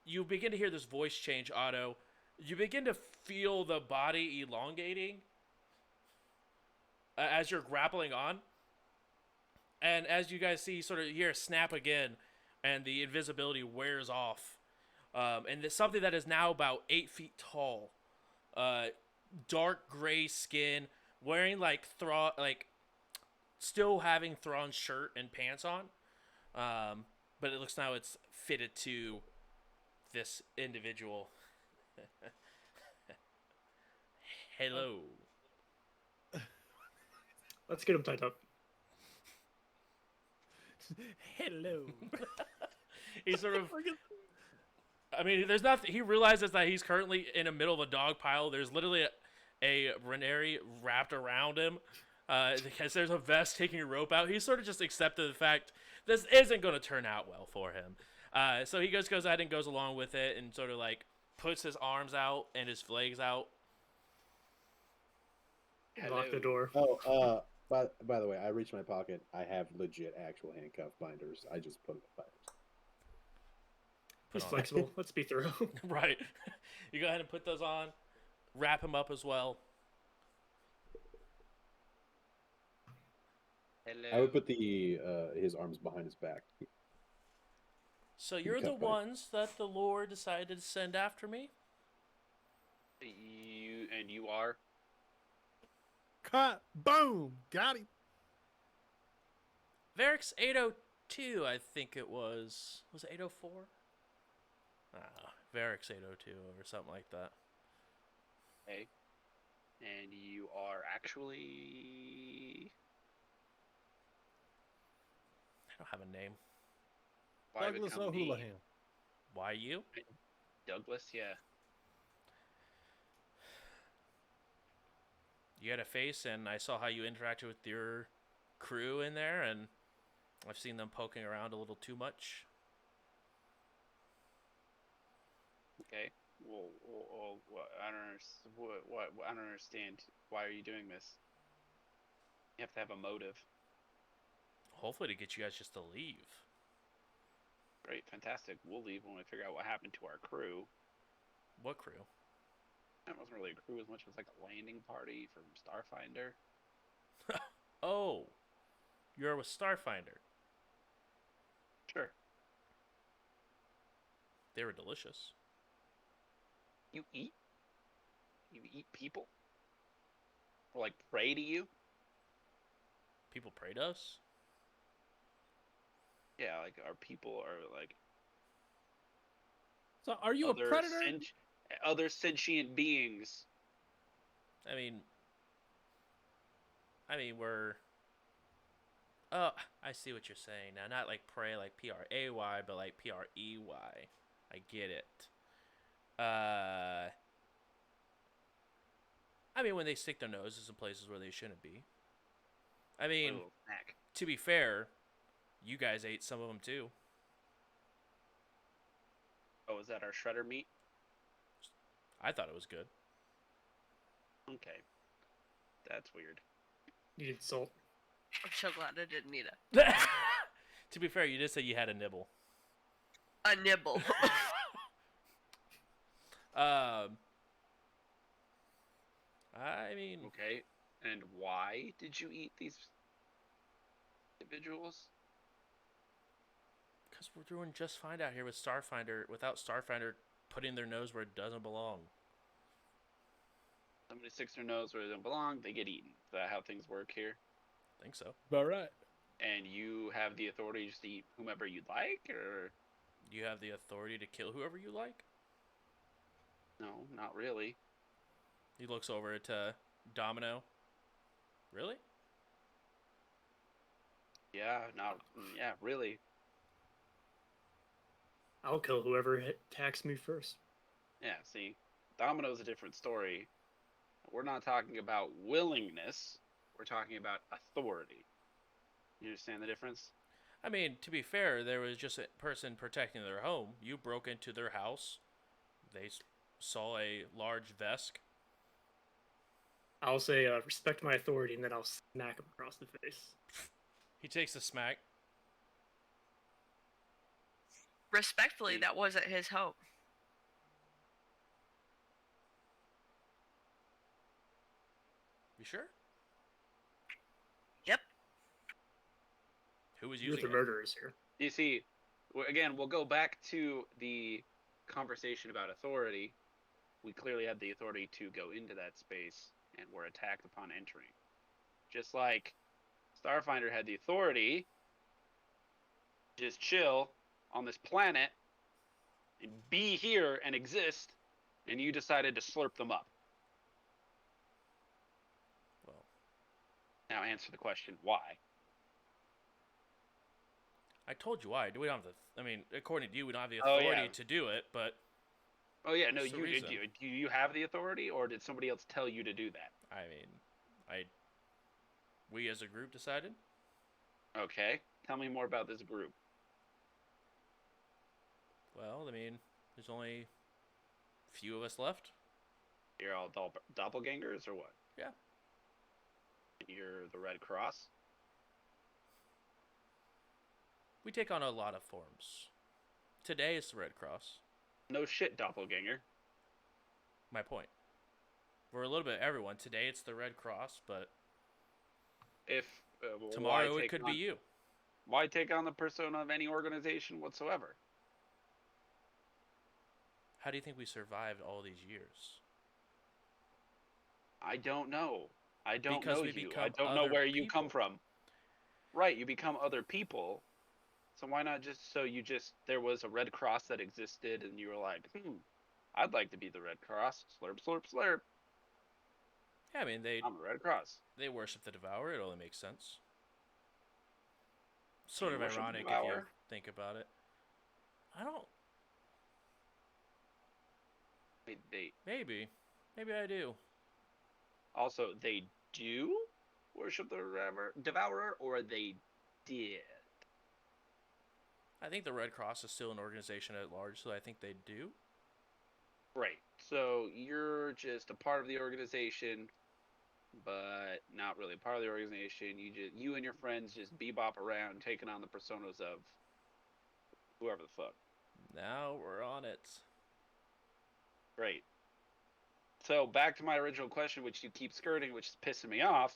you begin to hear this voice change, Otto. You begin to feel the body elongating as you're grappling on. And as you guys see, sort of, you hear a snap again, and the invisibility wears off. And it's something that is now about 8 feet tall. Dark gray skin, wearing like still having Thrawn's shirt and pants on. But it looks now it's fitted to this individual. Hello. Let's get him tied up. Hello. He sort of. I mean, there's nothing. He realizes that he's currently in the middle of a dog pile. There's literally a Reneri wrapped around him. Because there's a vest taking a rope out. He sort of just accepted the fact this isn't going to turn out well for him. So he goes ahead and goes along with it and sort of like puts his arms out and his legs out. Lock the door. Oh, by the way, I reached my pocket. I have legit actual handcuff binders. I just put them in binders. He's on. flexible. Let's be thorough. Right. You go ahead and put those on. Wrap him up as well. Hello. I would put the his arms behind his back. So you're the cut by. ones that the Lord decided to send after me? You are. Cut. Boom. Got him. Varix 802, I think it was. Was it 804? Varix 802 or something like that. Okay. And you are actually. I don't have a name. Why Douglas become me? O'Houlihan. Why you? Douglas, yeah. You had a face, and I saw how you interacted with your crew in there, and I've seen them poking around a little too much. Okay. Well, I don't understand. I don't understand. Why are you doing this? You have to have a motive. Hopefully to get you guys just to leave. Great, fantastic. We'll leave when we figure out what happened to our crew. What crew? That wasn't really a crew as much as like a landing party from Starfinder. Oh, you're with Starfinder. Sure. They were delicious. You eat? You eat people? Or like pray to you? People pray to us? Yeah, like our people are like So are you a other predator? other sentient beings. I mean, we're. Oh, I see what you're saying now. Not like pray, like P-R-A-Y, but like P-R-E-Y. I get it. I mean, when they stick their noses in places where they shouldn't be. I mean, Little snack. to be fair, you guys ate some of them too. Oh, is that our shredder meat? I thought it was good. Okay. That's weird. Needed salt. I'm so glad I didn't eat it. To be fair, you did say you had a nibble. A nibble. I mean, Okay. And why did you eat these individuals? because we're doing just fine out here with Starfinder, without Starfinder putting their nose where it doesn't belong. Somebody sticks their nose where they don't belong, they get eaten. Is that how things work here? I think so. About right. And you have the authority to eat whomever you'd like, or You have the authority to kill whoever you like. no, not really. He looks over to Domino. Really? Yeah, not yeah, really. I'll kill whoever attacks me first. Yeah, see, Domino's a different story. We're not talking about willingness. We're talking about authority. You understand the difference? I mean, to be fair, there was just a person protecting their home. You broke into their house. They saw a large Vesk. I'll say, respect my authority, and then I'll smack him across the face. He takes a smack. Respectfully, that wasn't his home. You sure? Yep. Who was You're using the it? murderers here. You see, again, we'll go back to the conversation about authority. We clearly had the authority to go into that space and were attacked upon entering. Just like Starfinder had the authority to just chill on this planet and be here and exist, and you decided to slurp them up. Well, Now answer the question, why? I told you why. We don't have the. I mean, according to you, we don't have the Oh, authority yeah. to do it. But Oh yeah, no, What's the you reason? do you have the authority, or did somebody else tell you to do that? I mean, we as a group decided. Okay, tell me more about this group. Well, I mean, there's only a few of us left. You're all doppelgangers, or what? Yeah. You're the Red Cross. We take on a lot of forms. Today it's the Red Cross. No shit, doppelganger. My point. We're a little bit everyone. Today it's the Red Cross, but If tomorrow why it take could on, be you. Why take on the persona of any organization whatsoever? How do you think we survived all these years? I don't know. I don't Because know we you. become I don't know other where you come people. from. Right, you become other people. So why not just there was a Red Cross that existed and you were like, I'd like to be the Red Cross. Slurp, slurp, slurp. Yeah, I mean I'm the Red Cross. they worship the Devourer. It only makes sense. Do Sort you of worship the ironic if you Devourer? think about it. I don't. Maybe I do. Also, they do worship the Devourer, or they did. I think the Red Cross is still an organization at large, so I think they do. Right. So you're just a part of the organization, but not really a part of the organization. You and your friends just bebop around, taking on the personas of whoever the fuck. Now we're on it. Great. So back to my original question, which you keep skirting, which is pissing me off.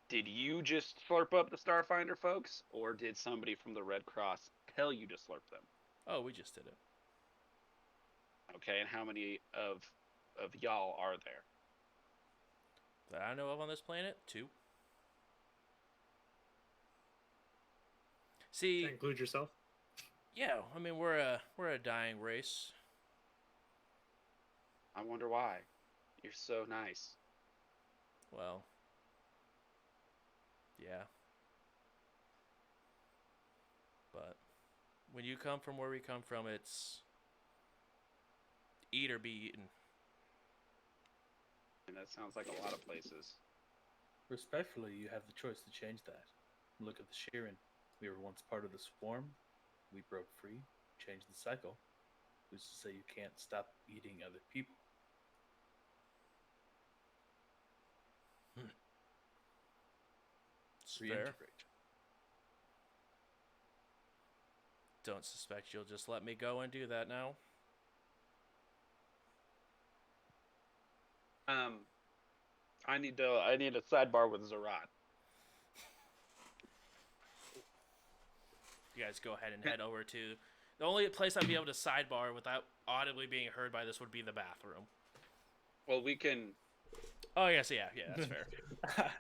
Did you just slurp up the Starfinder folks, or did somebody from the Red Cross tell you to slurp them? Oh, we just did it. Okay, and how many of y'all are there? That I know of on this planet, 2. See, That include yourself? yeah, I mean we're a dying race. I wonder why. You're so nice. Well, yeah. But when you come from where we come from, it's eat or be eaten. And that sounds like a lot of places. Respectfully, you have the choice to change that. Look at the Sheeran. We were once part of the swarm. We broke free, changed the cycle. Who's to say you can't stop eating other people? It's fair. Reintegrate. Don't suspect you'll just let me go and do that now. I need a sidebar with Zerat. You guys go ahead and head over to the only place I'd be able to sidebar without audibly being heard by this would be the bathroom. Well, we can. Oh yes, yeah, that's fair.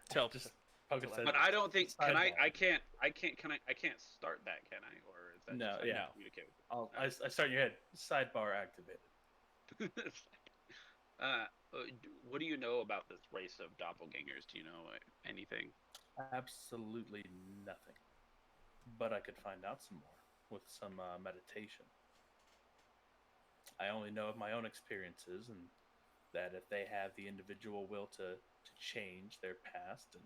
Tell Just poking But said, But I don't think. Can I? sidebar. I can't. I can't. Can I? I can't start that. Can I? Or is that No, just how yeah. you communicate? With I start in your head. Sidebar activated. What do you know about this race of doppelgangers? Do you know anything? Absolutely nothing. But I could find out some more with some meditation. I only know of my own experiences, and that if they have the individual will to change their past and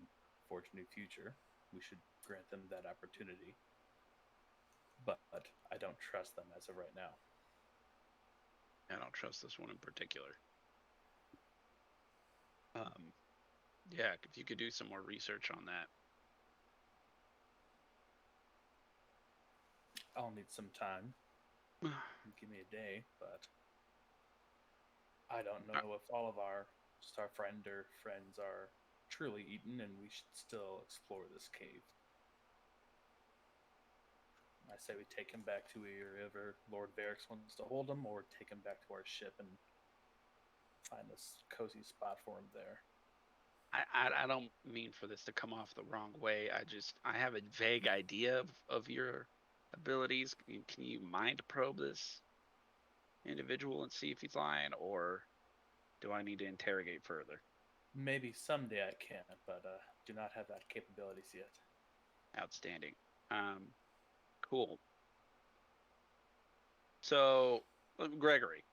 forge a new future, we should grant them that opportunity. But I don't trust them as of right now. I don't trust this one in particular. Yeah, if you could do some more research on that. I'll need some time. Give me a day, but I don't know if all of our Starfinder friends are truly eaten, and we should still explore this cave. I say we take him back to wherever Lord Varix wants to hold him, or take him back to our ship and find a cozy spot for him there. I don't mean for this to come off the wrong way. I have a vague idea of your abilities. Can you mind probe this individual and see if he's lying, or do I need to interrogate further? Maybe someday I can, but do not have that capabilities yet. Outstanding. Cool. So, Gregory,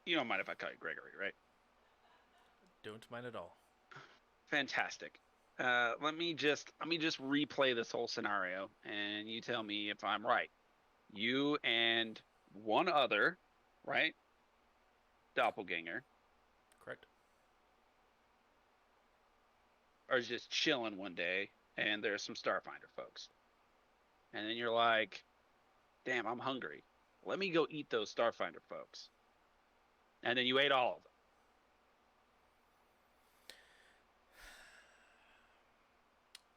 you don't mind if I call you Gregory, right? don't mind at all. Fantastic. Let me just replay this whole scenario, and you tell me if I'm right. You and one other, right? Doppelganger, Correct. are just chilling one day, and there's some Starfinder folks, and then you're like, "Damn, I'm hungry. Let me go eat those Starfinder folks." And then you ate all of them.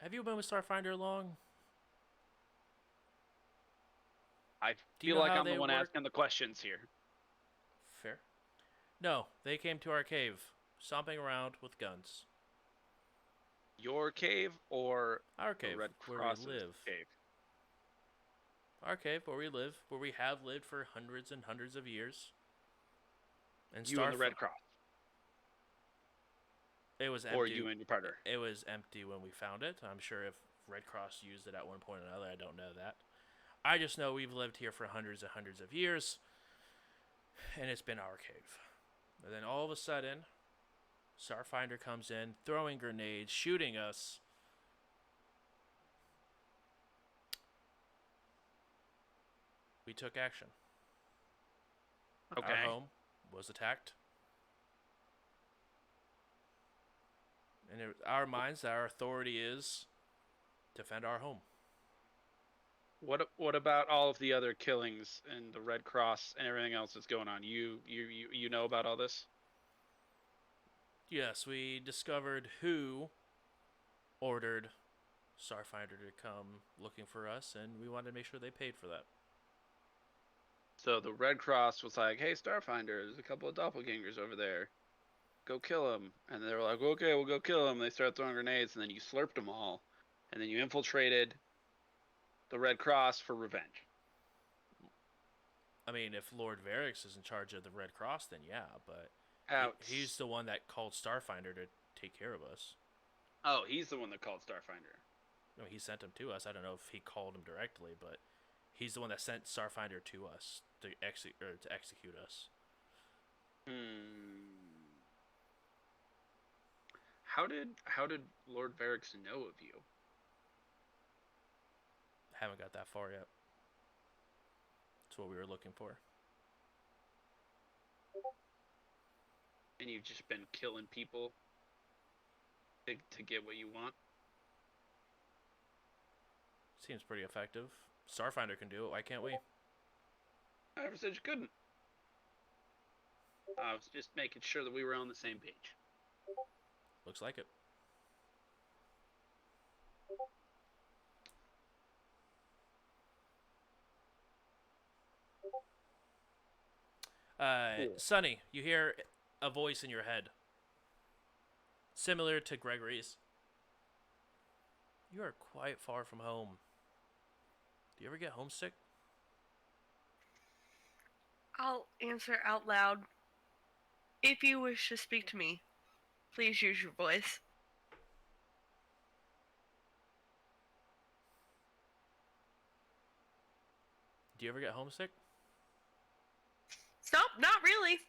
Have you been with Starfinder long? I Do you feel know like how I'm the they one work? asking the questions here. Fair. No, they came to our cave, stomping around with guns. Your cave or Our the cave, Red where we Cross's live. cave? Our cave, where we live, where we have lived for hundreds and hundreds of years. And You and the Red Cross, It was or empty. you and your partner? It was empty when we found it. I'm sure if Red Cross used it at one point or another, I don't know that. I just know we've lived here for hundreds and hundreds of years, and it's been our cave. And then all of a sudden, Starfinder comes in, throwing grenades, shooting us. We took action. Okay. Our home was attacked. And in our minds, our authority is defend our home. What about all of the other killings and the Red Cross and everything else that's going on? You know about all this? Yes, we discovered who ordered Starfinder to come looking for us, and we wanted to make sure they paid for that. So the Red Cross was like, "Hey, Starfinder, there's a couple of doppelgangers over there. Go kill them." And they were like, "Okay, we'll go kill them." They started throwing grenades, and then you slurped them all, and then you infiltrated the Red Cross for revenge. I mean, if Lord Varix is in charge of the Red Cross, then yeah, but he's Outs. the one that called Starfinder to take care of us. Oh, he's the one that called Starfinder. I mean, he sent him to us. I don't know if he called him directly, but he's the one that sent Starfinder to us to execute us. How did Lord Varix know of you? Haven't got that far yet. That's what we were looking for. And you've just been killing people to get what you want? Seems pretty effective. Starfinder can do it. Why can't we? I never said you couldn't. I was just making sure that we were on the same page. Looks like it. Cool. Sonny, you hear a voice in your head, similar to Gregory's. You are quite far from home. Do you ever get homesick? I'll answer out loud. If you wish to speak to me, please use your voice. Do you ever get homesick? Nope, not really.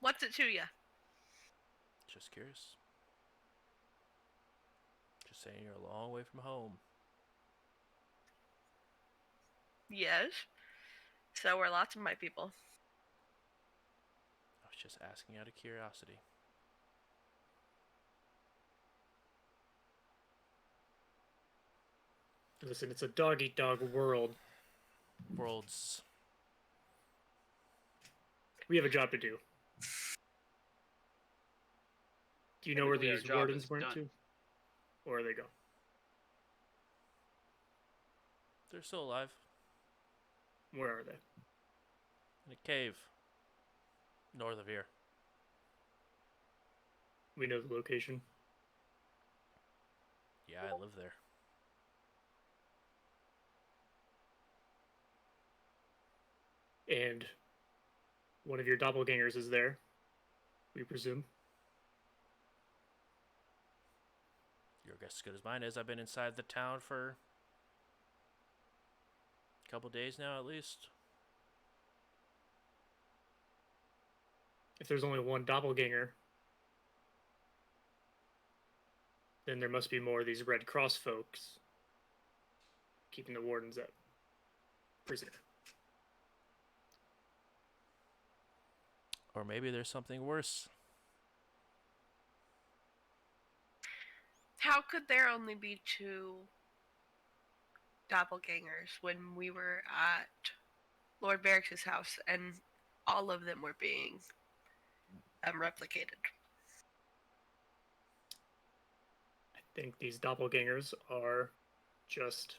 What's it to you? Just curious. Just saying you're a long way from home. Yes. So are lots of my people. I was just asking out of curiosity. Listen, it's a dog-eat-dog world. Worlds. We have a job to do. Do you know where Technically, our these job wardens is went done. to? Or where they go? They're still alive. Where are they? In a cave. North of here. We know the location. Yeah, I live there. And one of your doppelgangers is there, we presume. Your guess as good as mine is. I've been inside the town for a couple days now, at least. If there's only one doppelganger, then there must be more of these Red Cross folks keeping the wardens up prisoner. Or maybe there's something worse. How could there only be two doppelgangers when we were at Lord Barracks' house and all of them were being replicated? I think these doppelgangers are just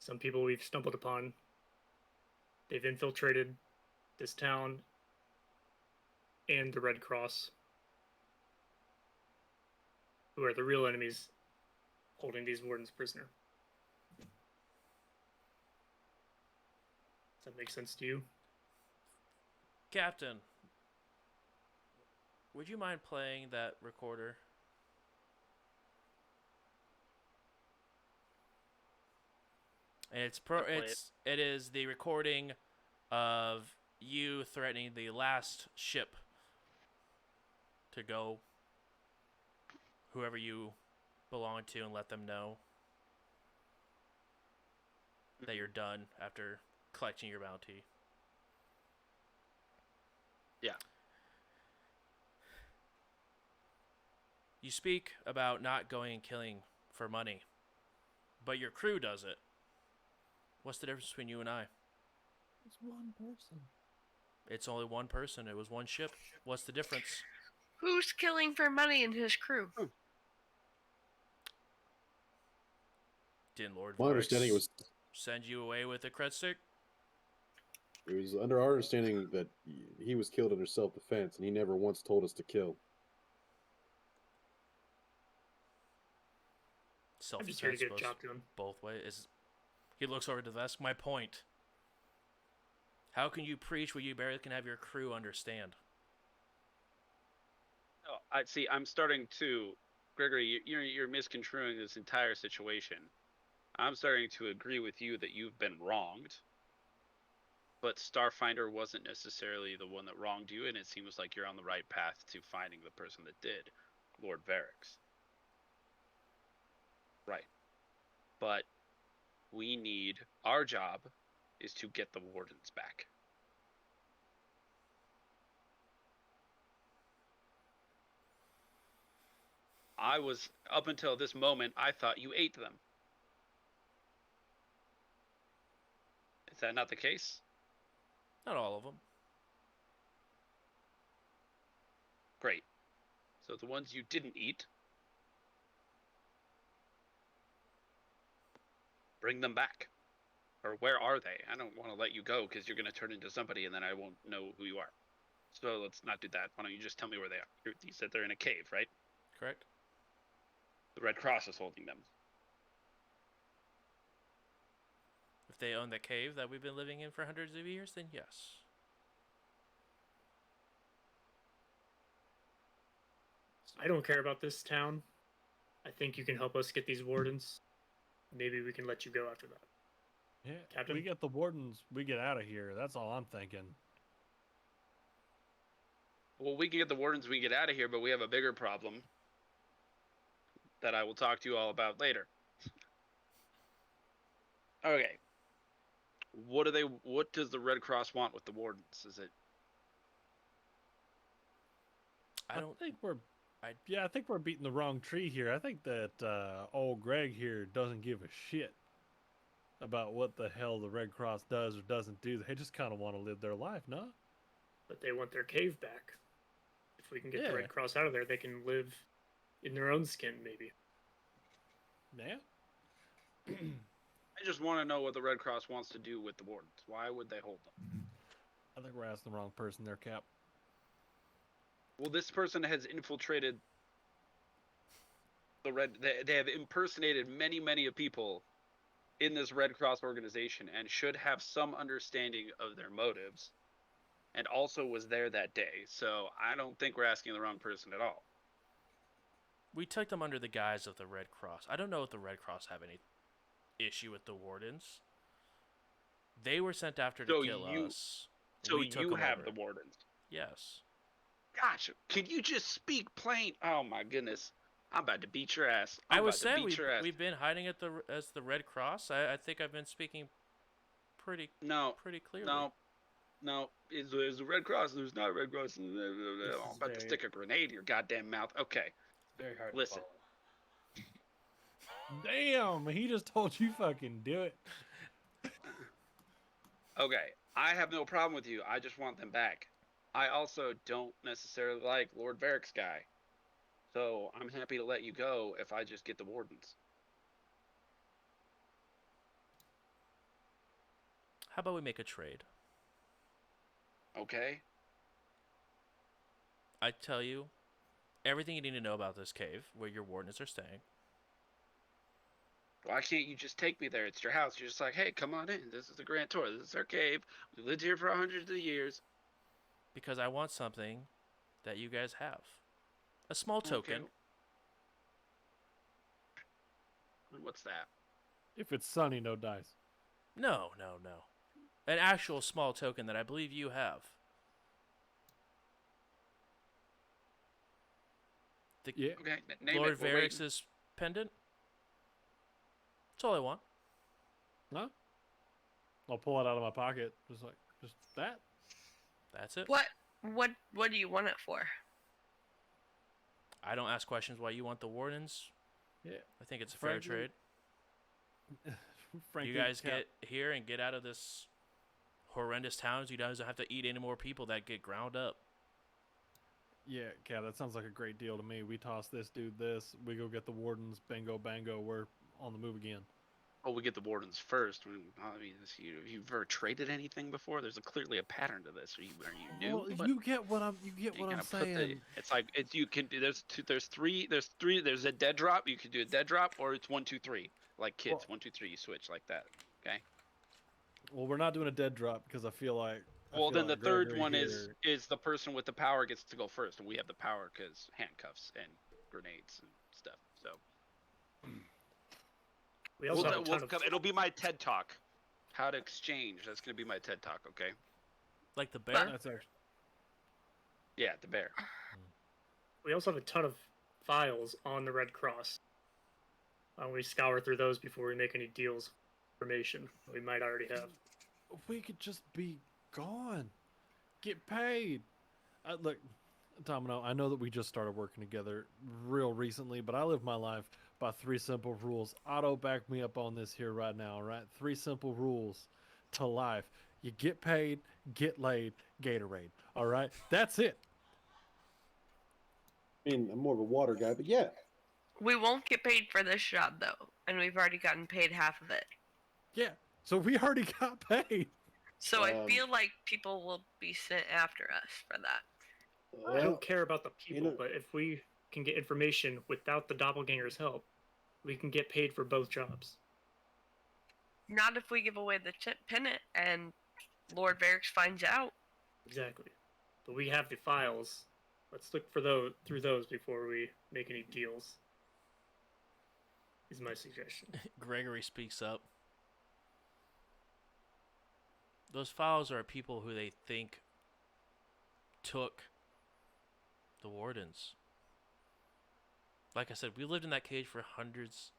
some people we've stumbled upon. They've infiltrated this town and the Red Cross, who are the real enemies holding these wardens prisoner. Does that make sense to you? Captain, would you mind playing that recorder? And it is the recording of you threatening the last ship to go, whoever you belong to, and let them know that you're done after collecting your bounty. Yeah. You speak about not going and killing for money, but your crew does it. What's the difference between you and I? It's one person. It's only one person. It was one ship. What's the difference? Who's killing for money in his crew? Didn't Lord My understanding Varix was send you away with a cred stick? it was under our understanding that he was killed under self-defense, and he never once told us to kill. I'm just here to Self-defense get a goes job done. both ways. He looks over to the desk. My point. How can you preach what you barely can have your crew understand? Oh, I see. I'm starting to, Gregory. You're misconstruing this entire situation. I'm starting to agree with you that you've been wronged, but Starfinder wasn't necessarily the one that wronged you, and it seems like you're on the right path to finding the person that did, Lord Varix. Right. But our job is to get the wardens back. Up until this moment, I thought you ate them. Is that not the case? Not all of them. Great. So the ones you didn't eat, bring them back. Or where are they? I don't want to let you go because you're going to turn into somebody and then I won't know who you are. So let's not do that. Why don't you just tell me where they are? You said they're in a cave, right? Correct. The Red Cross is holding them. If they own the cave that we've been living in for hundreds of years, then yes. I don't care about this town. I think you can help us get these wardens. Maybe we can let you go after that. Yeah, Captain? we get the wardens, we get out of here. That's all I'm thinking. Well, we can get the wardens, we can get out of here, but we have a bigger problem that I will talk to you all about later. Okay. What does the Red Cross want with the wardens? Is it I don't think we're. I- Yeah, I think we're beating the wrong tree here. I think that old Greg here doesn't give a shit about what the hell the Red Cross does or doesn't do. They just kind of want to live their life, no? But they want their cave back. If we can get Yeah. the Red Cross out of there, they can live in their own skin, maybe. Yeah. I just want to know what the Red Cross wants to do with the wardens. Why would they hold them? I think we're asking the wrong person there, Cap. Well, this person has infiltrated the Red. They have impersonated many, many people in this Red Cross organization and should have some understanding of their motives, and also was there that day. So I don't think we're asking the wrong person at all. We took them under the guise of the Red Cross. I don't know if the Red Cross have any issue with the wardens. They were sent after to So kill you- us. So We took you them have over. the wardens. Yes. Gosh, can you just speak plain? Oh my goodness, I'm about to beat your ass. I I'm was about to saying beat your ass. we've been hiding at as the Red Cross. I think I've been speaking pretty No, clearly. no. There's a Red Cross. There's not a Red Cross. I'm is about to very- stick a grenade in your goddamn mouth. Okay. Very hard Listen. to follow. Damn, he just told you fucking do it. Okay, I have no problem with you. I just want them back. I also don't necessarily like Lord Varric's guy. So I'm happy to let you go if I just get the wardens. How about we make a trade? Okay? I tell you everything you need to know about this cave where your wardens are staying. Why can't you just take me there? It's your house. You're just like, hey, come on in. This is the Grand Tour. This is our cave. We lived here for hundreds of years. Because I want something that you guys have. A small token. Okay. What's that? If it's sunny, no dice. No. An actual small token that I believe you have. Yeah. Okay, name Lord it. We're waiting. Varrix's pendant. That's all I want. No? I'll pull it out of my pocket. Just that? That's it. What do you want it for? I don't ask questions why you want the wardens. Yeah. I think it's a fair Frankly, trade. Frankly, You guys Cap, get here and get out of this horrendous town. You guys don't have to eat any more people that get ground up. Yeah, Cap, that sounds like a great deal to me. We toss this dude this. We go get the wardens. Bingo, bango. We're on the move again. Oh, we get the wardens first. I mean, you've ever traded anything before? There's clearly a pattern to this. Are you new? Well, What? you get what I'm You saying. gotta put it's like you can do. There's three. There's a dead drop. You can do a dead drop, or it's 1, 2, 3. Like kids, Well- 1, 2, 3. You switch like that. Okay. Well, we're not doing a dead drop because I feel like. Well, then the third Gregory one here- is the person with the power gets to go first, and we have the power because handcuffs and grenades and stuff. So We also have a ton of it'll be my TED talk. How to exchange. That's gonna be my TED talk. Okay. Like the bear? That's actually. Yeah, the bear. We also have a ton of files on the Red Cross. Why don't we scour through those before we make any deals? Information we might already have. We could just be gone. Get paid. Look, Domino, I know that we just started working together real recently, but I live my life by 3 simple rules. Otto, back me up on this here right now, all right? 3 simple rules to life. You get paid, get laid, Gatorade. All right? That's it. I mean, I'm more of a water guy, but yeah. We won't get paid for this job though, and we've already gotten paid half of it. Yeah. So we already got paid. So I Um, feel like people will be sent after us for that. I well, don't care about the people, know- but if we can get information without the doppelganger's help, we can get paid for both jobs. Not if we give away the pennant and Lord Varix finds out. Exactly. But we have the files. Let's look for those through those before we make any deals. Is my suggestion. Gregory speaks up. Those files are people who they think took the wardens. Like I said, we lived in that cage for hundreds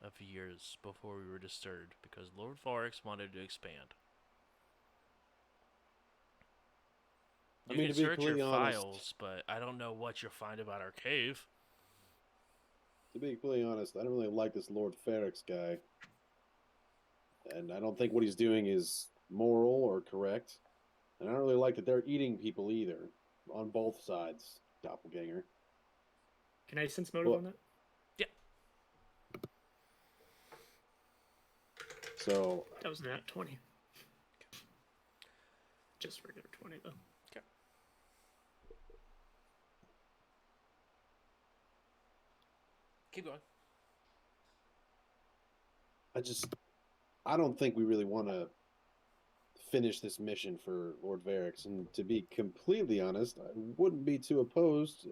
of years before we were disturbed because Lord Varix wanted to expand. You can to be search your completely honest, files, but I don't know what you'll find about our cave. to be completely honest, I don't really like this Lord Ferrix guy, and I don't think what he's doing is moral or correct. And I don't really like that they're eating people either, on both sides. Doppelganger. Can I sense motive Well- on that? So That was not 20. Just regular 20 though. Keep going. I don't think we really want to finish this mission for Lord Varix. And to be completely honest, I wouldn't be too opposed,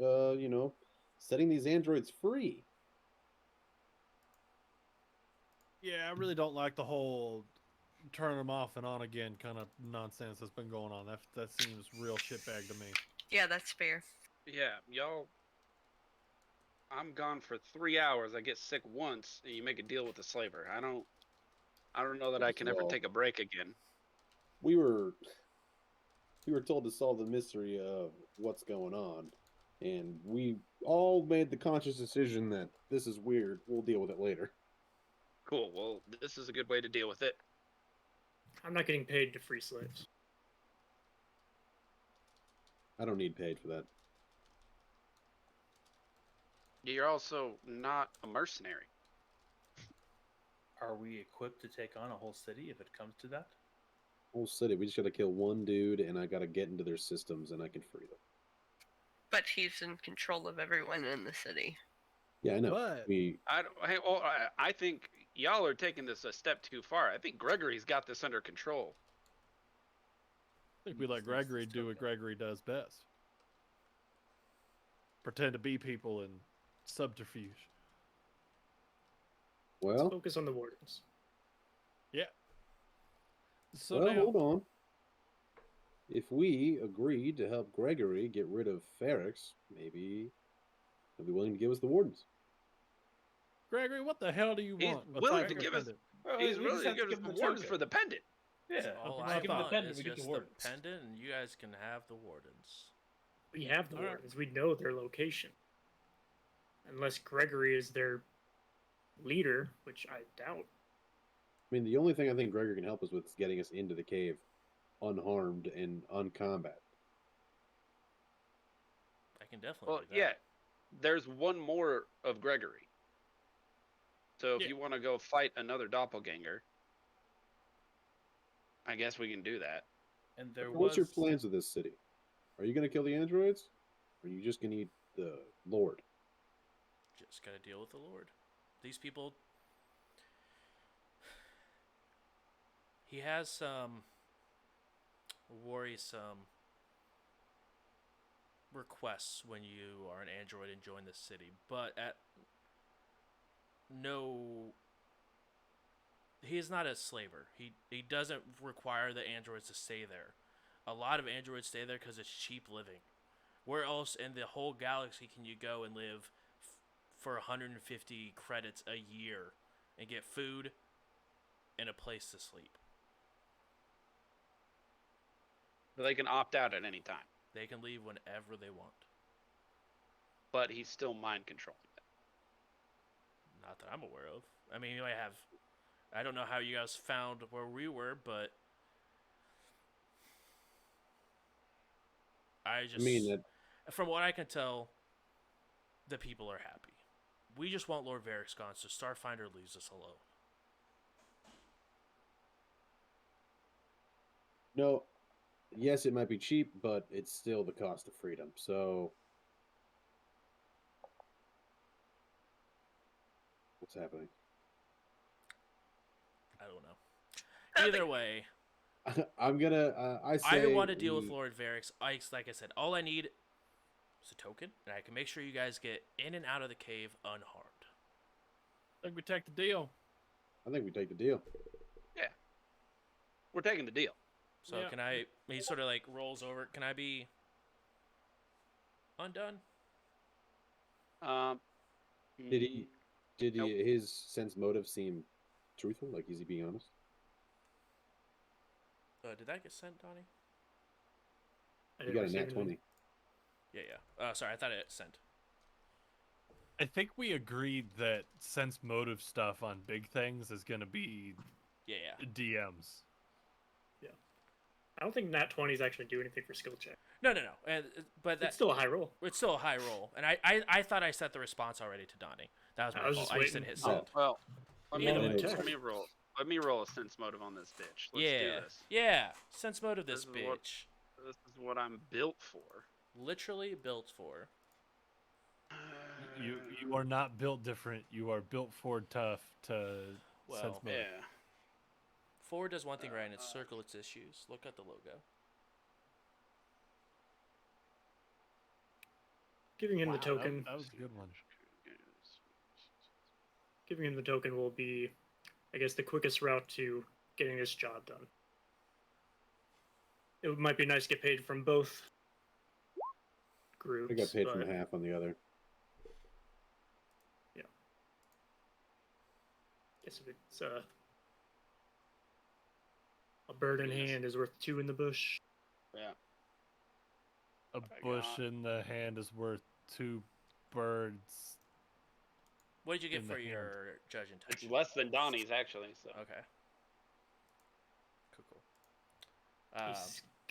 setting these androids free. Yeah, I really don't like the whole turn them off and on again kind of nonsense that's been going on. That seems real shitbag to me. Yeah, that's fair. Yeah, y'all. I'm gone for 3 hours. I get sick once, and you make a deal with the slaver. I don't know that I can ever Well, take a break again. we were told to solve the mystery of what's going on, and we all made the conscious decision that this is weird. We'll deal with it later. Cool. Well, this is a good way to deal with it. I'm not getting paid to free slaves. I don't need paid for that. You're also not a mercenary. Are we equipped to take on a whole city if it comes to that? Whole city, we just gotta kill one dude, and I gotta get into their systems, and I can free them. But he's in control of everyone in the city. Yeah, I know. But I think y'all are taking this a step too far. I think Gregory's got this under control. I think we let Gregory do what Gregory does best. Pretend to be people and subterfuge. Let's Well, focus on the wardens. So well, now, hold on. If we agreed to help Gregory get rid of Ferrix, maybe he'll be willing to give us the wardens. Gregory, what the hell do you He's want? willing aside to from give a us- pendant? He's we really just have giving to us give him the wardens token. for the pendant. Yeah, All if I we give him the want pendant, is we get the just the wardens. pendant, and you guys can have the wardens. We have the All right. wardens. We know their location. Unless Gregory is their leader, which I doubt. I mean, the only thing I think Gregory can help us with is getting us into the cave unharmed and uncombat. I can definitely Well, do that. yeah. There's one more of Gregory. So if Yeah. you want to go fight another doppelganger, I guess we can do that. And there What's your was plans with this city? Are you going to kill the androids? Or are you just going to eat the Lord? Just gotta deal with the Lord. These people. He has some worrisome requests when you are an android and join the city, but at no. He is not a slaver. He doesn't require the androids to stay there. A lot of androids stay there because it's cheap living. Where else in the whole galaxy can you go and live for 150 credits a year and get food and a place to sleep? But they can opt out at any time. They can leave whenever they want. But he's still mind controlling it. Not that I'm aware of. I mean, you might have. I don't know how you guys found where we were, but I just. From what I can tell, the people are happy. We just want Lord Varix gone, so Starfinder leaves us alone. No, yes, it might be cheap, but it's still the cost of freedom. So, what's happening? I don't know. Either way, I'm gonna. I I say want to deal with we- Lord Varix. Like I said, all I need is a token, and I can make sure you guys get in and out of the cave unharmed. I think we take the deal. I think we take the deal. We're taking the deal. So Yeah. can I? He sort of like rolls over. Can I be undone? Um, Did he? Did Nope. his sense motive seem truthful? Like, is he being honest? Did that get sent, Donnie? I You didn't got a receive nat anything. 20. Yeah. Sorry, I thought it sent. I think we agreed that sense motive stuff on big things is going to be Yeah. DMs. I don't think nat 20s actually do anything for skill check. No. And but It's that still a high roll. it's still a high roll, and I thought I set the response already to Donnie. That was my I was fault. just I just waiting. didn't hit send. Well, let Either me, way. let me roll. Let me roll a sense motive on this bitch. Let's yeah. do this. Yeah. Sense motive this This is what- bitch. This is what I'm built for. Literally built for. You are not built different. You are built for tough to Well, sense motive. Yeah. Ford does one thing right, and it's circle its issues. Look at the logo. Giving him Wow, the token. That was a good one. Giving him the token will be, I guess, the quickest route to getting this job done. It might be nice to get paid from both groups. I got paid but from half on the other. guess if it's a bird in hand is worth two in the bush. Yeah. A bush in the hand is worth 2 birds. What did you get In the for hand. your judge It's intention? less than Donnie's actually. So. Okay. Cool. A 'Cool.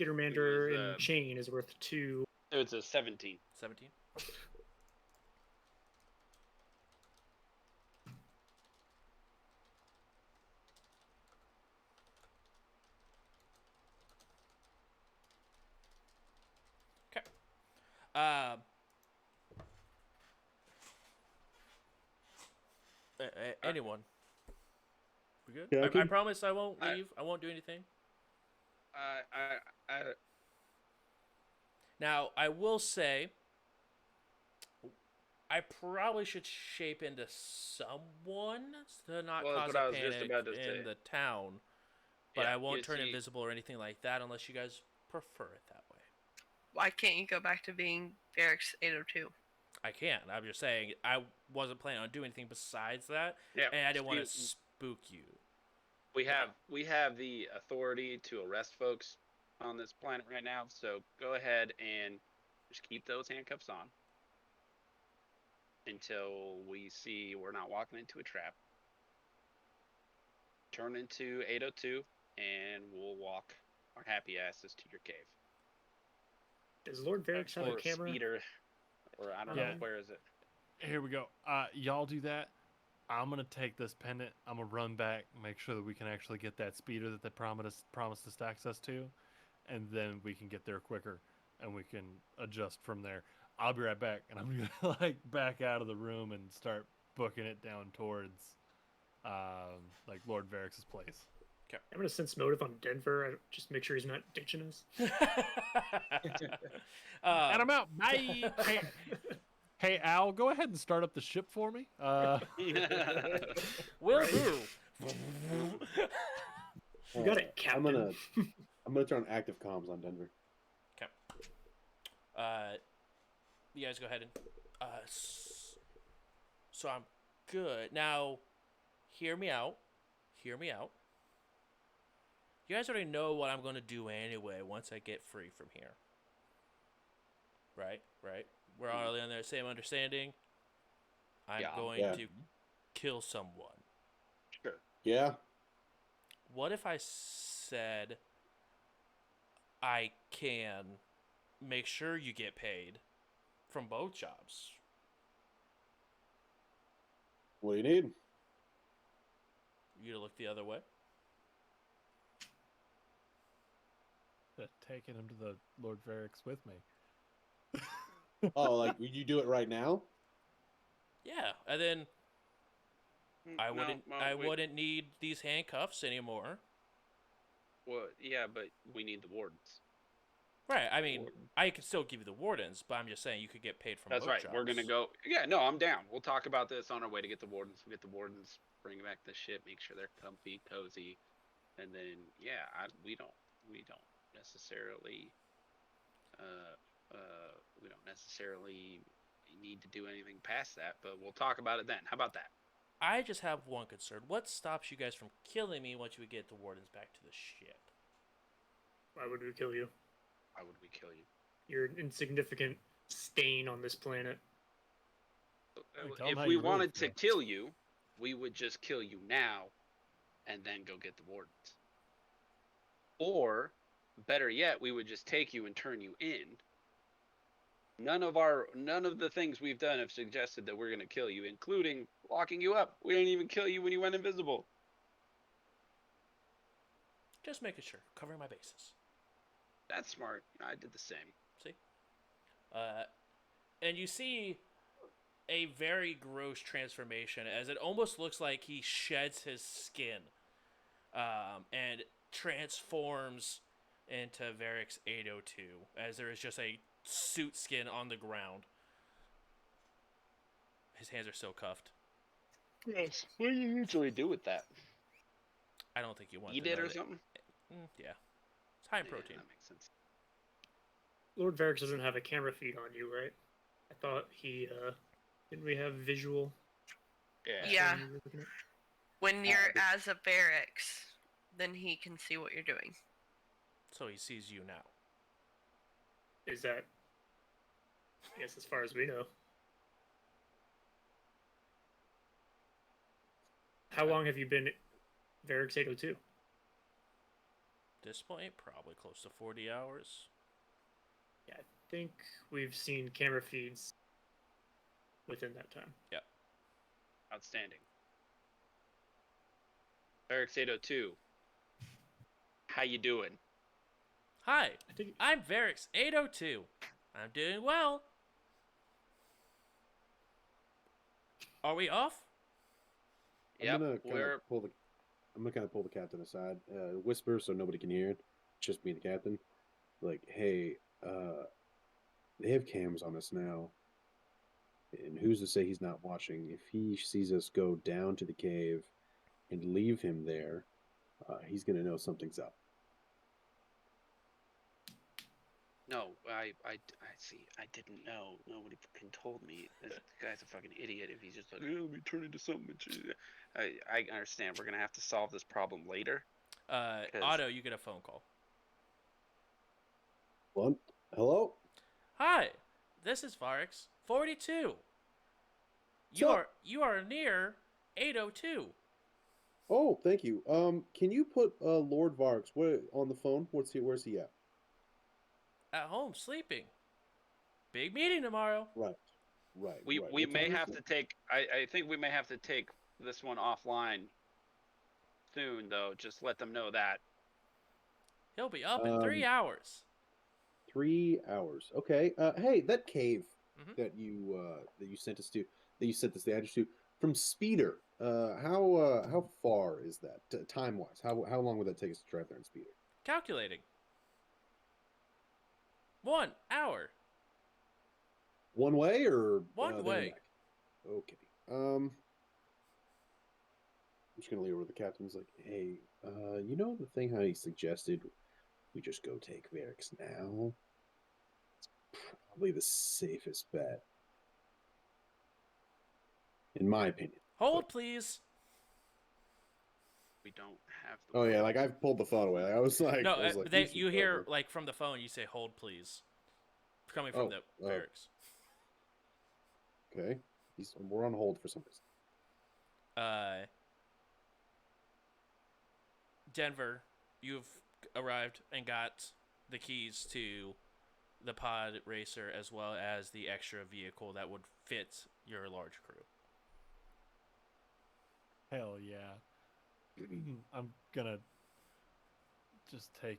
Skittermander it in was, chain is worth 2. It's a 17. 17. Okay. Anyone? We good? Yeah, I I can- promise I won't I- leave. I won't do anything. I Now, I will say, I probably should shape into someone to not Well, that's cause what I a was just panic about to say. in the town. But Yeah, I won't you turn see- invisible or anything like that unless you guys prefer it that way. Why can't you go back to being Varix 802? I can. I'm just saying I wasn't planning on doing anything besides that, Yeah. and I didn't want to Steve, spook you. we have the authority to arrest folks on this planet right now. So go ahead and just keep those handcuffs on until we see we're not walking into a trap. Turn into 802, and we'll walk our happy asses to your cave. Does Lord Varix have Or a camera? speeder, or I don't Yeah. know, where is it? Here we go. Y'all do that. I'm gonna take this pendant. I'm gonna run back, make sure that we can actually get that speeder that they promised us access to, and then we can get there quicker, and we can adjust from there. I'll be right back, and I'm gonna like back out of the room and start booking it down towards, like Lord Varix's place. I'm gonna sense motive on Denver. Just make sure he's not ditching us. And I'm out. Bye. Hey, Al, go ahead and start up the ship for me. Will Right. do. You got it, Captain. I'm gonna turn on active comms on Denver. You guys go ahead and so I'm good now. Hear me out. Hear me out. You guys already know what I'm going to do anyway once I get free from here. Right? We're all on the same understanding. I'm Yeah. going Yeah. to kill someone. Sure. Yeah. What if I said I can make sure you get paid from both jobs? What do you need? You to look the other way? taking him to the Lord Varix with me. Oh, like you do it right now? Yeah, and then I No, wouldn't well, I wouldn't need these handcuffs anymore. well, yeah, but we need the wardens. Right. I mean, Warden. I could still give you the wardens, but I'm just saying you could get paid from That's both right. jobs. We're gonna go. Yeah, no, I'm down. We'll talk about this on our way to get the wardens. We'll get the wardens, bring back the ship, make sure they're comfy, cozy, and then yeah, we don't necessarily uh we don't necessarily need to do anything past that, but we'll talk about it then. How about that? I just have one concern. What stops you guys from killing me once we get the wardens back to the ship? Why would we kill you? Why would we kill you? You're an insignificant stain on this planet. tell 'em If how we you really wanted to feel. kill you, we would just kill you now and then go get the wardens. Or, better yet, we would just take you and turn you in. None of the things we've done have suggested that we're going to kill you, including locking you up. We didn't even kill you when you went invisible. Just making sure, covering my bases. That's smart. I did the same. See, and you see a very gross transformation as it almost looks like he sheds his skin, and transforms into Varix 802 as there is just a suit skin on the ground. His hands are still cuffed. Yes. What do you usually do with that? I don't think you want Eat to it know or that. something? Yeah, it's high in Yeah, protein. that makes sense. Lord Varix doesn't have a camera feed on you, right? I thought he didn't we have visual? Yeah. you were looking at? When you're as a barracks, then he can see what you're doing. So he sees you now. Is that? Yes, as far as we know. How long have you been at Varix 802? At this point, probably close to 40 hours. Yeah, I think we've seen camera feeds within that time. Yeah. Outstanding. Eric's 802. How you doing? Hi, I think I'm Varix 802. I'm doing well. Are we off? Yep, I'm gonna we're kind of pull the captain aside, whisper so nobody can hear it. Just me and the captain. Like, hey, they have cams on us now, and who's to say he's not watching? If he sees us go down to the cave and leave him there, he's gonna know something's up. no, I see. I didn't know. Nobody fucking told me. This guy's a fucking idiot. If he's just like, let me turn into something. I understand. We're gonna have to solve this problem later. Otto, you get a phone call. What? Hello? Hi, this is Varix 42. Sup? You are near 802. Oh, thank you. Can you put Lord Varx on the phone? Where's he at? At home, sleeping. Big meeting tomorrow. Right. Right. We right. we What may time is have it? to take. I think we may have to take this one offline soon, though. Just let them know that. He'll be up in 3 hours. 3 hours. Okay. Hey, that cave Mhm. that you sent us to, that you sent us the address to from Speeder. How far is that time wise? How long would that take us to drive there in Speeder? Calculating. 1 hour. One way or One there and way. back? Okay. I'm just gonna leave it with the captain's like, hey, you know the thing how he suggested we just go take Varix now? Probably the safest bet, in my opinion. Hold, please. We don't have the. Oh yeah, like I've pulled the phone away. I was like, No, you should you hear probably- like from the phone. You say "hold, please," coming from the oh. barracks. Okay, we're on hold for some reason. Denver, you've arrived and got the keys to the pod racer as well as the extra vehicle that would fit your large crew. Hell yeah. I'm gonna just take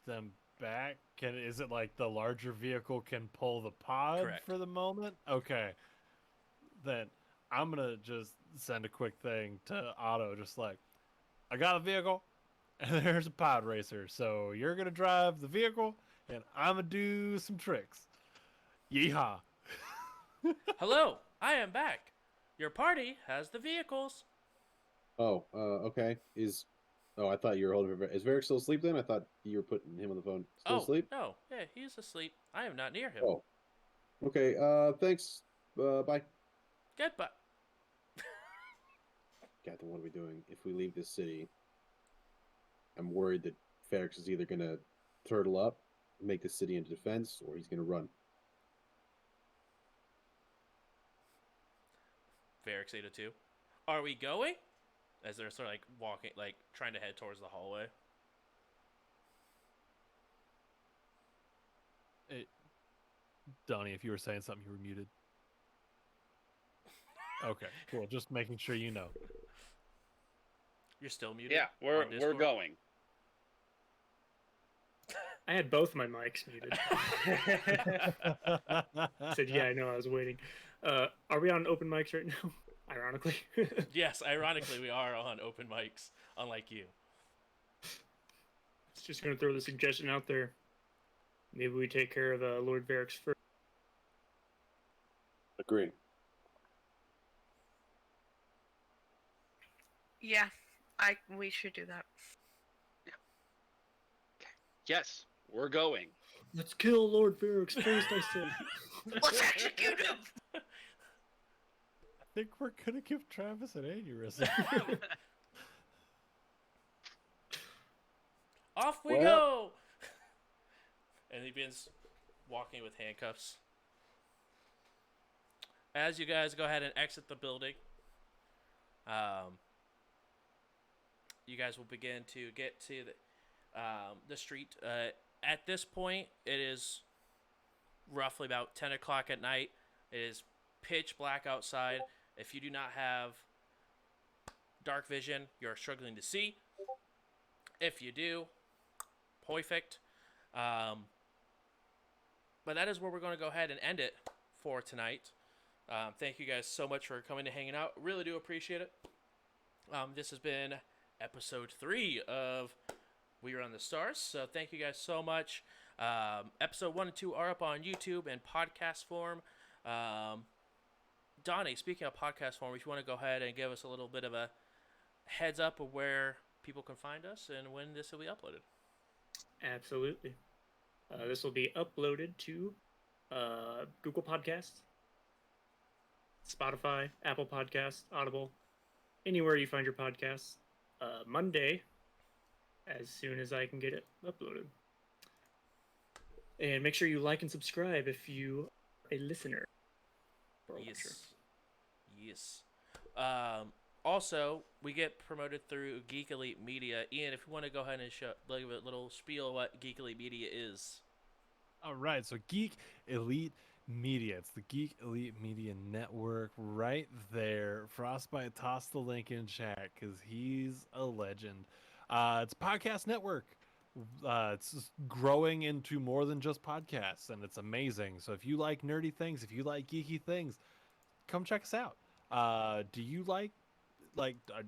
them back, is it like the larger vehicle can pull the pod Correct. for the moment? Okay. Then I'm gonna just send a quick thing to Otto, just like, I got a vehicle, and there's a pod racer. So you're gonna drive the vehicle, and I'm gonna do some tricks. Yeehaw! Hello, I am back. Your party has the vehicles. Oh, okay. I thought you were holding. Is Varric still asleep then? I thought you were putting him on the phone. Still Oh, asleep? no. Yeah, he's asleep. I am not near him. Oh, okay. Thanks. Bye. Goodbye. Captain, what are we doing? If we leave this city, I'm worried that Ferrix is either gonna turtle up, make the city into defense, or he's gonna run. Varric 802. Are we going? As they're sort of like walking, like trying to head towards the hallway. Donnie, if you were saying something, you were muted. Okay, cool. Just making sure you know. You're still muted? Yeah, on we're Discord? going. I had both my mics muted. Said, yeah, I know, I was waiting. Are we on open mics right now? Ironically. Yes, ironically, we are on open mics, unlike you. Just going to throw the suggestion out there. Maybe we take care of Lord Varric first. Agree. Yeah, we should do that. Yes, we're going. Let's kill Lord Varric first, I said. Let's execute him. I think we're gonna give Travis an aneurysm. Off we Well- go! And he begins walking with handcuffs. As you guys go ahead and exit the building, you guys will begin to get to the street. At this point, it is roughly about 10 o'clock at night. It is pitch black outside. If you do not have dark vision, you're struggling to see. If you do, perfect. But that is where we're going to go ahead and end it for tonight. Thank you guys so much for coming and hanging out. Really do appreciate it. This has been episode 3 of We Are on the Stars. So thank you guys so much. Episode 1 and 2 are up on YouTube in podcast form. Donnie, speaking of podcast form, if you want to go ahead and give us a little bit of a heads up of where people can find us and when this will be uploaded. Absolutely. This will be uploaded to Google Podcasts, Spotify, Apple Podcasts, Audible, anywhere you find your podcasts. Monday, as soon as I can get it uploaded. And make sure you like and subscribe if you are a listener. Or a watcher. Yes. Also, we get promoted through Geek Elite Media. Ian, if you want to go ahead and give a little spiel of what Geek Elite Media is. All right, so Geek Elite Media. It's the Geek Elite Media Network right there. Frostbite, toss the link in chat because he's a legend. It's a podcast network. It's just growing into more than just podcasts, and it's amazing. So if you like nerdy things, if you like geeky things, come check us out. Do you like,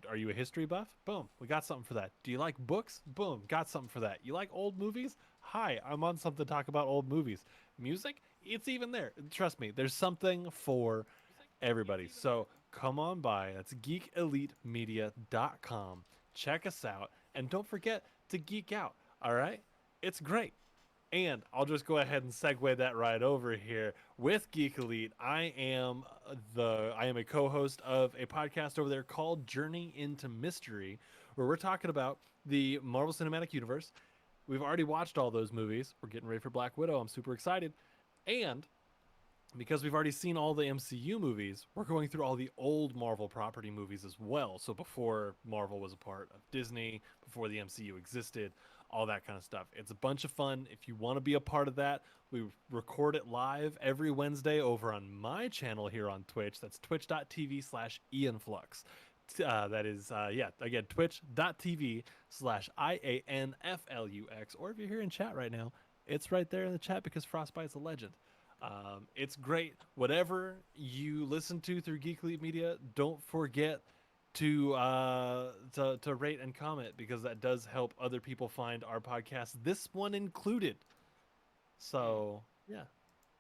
are you a history buff? Boom, we got something for that. Do you like books? Boom, got something for that. You like old movies? Hi, I'm on something to talk about old movies. Music? It's even there. Trust me, there's something for everybody. So come on by. That's geekelitemedia.com. Check us out, and don't forget to geek out. All right? It's great. And I'll just go ahead and segue that right over here with Geek Elite. I am a co-host of a podcast over there called Journey into Mystery, where we're talking about the Marvel Cinematic Universe. We've already watched all those movies. We're getting ready for Black Widow. I'm super excited. And because we've already seen all the MCU movies, we're going through all the old Marvel property movies as well. So before Marvel was a part of Disney, before the MCU existed, all that kind of stuff. It's a bunch of fun. If you want to be a part of that, we record it live every Wednesday over on my channel here on Twitch. That's twitch.tv/IanFlux. That is, again, twitch.tv/IANFLUX. Or if you're here in chat right now, it's right there in the chat because Frostbite's a legend. It's great. Whatever you listen to through Geek Elite Media, don't forget to rate and comment because that does help other people find our podcast, this one included. So, yeah,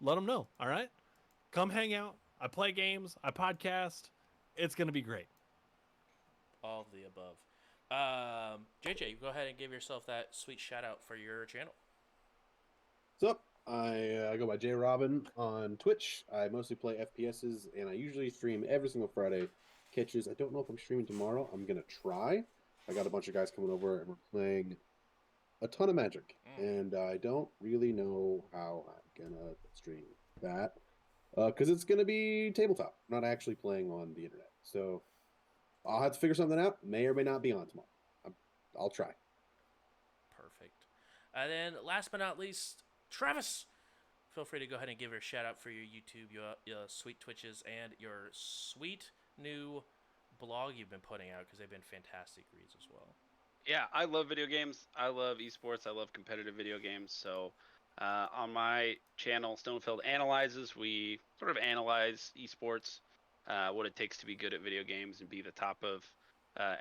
let them know. All right. Come hang out. I play games. I podcast. It's going to be great. All of the above. JJ, go ahead and give yourself that sweet shout out for your channel. What's up? I go by J Robin on Twitch. I mostly play FPSs, and I usually stream every single Friday. Catches. I don't know if I'm streaming tomorrow. I'm gonna try. I got a bunch of guys coming over, and we're playing a ton of Magic, and I don't really know how I'm gonna stream that because it's gonna be tabletop, not actually playing on the internet. So I'll have to figure something out. May or may not be on tomorrow. I'll try. Perfect. And then last but not least, Travis. Feel free to go ahead and give her a shout out for your YouTube, your sweet Twitches, and your sweet new blog you've been putting out because they've been fantastic reads as well. Yeah, I love video games. I love esports. I love competitive video games. So on my channel, Stonefeld Analyzes, we sort of analyze esports, what it takes to be good at video games and be the top of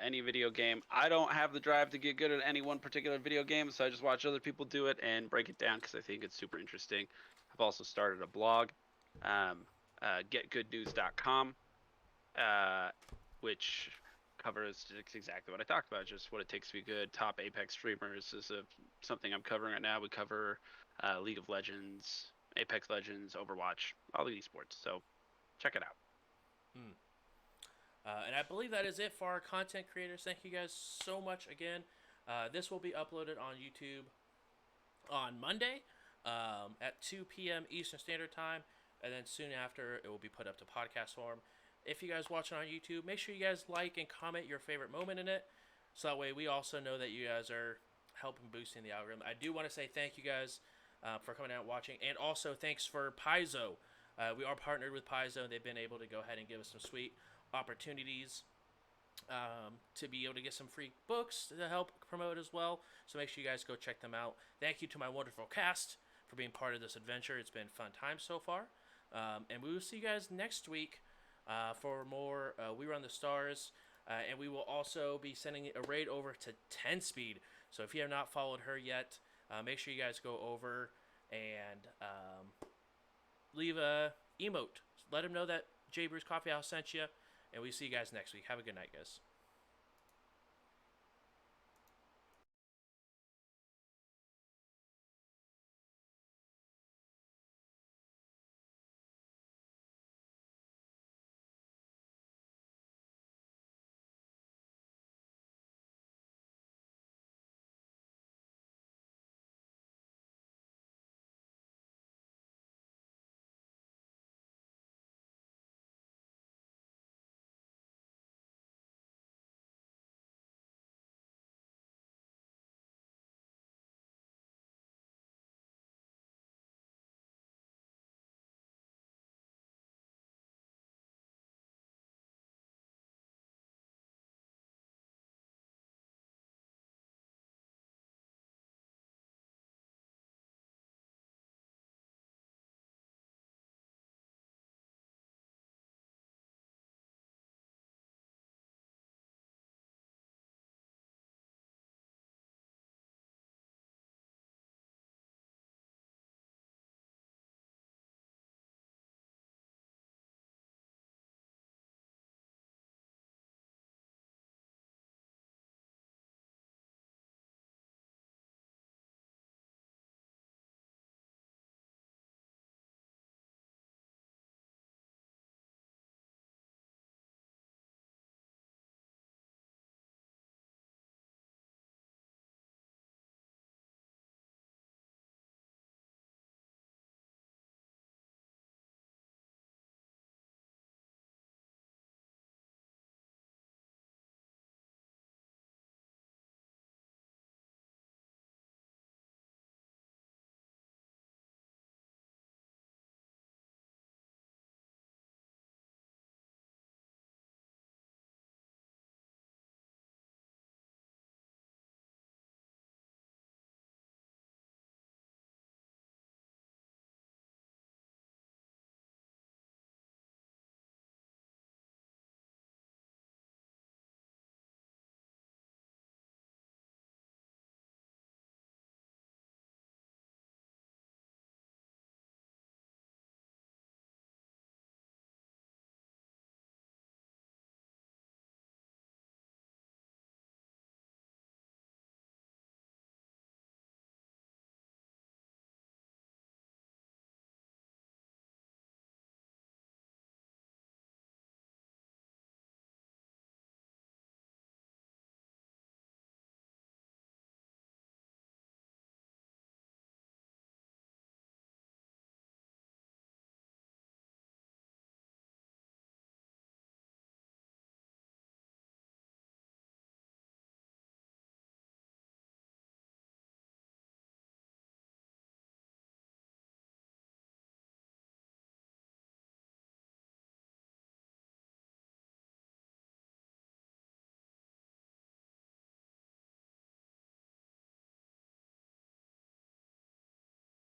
any video game. I don't have the drive to get good at any one particular video game, so I just watch other people do it and break it down because I think it's super interesting. I've also started a blog, getgoodnews.com, which covers exactly what I talked about, just what it takes to be good. Top Apex streamers is something I'm covering right now. We cover League of Legends, Apex Legends, Overwatch, all the esports. So check it out. And I believe that is it for our content creators. Thank you guys so much again. This will be uploaded on YouTube on Monday at 2 p.m. Eastern Standard Time, and then soon after it will be put up to podcast form. If you guys watch it on YouTube, make sure you guys like and comment your favorite moment in it, so that way we also know that you guys are helping boosting the algorithm. I do want to say thank you guys for coming out and watching, and also thanks for Paizo. We are partnered with Paizo, and they've been able to go ahead and give us some sweet opportunities to be able to get some free books to help promote as well. So make sure you guys go check them out. Thank you to my wonderful cast for being part of this adventure. It's been fun times so far. And we will see you guys next week for more We Run the Stars. And we will also be sending a raid over to 10 Speed. So if you have not followed her yet, make sure you guys go over and leave a emote. Let them know that J Brew's Coffee House sent you. And we see you guys next week. Have a good night, guys.